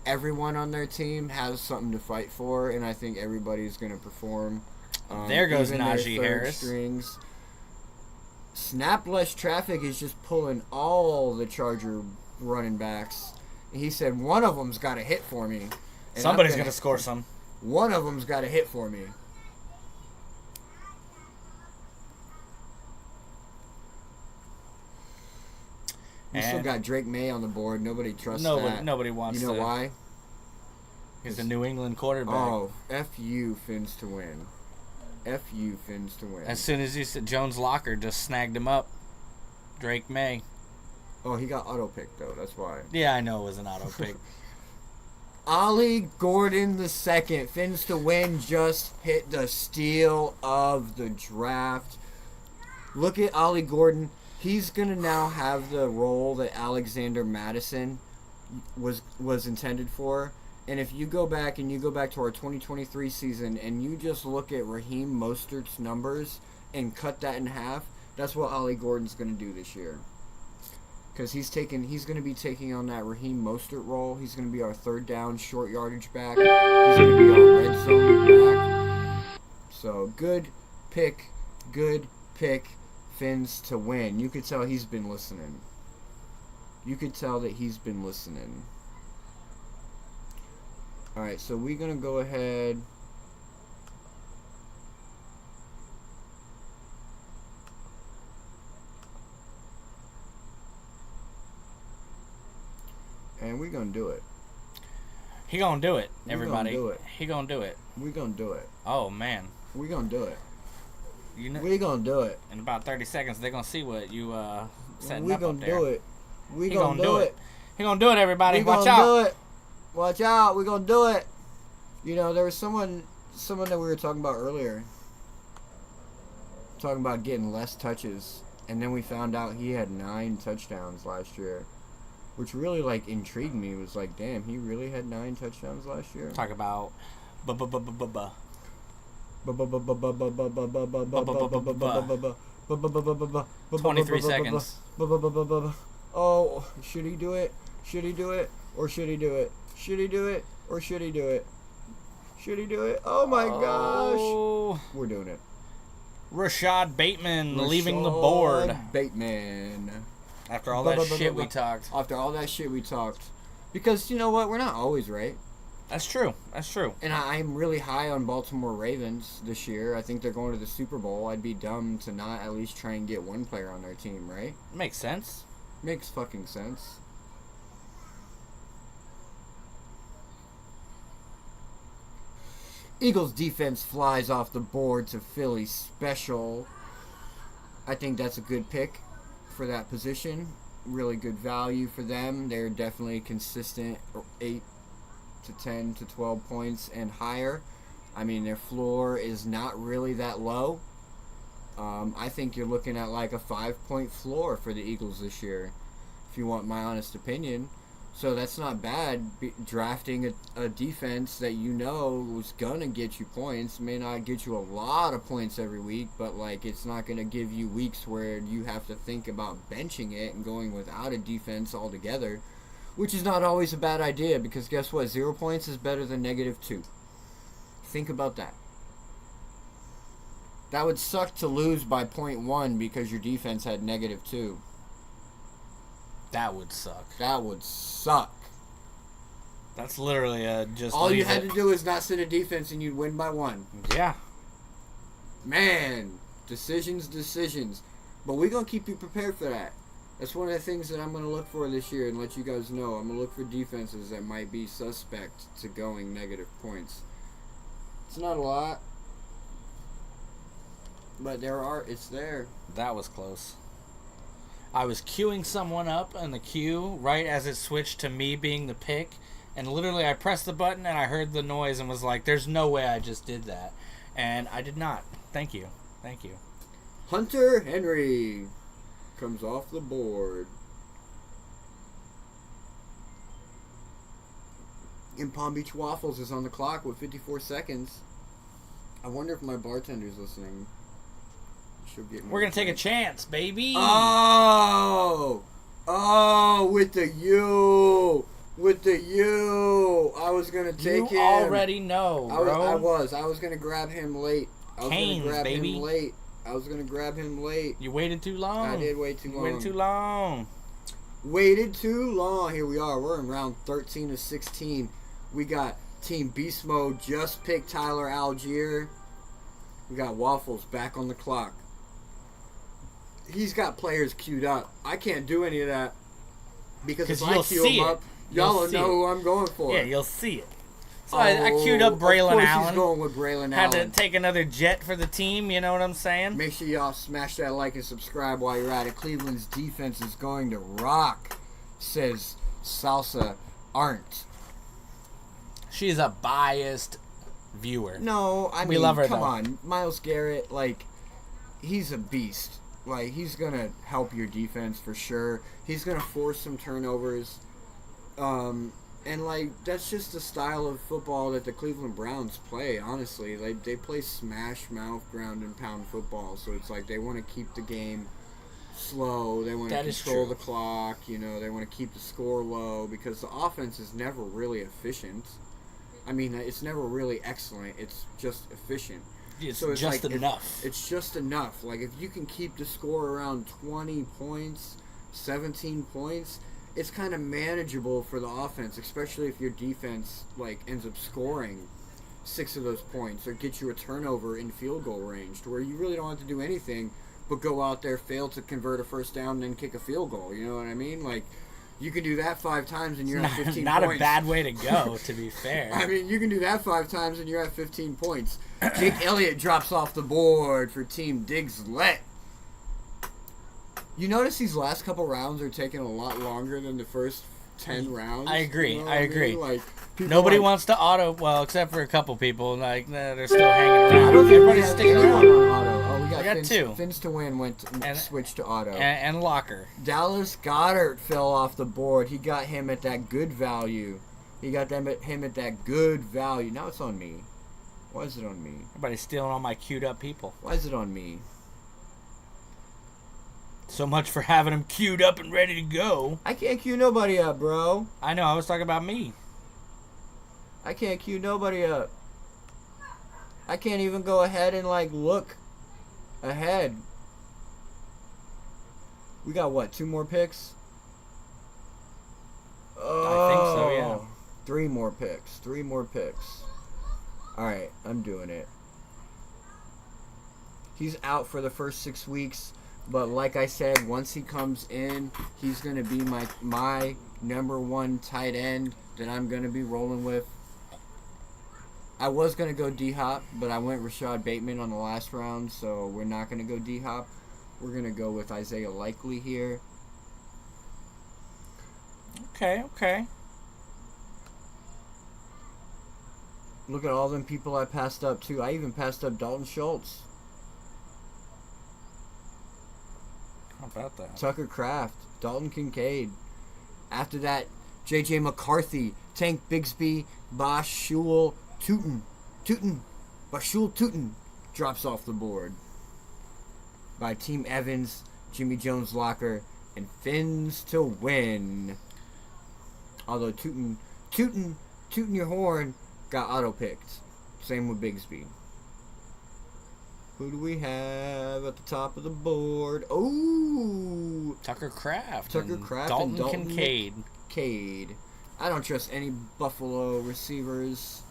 everyone on their team has something to fight for, and I think everybody's going to perform. There goes even their Najee third Harris. Strings. Snap Less Traffic is just pulling all the Charger running backs. He said one of them's got a hit for me. And Somebody's going to score some. One of them's got a hit for me. We still got Drake May on the board. Nobody trusts that. Nobody wants You know to. why? He's a New England quarterback. Oh, F.U. Fins to win. F.U. Fins to win. As soon as you said Jones Locker just snagged him up. Drake May. Oh, he got auto-picked, though. That's why. Yeah, I know it was an auto pick. Ollie Gordon II, Fins to win, just hit the steal of the draft. Look at Ollie Gordon. He's going to now have the role that Alexander Madison was intended for. And if you go back to our 2023 season and you just look at Raheem Mostert's numbers and cut that in half, that's what Ollie Gordon's going to do this year. Because he's going to be taking on that Raheem Mostert role. He's going to be our third down, short yardage back. He's going to be our red zone back. So, good pick. Fins to win. You could tell he's been listening. Alright, so we're going to go ahead. And we're going to do it. He gonna do it, We everybody. gonna do it. He gonna do it. We're going to do it. Oh man. We're going to do it. You know, We're going to do it. in about 30 seconds, they're gonna see what you setting We're up going up to there. do it. We're He going to do it. He gonna do it, everybody. We're Watch gonna out. do it. Watch out. We're going to do it. You know, there was someone that we were talking about earlier. Talking about getting less touches. And then we found out he had 9 touchdowns last year. Which really, intrigued me. It was like, damn, he really had 9 touchdowns last year? Talk about 23 seconds. Oh, should he do it? Should he do it? Or should he do it? Should he do it? Or should he do it? Should he do it? Oh my gosh. Oh, We're doing it. Rashad Bateman leaving the board Rashad Bateman. after all that shit we talked. After all that shit we talked. Because you know what? We're not always right. That's true. That's true. And I'm really high on Baltimore Ravens this year. I think they're going to the Super Bowl. I'd be dumb to not at least try and get one player on their team, right? Makes sense. Makes fucking sense. Eagles defense flies off the board to Philly special. I think that's a good pick for that position. Really good value for them. They're definitely consistent 8 to 10 to 12 points and higher. I mean, their floor is not really that low. I think you're looking at like a 5-point floor for the Eagles this year, if you want my honest opinion. So that's not bad. Drafting a defense that you know was going to get you points. May not get you a lot of points every week, but like it's not going to give you weeks where you have to think about benching it and going without a defense altogether, which is not always a bad idea because guess what? 0 points is better than -2. Think about that. That would suck to lose by 0.1 because your defense had -2. That would suck. That would suck. That's literally just. All you had to do is not sit a defense and you'd win by 1. Yeah. Man, decisions. But we're going to keep you prepared for that. That's one of the things that I'm going to look for this year and let you guys know. I'm going to look for defenses that might be suspect to going negative points. It's not a lot. But it's there. That was close. I was queuing someone up in the queue right as it switched to me being the pick, and literally I pressed the button and I heard the noise and was like, there's no way I just did that. And I did not. Thank you. Hunter Henry comes off the board. And Palm Beach Waffles is on the clock with 54 seconds. I wonder if my bartender's listening. We're going to take a chance, baby. Oh, with the U. I was going to take him. You already know, bro. I was going to grab him late. Canes, baby. I was going to grab him late. You waited too long. I did wait too long. Waited too long. Here we are. We're in round 13 of 16. We got Team Beast Mode just picked Tyler Algier. We got Waffles back on the clock. He's got players queued up. I can't do any of that because if I queue him up, y'all will know who I'm going for. Yeah, you'll see it. So I queued up Braylon Allen. He's going with Braylon Had Allen. to take another jet for the team, you know what I'm saying? Make sure y'all smash that like and subscribe while you're at it. Cleveland's defense is going to rock, says Salsa Arndt. She is a biased viewer. No, I mean, we love her, come though. on. Myles Garrett, like, he's a beast. Like, he's going to help your defense for sure. He's going to force some turnovers. And, like, that's just the style of football that the Cleveland Browns play, honestly. Like, they play smash mouth, ground and pound football. So it's like they want to keep the game slow. They want to control the clock. You know, they want to keep the score low because the offense is never really efficient. I mean, it's never really excellent. It's just efficient. It's so it's just like, enough. It's just enough. Like, if you can keep the score around 20 points, 17 points, it's kind of manageable for the offense, especially if your defense, like, ends up scoring 6 of those points or get you a turnover in field goal range to where you really don't have to do anything but go out there, fail to convert a first down, and then kick a field goal. You know what I mean? Like, you can do that 5 times and you're at 15 not points. A bad way to go, to be fair. I mean, you can do that 5 times and you're at 15 points. Jake Elliott drops off the board for Team Diggs-Let. You notice these last couple rounds are taking a lot longer than the first 10 rounds? I agree. You know I agree. mean? Like, nobody wants to auto, well, except for a couple people. Like, they're still hanging around. I don't think Everybody's sticking around. on auto. Oh, we got Fins, 2. Fins to win switched to auto. And Locker. Dallas Goedert fell off the board. He got him at that good value. Him at that good value. Now it's on me. Why is it on me? Everybody's stealing all my queued up people. Why is it on me? So much for having them queued up and ready to go. I can't queue nobody up, bro. I know, I was talking about me. I can't queue nobody up. I can't even go ahead and, like, look ahead. We got, what, 2 more picks? I think so, yeah. 3 more picks. 3 more picks. All right, I'm doing it. He's out for the first 6 weeks, but like I said, once he comes in, he's going to be my number 1 tight end that I'm going to be rolling with. I was going to go D-Hop, but I went Rashad Bateman on the last round, so we're not going to go D-Hop. We're going to go with Isaiah Likely here. Okay. Look at all them people I passed up, too. I even passed up Dalton Schultz. How about that? Tucker Kraft, Dalton Kincaid. After that, J.J. McCarthy, Tank Bigsby, Bashul Tootin drops off the board by Team Evans, Jimmy Jones Locker, and Fins to win. Although Tootin your horn got auto-picked. Same with Bigsby. Who do we have at the top of the board? Oh! Tucker Kraft. Tucker Kraft Dalton and Dalton Kincaid. I don't trust any Buffalo receivers.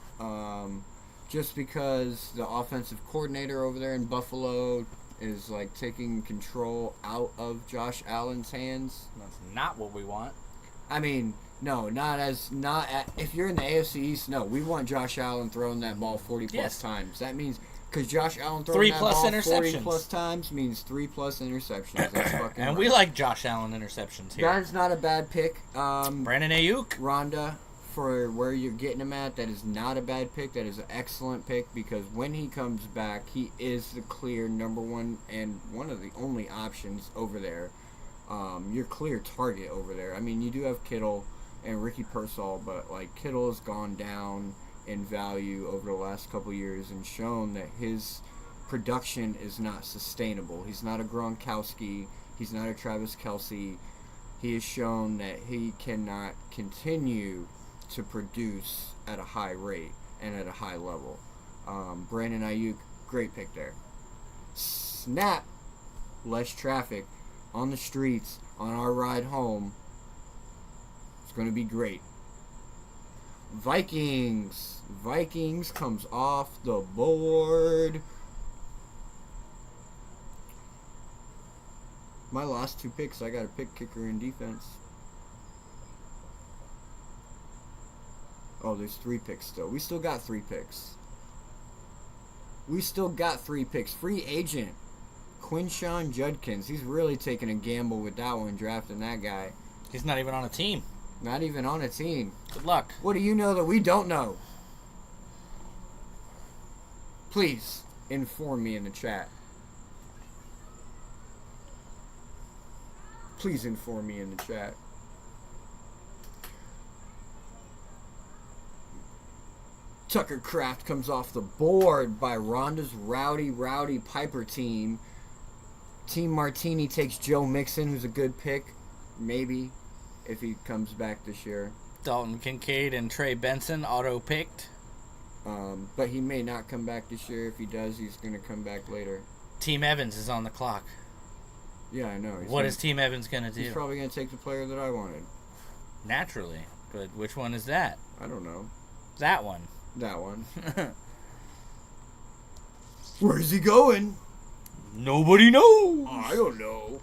Just because the offensive coordinator over there in Buffalo is like taking control out of Josh Allen's hands. That's not what we want. I mean, no, if you're in the AFC East, no, we want Josh Allen throwing that ball 40 plus times. That means because Josh Allen throwing that ball 40 plus times means 3+ interceptions. That's fucking and right. we like Josh Allen interceptions here. That's not a bad pick. Brandon Ayuk. Rhonda, for where you're getting him at, that is not a bad pick. That is an excellent pick because when he comes back, he is the clear number 1 and one of the only options over there. Your clear target over there. I mean, you do have Kittle and Ricky Pearsall, but like Kittle has gone down in value over the last couple years and shown that his production is not sustainable. He's not a Gronkowski. He's not a Travis Kelce. He has shown that he cannot continue to produce at a high rate and at a high level. Brandon Ayuk, great pick there. Snap, less traffic on the streets on our ride home. It's going to be great. Vikings comes off the board. My last 2 picks, I got to pick kicker and defense. Oh, there's 3 picks still. We still got 3 picks. Free agent, Quinshawn Judkins. He's really taking a gamble with that one, drafting that guy. He's not even on a team. Not even on a team. Good luck. What do you know that we don't know? Please inform me in the chat. Please inform me in the chat. Tucker Kraft comes off the board by Rhonda's Rowdy Piper team. Team Martini takes Joe Mixon, who's a good pick. Maybe, if he comes back this year. Dalton Kincaid and Trey Benson auto-picked. But he may not come back this year. If he does, he's going to come back later. Team Evans is on the clock. Yeah, I know. What is Team Evans going to do? He's probably going to take the player that I wanted. Naturally. But which one is that? I don't know. That one. That one. Where's he going? Nobody knows. I don't know.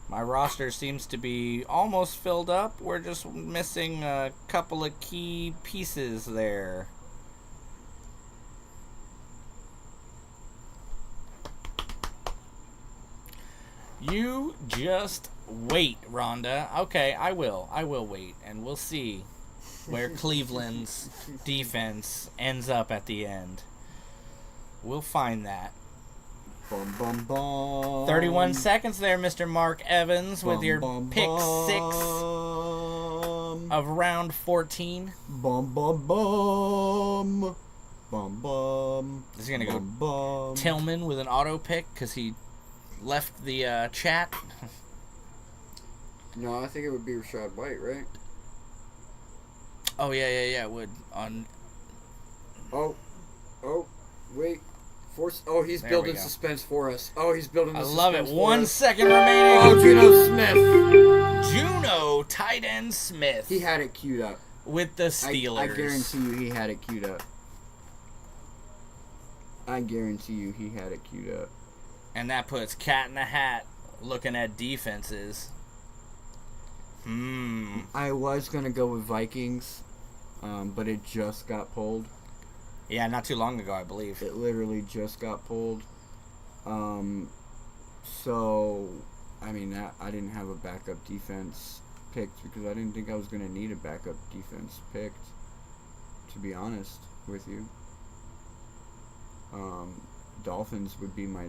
My roster seems to be almost filled up. We're just missing a couple of key pieces there. You just wait, Rhonda. Okay, I will. I will wait, and we'll see where Cleveland's defense ends up at the end. We'll find that. Bum, bum, bum. 31 seconds there, Mr. Mark Evans, with your pick 6 of round 14. Bum, bum, bum. Bum, bum. This is going to go bum. Tillman with an auto pick because he left the chat. No, I think it would be Rashad White, right? Oh, yeah, it would. Oh, wait. He's There building we go. suspense for us. Oh, he's building the I suspense love it. for 1 us. second remaining. Oh, Geno Smith. Juno tight end Smith. He had it queued up. With the Steelers. I guarantee you he had it queued up. And that puts Cat in the Hat looking at defenses. I was going to go with Vikings, but it just got pulled. Yeah, not too long ago, I believe. It literally just got pulled. So, I mean, I didn't have a backup defense picked because I didn't think I was going to need a backup defense picked, to be honest with you. Dolphins would be my,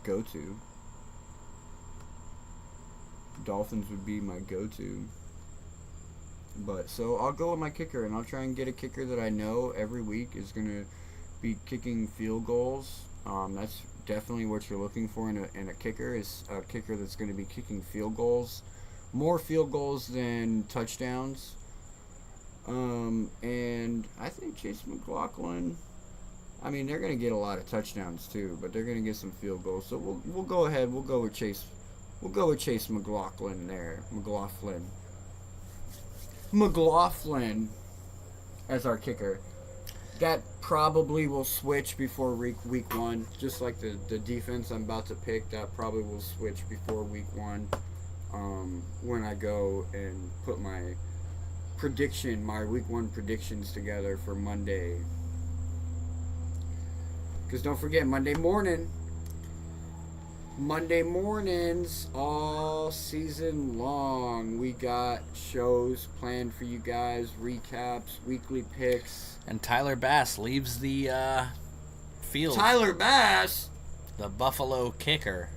go-to. But, so I'll go with my kicker, and I'll try and get a kicker that I know every week is going to be kicking field goals. That's definitely what you're looking for in a kicker, is a kicker that's going to be kicking field goals. More field goals than touchdowns. And I think Chase McLaughlin, I mean, they're going to get a lot of touchdowns too, but they're going to get some field goals. So we'll go ahead. We'll go with Chase McLaughlin there. McLaughlin as our kicker. That probably will switch before week one. Just like the defense I'm about to pick, that probably will switch before week one. When I go and put my week one predictions together for Monday. Because don't forget, Monday mornings all season long, we got shows planned for you guys, recaps, weekly picks. And Tyler Bass leaves the field. Tyler Bass? The Buffalo kicker.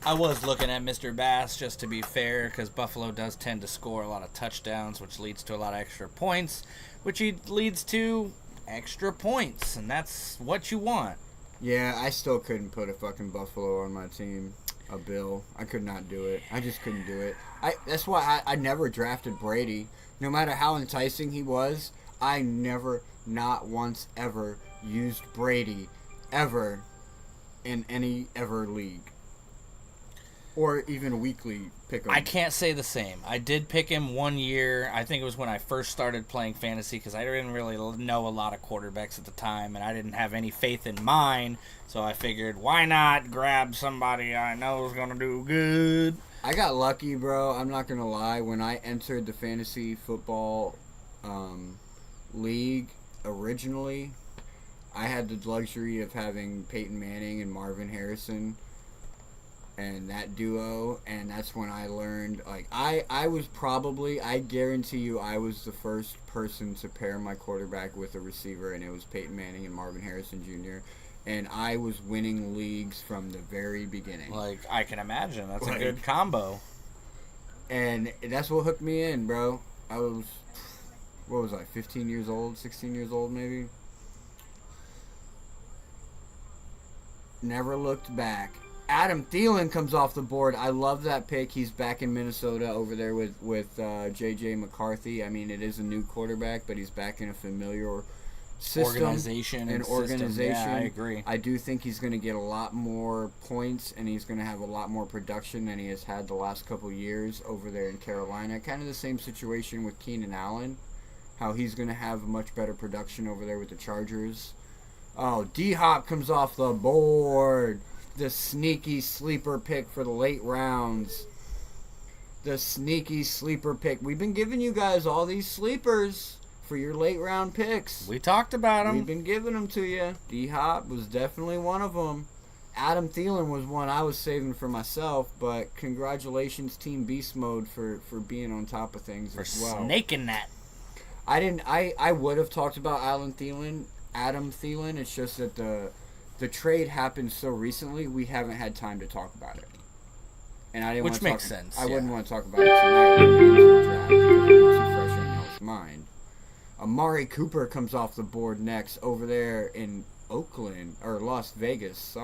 I was looking at Mr. Bass, just to be fair, because Buffalo does tend to score a lot of touchdowns, which leads to a lot of extra points, which leads to extra points, and that's what you want. Yeah, I still couldn't put a fucking Buffalo on my team. A Bill. I could not do it. I just couldn't do it. That's why I never drafted Brady. No matter how enticing he was, I never, not once ever, used Brady ever in any ever league. Or even weekly pick 'em. I can't say the same. I did pick him one year. I think it was when I first started playing fantasy because I didn't really know a lot of quarterbacks at the time, and I didn't have any faith in mine. So I figured, why not grab somebody I know is going to do good? I got lucky, bro. I'm not going to lie. When I entered the fantasy football league originally, I had the luxury of having Peyton Manning and Marvin Harrison and that duo, and that's when I learned, I was probably, I guarantee you, I was the first person to pair my quarterback with a receiver, and it was Peyton Manning and Marvin Harrison Jr., and I was winning leagues from the very beginning. I can imagine. That's a good combo. And that's what hooked me in, bro. I was, 15 years old, 16 years old maybe? Never looked back. Adam Thielen comes off the board. I love that pick. He's back in Minnesota over there with J.J. McCarthy. I mean, it is a new quarterback, but he's back in a familiar system. Organization. Yeah, I agree. I do think he's going to get a lot more points, and he's going to have a lot more production than he has had the last couple years over there in Carolina. Kind of the same situation with Keenan Allen, how he's going to have much better production over there with the Chargers. Oh, D-Hop comes off the board. The sneaky sleeper pick for the late rounds. The sneaky sleeper pick. We've been giving you guys all these sleepers for your late round picks. We talked about them. We've been giving them to you. D-Hop was definitely one of them. Adam Thielen was one I was saving for myself, but congratulations, Team Beast Mode, for being on top of things as well. For snaking that. I would have talked about Adam Thielen. It's just that the trade happened so recently, we haven't had time to talk about it. And I didn't Which makes sense. I wouldn't want to talk about it tonight because it'd be too fresh on y'all's mind. Amari Cooper comes off the board next over there in Las Vegas,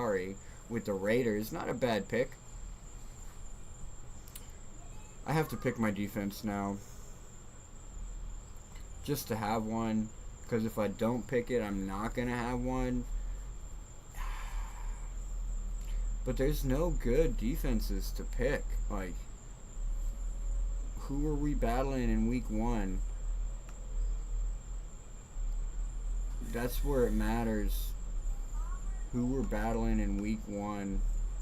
with the Raiders. Not a bad pick. I have to pick my defense now. Just to have one. Because if I don't pick it, I'm not going to have one. But there's no good defenses to pick. Like, who are we battling in week 1? That's where it matters. Who we're battling in week 1.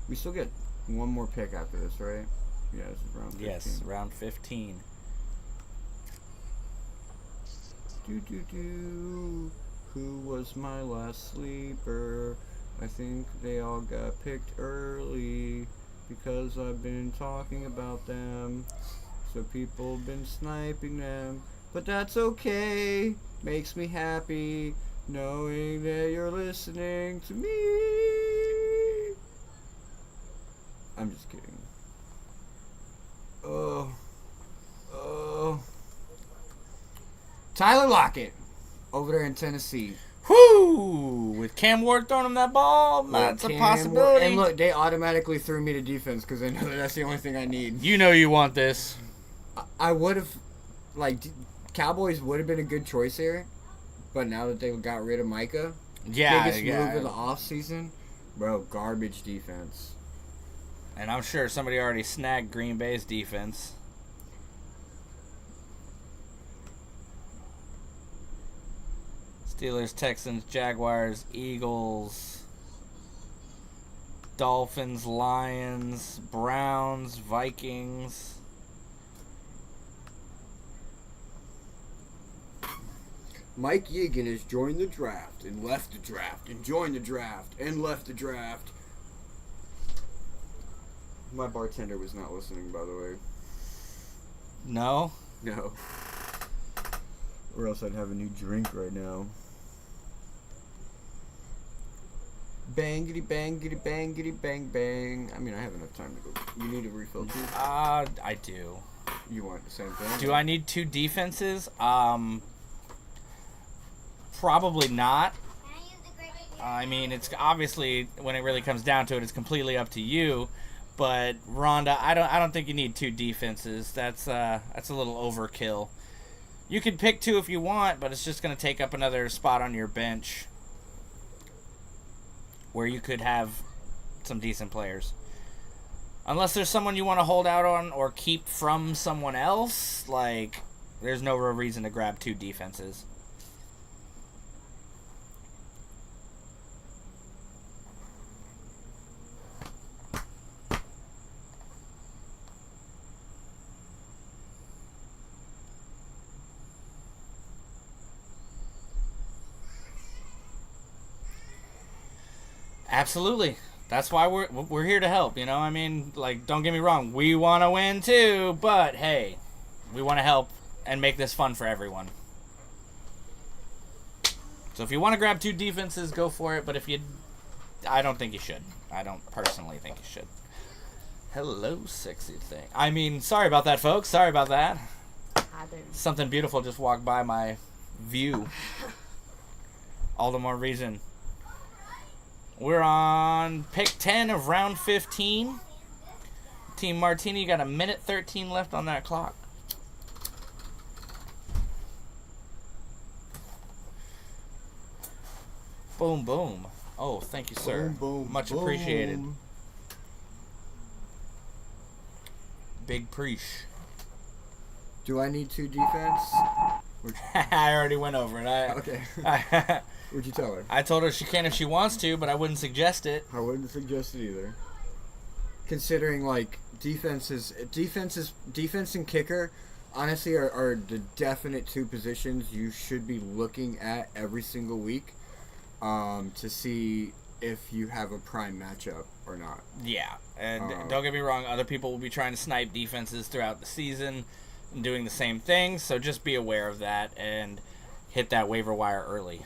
We still get one more pick after this, right? Yeah, this is round 15. Yes, round 15. Who was my last sleeper? I think they all got picked early because I've been talking about them. So people have been sniping them. But that's okay. Makes me happy knowing that you're listening to me. I'm just kidding. Oh. Tyler Lockett over there in Tennessee. Whoo! With Cam Ward throwing him that ball, that's a possibility. And look, they automatically threw me to defense because they know that that's the only thing I need. You know you want this. I would have, Cowboys would have been a good choice here, but now that they got rid of Micah, biggest move of the offseason, bro, garbage defense. And I'm sure somebody already snagged Green Bay's defense. Steelers, Texans, Jaguars, Eagles, Dolphins, Lions, Browns, Vikings. Mike Yegan has joined the draft and left the draft and joined the draft and left the draft. My bartender was not listening, by the way. No? No. Or else I'd have a new drink right now. Bangity bangity bangity bang bang. I mean, I have enough time to go. You need a refill too? I do. You want the same thing? Do I need 2 defenses? Probably not. I mean, it's obviously, when it really comes down to it, it's completely up to you. But Rhonda, I don't think you need 2 defenses. That's a little overkill. You can pick 2 if you want, but it's just going to take up another spot on your bench where you could have some decent players. Unless there's someone you want to hold out on or keep from someone else, there's no real reason to grab 2 defenses. Absolutely. That's why we're here to help, you know? I mean, don't get me wrong. We want to win too, but hey, we want to help and make this fun for everyone. So if you want to grab 2 defenses, go for it, but I don't think you should. I don't personally think you should. Hello, sexy thing. I mean, sorry about that, folks. Sorry about that. Something beautiful just walked by my view. All the more reason. We're on pick 10 of round 15. Team Martini, you got 1:13 left on that clock. Boom, boom. Oh, thank you, sir. Boom, boom, much boom. appreciated. Big preach. Do I need 2 defense? I already went over it. Okay. What'd you tell her? I told her she can if she wants to, but I wouldn't suggest it. I wouldn't suggest it either. Considering defense and kicker, honestly, are the definite 2 positions you should be looking at every single week, to see if you have a prime matchup or not. Yeah, and don't get me wrong, other people will be trying to snipe defenses throughout the season and doing the same thing, so just be aware of that and hit that waiver wire early.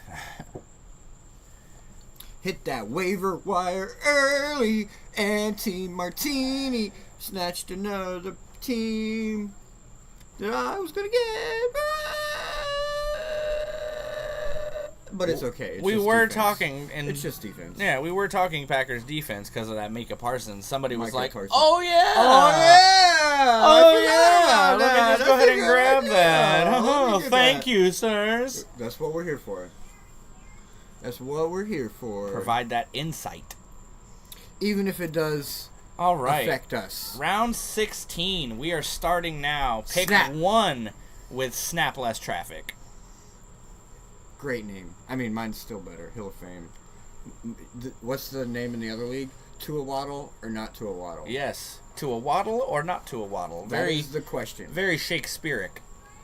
Hit that waiver wire early, and Team Martini snatched another team that I was going to get. But it's okay. It's we just were defense. talking, and it's just defense. Yeah, we were talking Packers defense because of that Micah Parsons. Somebody was Micah like, Parsons. "Oh yeah, oh Oh, yeah. Let me just go ahead and grab that. Yeah, Oh, thank you, sirs. That's what we're here for. That's what we're here for. Provide that insight. Even if it does All right. affect us. Round 16. We are starting now. Pick Snap. 1 with Snap Less Traffic. Great name. I mean, mine's still better. Hill of Fame. What's the name in the other league? To a Waddle or not to a Waddle? Yes. To a waddle or not to a waddle? That is the question. Very Shakespeareic.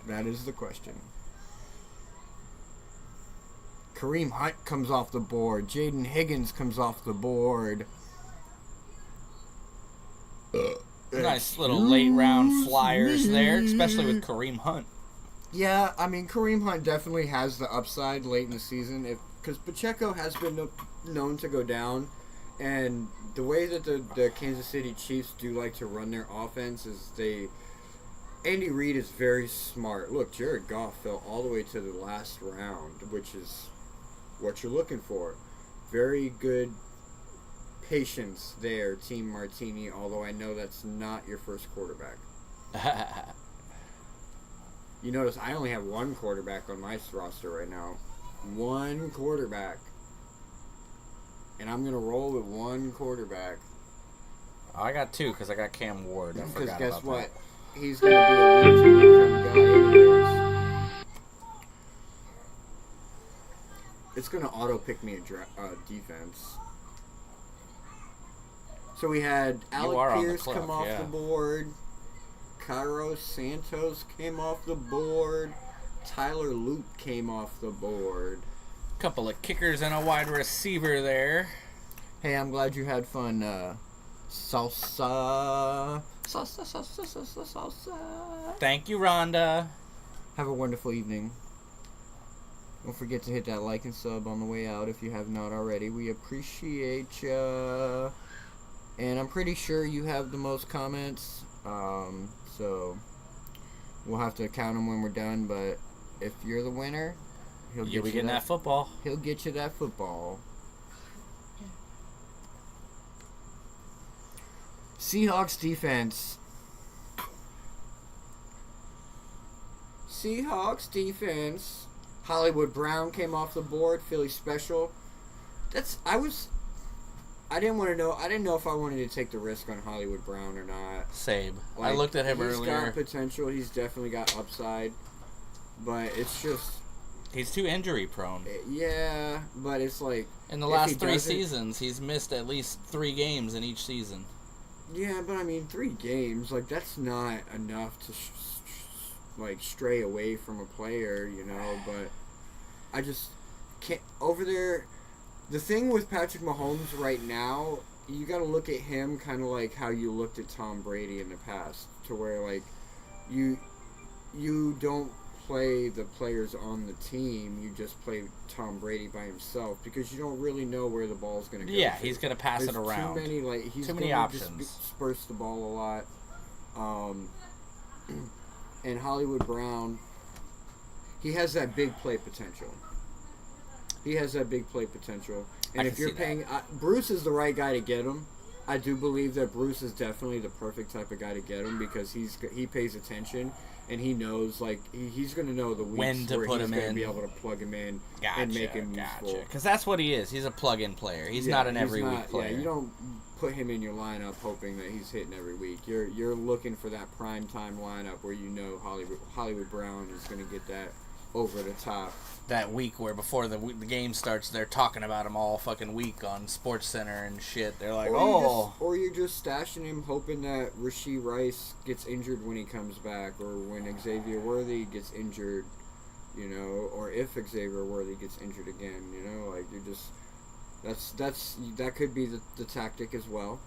That is the question. Kareem Hunt comes off the board. Jaden Higgins comes off the board. Nice little late round flyers there, especially with Kareem Hunt. Yeah, I mean, Kareem Hunt definitely has the upside late in the season because Pacheco has been known to go down, and the way that the Kansas City Chiefs do like to run their offense is Andy Reid is very smart. Look, Jared Goff fell all the way to the last round, which is what you're looking for. Very good patience there, Team Martini, although I know that's not your first quarterback. You notice I only have one quarterback on my roster right now. One quarterback. And I'm going to roll with one quarterback. I got 2 because I got Cam Ward. I Because forgot guess about what? that. He's going to be a long-term guy anyways. It's going to auto-pick me a defense. So we had Alec Pierce come off the board. Cairo Santos came off the board. Tyler Luke came off the board. Couple of kickers and a wide receiver there. Hey, I'm glad you had fun. Salsa. Thank you, Rhonda. Have a wonderful evening. Don't forget to hit that like and sub on the way out if you have not already. We appreciate ya. And I'm pretty sure you have the most comments. So we'll have to count them when we're done. But if you're the winner, You'll be getting that football. He'll get you that football. Seahawks defense. Seahawks defense. Hollywood Brown came off the board. Philly special. I didn't know if I wanted to take the risk on Hollywood Brown or not. Same. Like, I looked at him earlier. He's got potential. He's definitely got upside. But it's just... He's too injury prone. Yeah, but it's like... In the last 3 seasons, he's missed at least 3 games in each season. Yeah, but I mean, 3 games, like, that's not enough to, stray away from a player, you know, but I just can't... Over there... The thing with Patrick Mahomes right now, you got to look at him kind of like how you looked at Tom Brady in the past, to where like you don't play the players on the team, you just play Tom Brady by himself because you don't really know where the ball's going to go. Yeah, he's going to pass it around. He's too many options. Just disperse the ball a lot. And Hollywood Brown, he has that big play potential. He has that big play potential. And if you're paying... Bruce is the right guy to get him. I do believe that Bruce is definitely the perfect type of guy to get him because he pays attention and he knows, like, he's going to know the weeks when to where put he's him going to in. be able to plug him in and make him useful. Because that's what he is. He's a plug-in player. He's not an every-week player. Yeah, you don't put him in your lineup hoping that he's hitting every week. You're looking for that prime time lineup where you know Hollywood Brown is going to get that over the top. That week where before the game starts, they're talking about him all fucking week on Sports Center and shit. They're like, or you're just stashing him, hoping that Rashee Rice gets injured when he comes back, or when Xavier Worthy gets injured, you know, or if Xavier Worthy gets injured again, you know, like you're just that could be the tactic as well.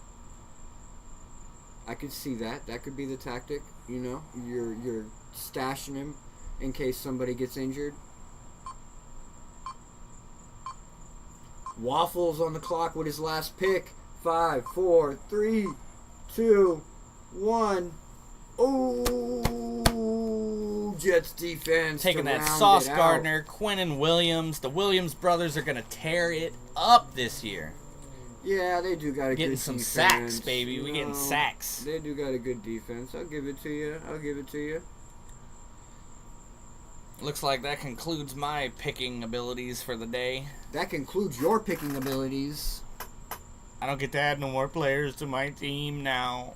I could see that. That could be the tactic, you know. You're stashing him in case somebody gets injured. Waffles on the clock with his last pick. 5, 4, 3, 2, 1. Oh, Jets defense. taking that Sauce Gardner, Quinnen Williams. The Williams brothers are going to tear it up this year. Yeah, they do got a Getting good some defense. sacks, baby. We getting sacks. They do got a good defense. I'll give it to you. Looks like that concludes my picking abilities for the day. That concludes your picking abilities. I don't get to add no more players to my team now.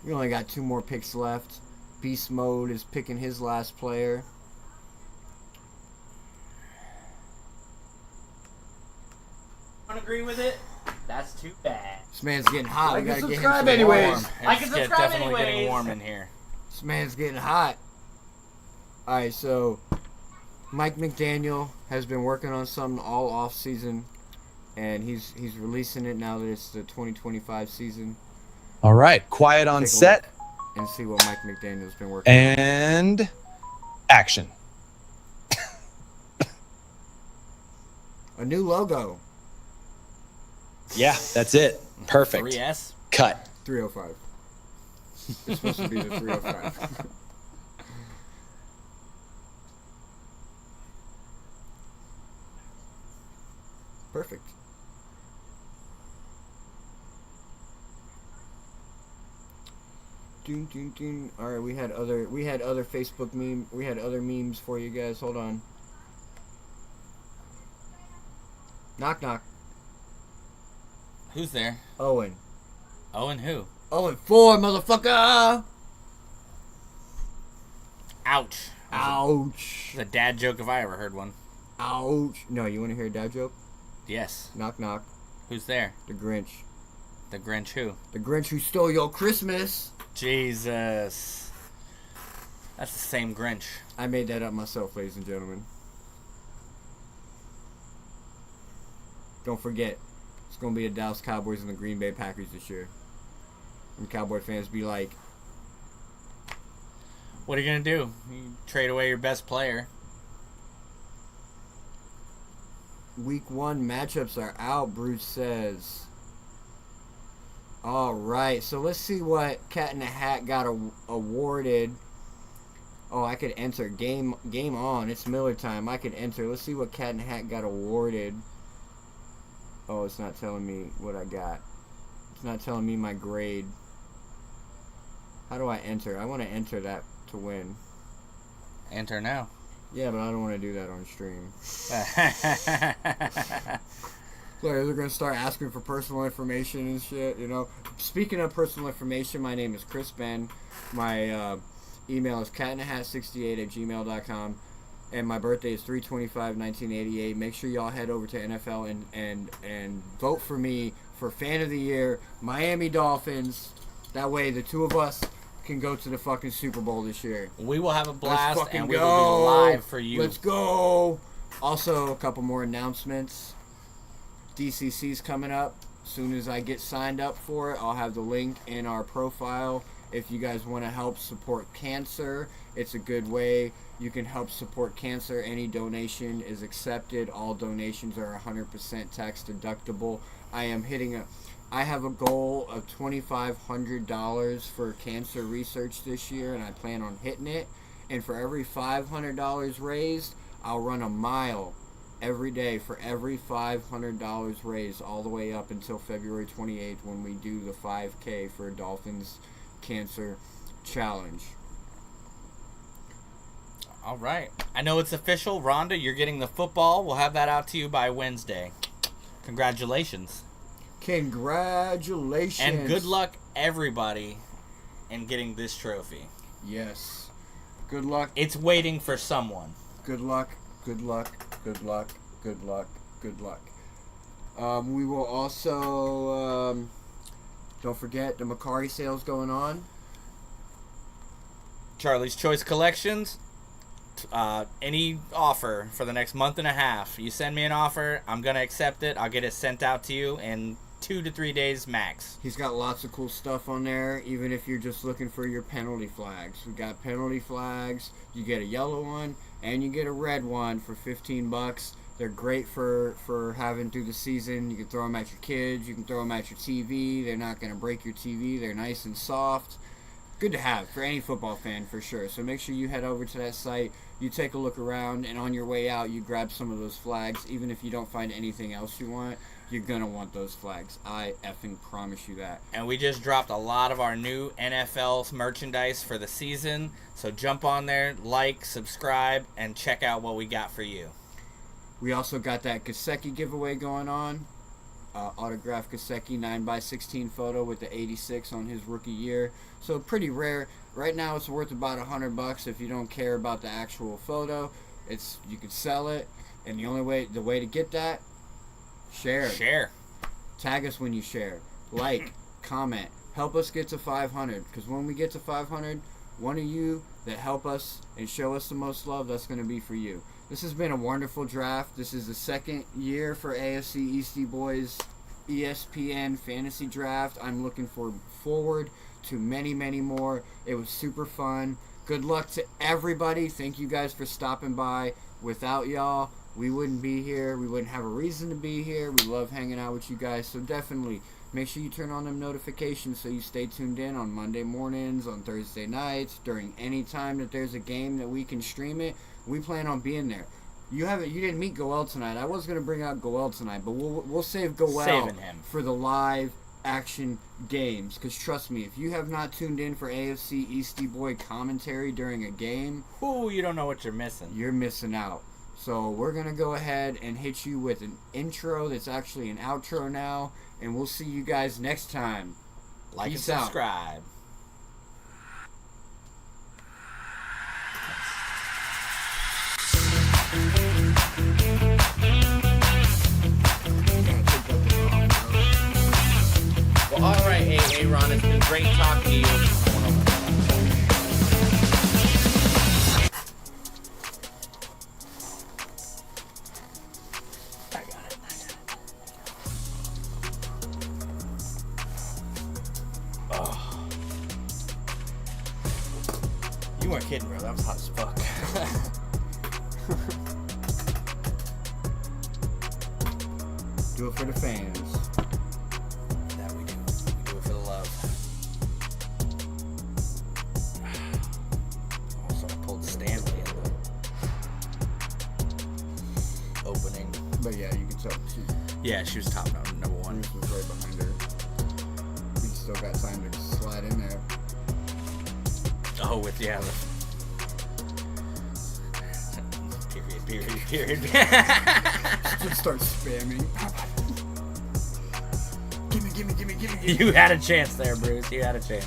We only got 2 more picks left. Beast Mode is picking his last player. Don't agree with it? That's too bad. This man's getting hot. Like We gotta and get him subscribe some anyways. warm. Like and subscribe definitely getting anyways. warm in here. This man's getting hot. Alright, so Mike McDaniel has been working on something all off season, and he's releasing it now that it's the 2025 season. All right. Quiet on Take a set look and see what Mike McDaniel's been working on. and action. A new logo. Yeah, that's it. Perfect. 3S? Cut. 305. It's supposed to be the 305. Perfect. Dun, dun, dun. All right, we had other Facebook we had other memes for you guys. Hold on. Knock knock. Who's there? Owen. Owen who? Owen 4, motherfucker. Ouch. Ouch. It's a dad joke if I ever heard one. Ouch. No, you want to hear a dad joke? Yes. Knock knock. Who's there? The Grinch. The Grinch who? The Grinch who stole your Christmas. Jesus. That's the same Grinch. I made that up myself, ladies and gentlemen. Don't forget, it's going to be the Dallas Cowboys and the Green Bay Packers this year. And Cowboy fans be like, What are you going to do? You trade away your best player. Week 1 matchups are out, Bruce says. Alright, so let's see what Cat in the Hat got awarded. Oh, I could enter. Game on. It's Miller time. I could enter. Let's see what Cat in the Hat got awarded. Oh, it's not telling me what I got. It's not telling me my grade. How do I enter? I want to enter that to win. Enter now. Yeah, but I don't want to do that on stream. Like, they're going to start asking for personal information and shit, you know. Speaking of personal information, my name is Chris Ben. My email is catinahat68@gmail.com. And my birthday is 3/25/1988. Make sure y'all head over to NFL and vote for me for Fan of the Year, Miami Dolphins. That way the two of us can go to the fucking Super Bowl this year. We will have a blast Let's fucking and we go. will be live for you. Let's go. Also, a couple more announcements. DCC's coming up. As soon as I get signed up for it, I'll have the link in our profile. If you guys want to help support cancer, it's a good way. You can help support cancer. Any donation is accepted. All donations are 100% tax deductible. I have a goal of $2,500 for cancer research this year, and I plan on hitting it. And for every $500 raised, I'll run a mile every day for every $500 raised, all the way up until February 28th when we do the 5K for Dolphins Cancer Challenge. All right. I know it's official. Rhonda, you're getting the football. We'll have that out to you by Wednesday. Congratulations. Congratulations. And good luck, everybody, in getting this trophy. Yes. Good luck. It's waiting for someone. Good luck. Good luck. Good luck. Good luck. Good luck. We will also, don't forget the Macari sale's going on. Charlie's Choice Collections. Any offer for the next month and a half, you send me an offer, I'm going to accept it. I'll get it sent out to you in 2 to 3 days max. He's got lots of cool stuff on there, even if you're just looking for your penalty flags. We got penalty flags. You get a yellow one and you get a red one for $15. They're great for having through the season. You can throw them at your kids. You can throw them at your TV. They're not going to break your TV. They're nice and soft. Good to have for any football fan for sure. So make sure you head over to that site. You take a look around, and on your way out, you grab some of those flags, even if you don't find anything else you want. you're going to want those flags. I effing promise you that. And we just dropped a lot of our new NFL merchandise for the season. So jump on there, like, subscribe, and check out what we got for you. We also got that Gesicki giveaway going on. Autographed Gesicki 9x16 photo with the 86 on his rookie year. So pretty rare. Right now it's worth about $100 if you don't care about the actual photo. You can sell it, and the way to get that, share. Tag us when you share. Like, comment. Help us get to 500, because when we get to 500, one of you that help us and show us the most love, that's going to be for you. This has been a wonderful draft. This is the second year for AFCEastieBoys ESPN Fantasy Draft. I'm looking forward to many, many more. It was super fun. Good luck to everybody. Thank you guys for stopping by. Without y'all, we wouldn't be here. We wouldn't have a reason to be here. We love hanging out with you guys. So definitely make sure you turn on them notifications so you stay tuned in on Monday mornings, on Thursday nights, during any time that there's a game that we can stream it. We plan on being there. You didn't meet Goel tonight. I was gonna bring out Goel tonight, but we'll save Goel Saving him for the live action games. Because trust me, if you have not tuned in for AFCEastieBoy commentary during a game, You don't know what you're missing. You're missing out. So we're gonna go ahead and hit you with an intro that's actually an outro now, and we'll see you guys next time. Like Peace and out. subscribe. Well, all right, hey, Ron, it's been great talking to you. I got it. Oh. You weren't kidding, bro. That was hot as fuck. Do it for the fans. That we do. We do it for the love. Also, I pulled Stanley in the opening. But yeah, you can tell Yeah, she was top number one. Bruce was right behind her. We still got time to slide in there. Oh, with the period. Just start spamming. Gimme. You had a chance there, Bruce. You had a chance.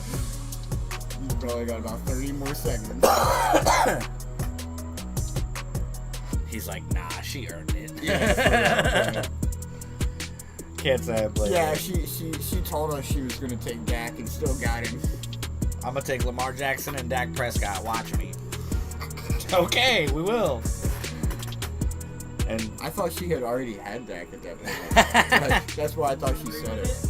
You probably got about 30 more seconds. He's like, nah, she earned it. Yeah. Can't say I played. Yeah, she told us she was gonna take Dak and still got him. I'm gonna take Lamar Jackson and Dak Prescott. Watch me. Okay, we will. And I thought she had already had Dak at that point. That's why I thought she said it.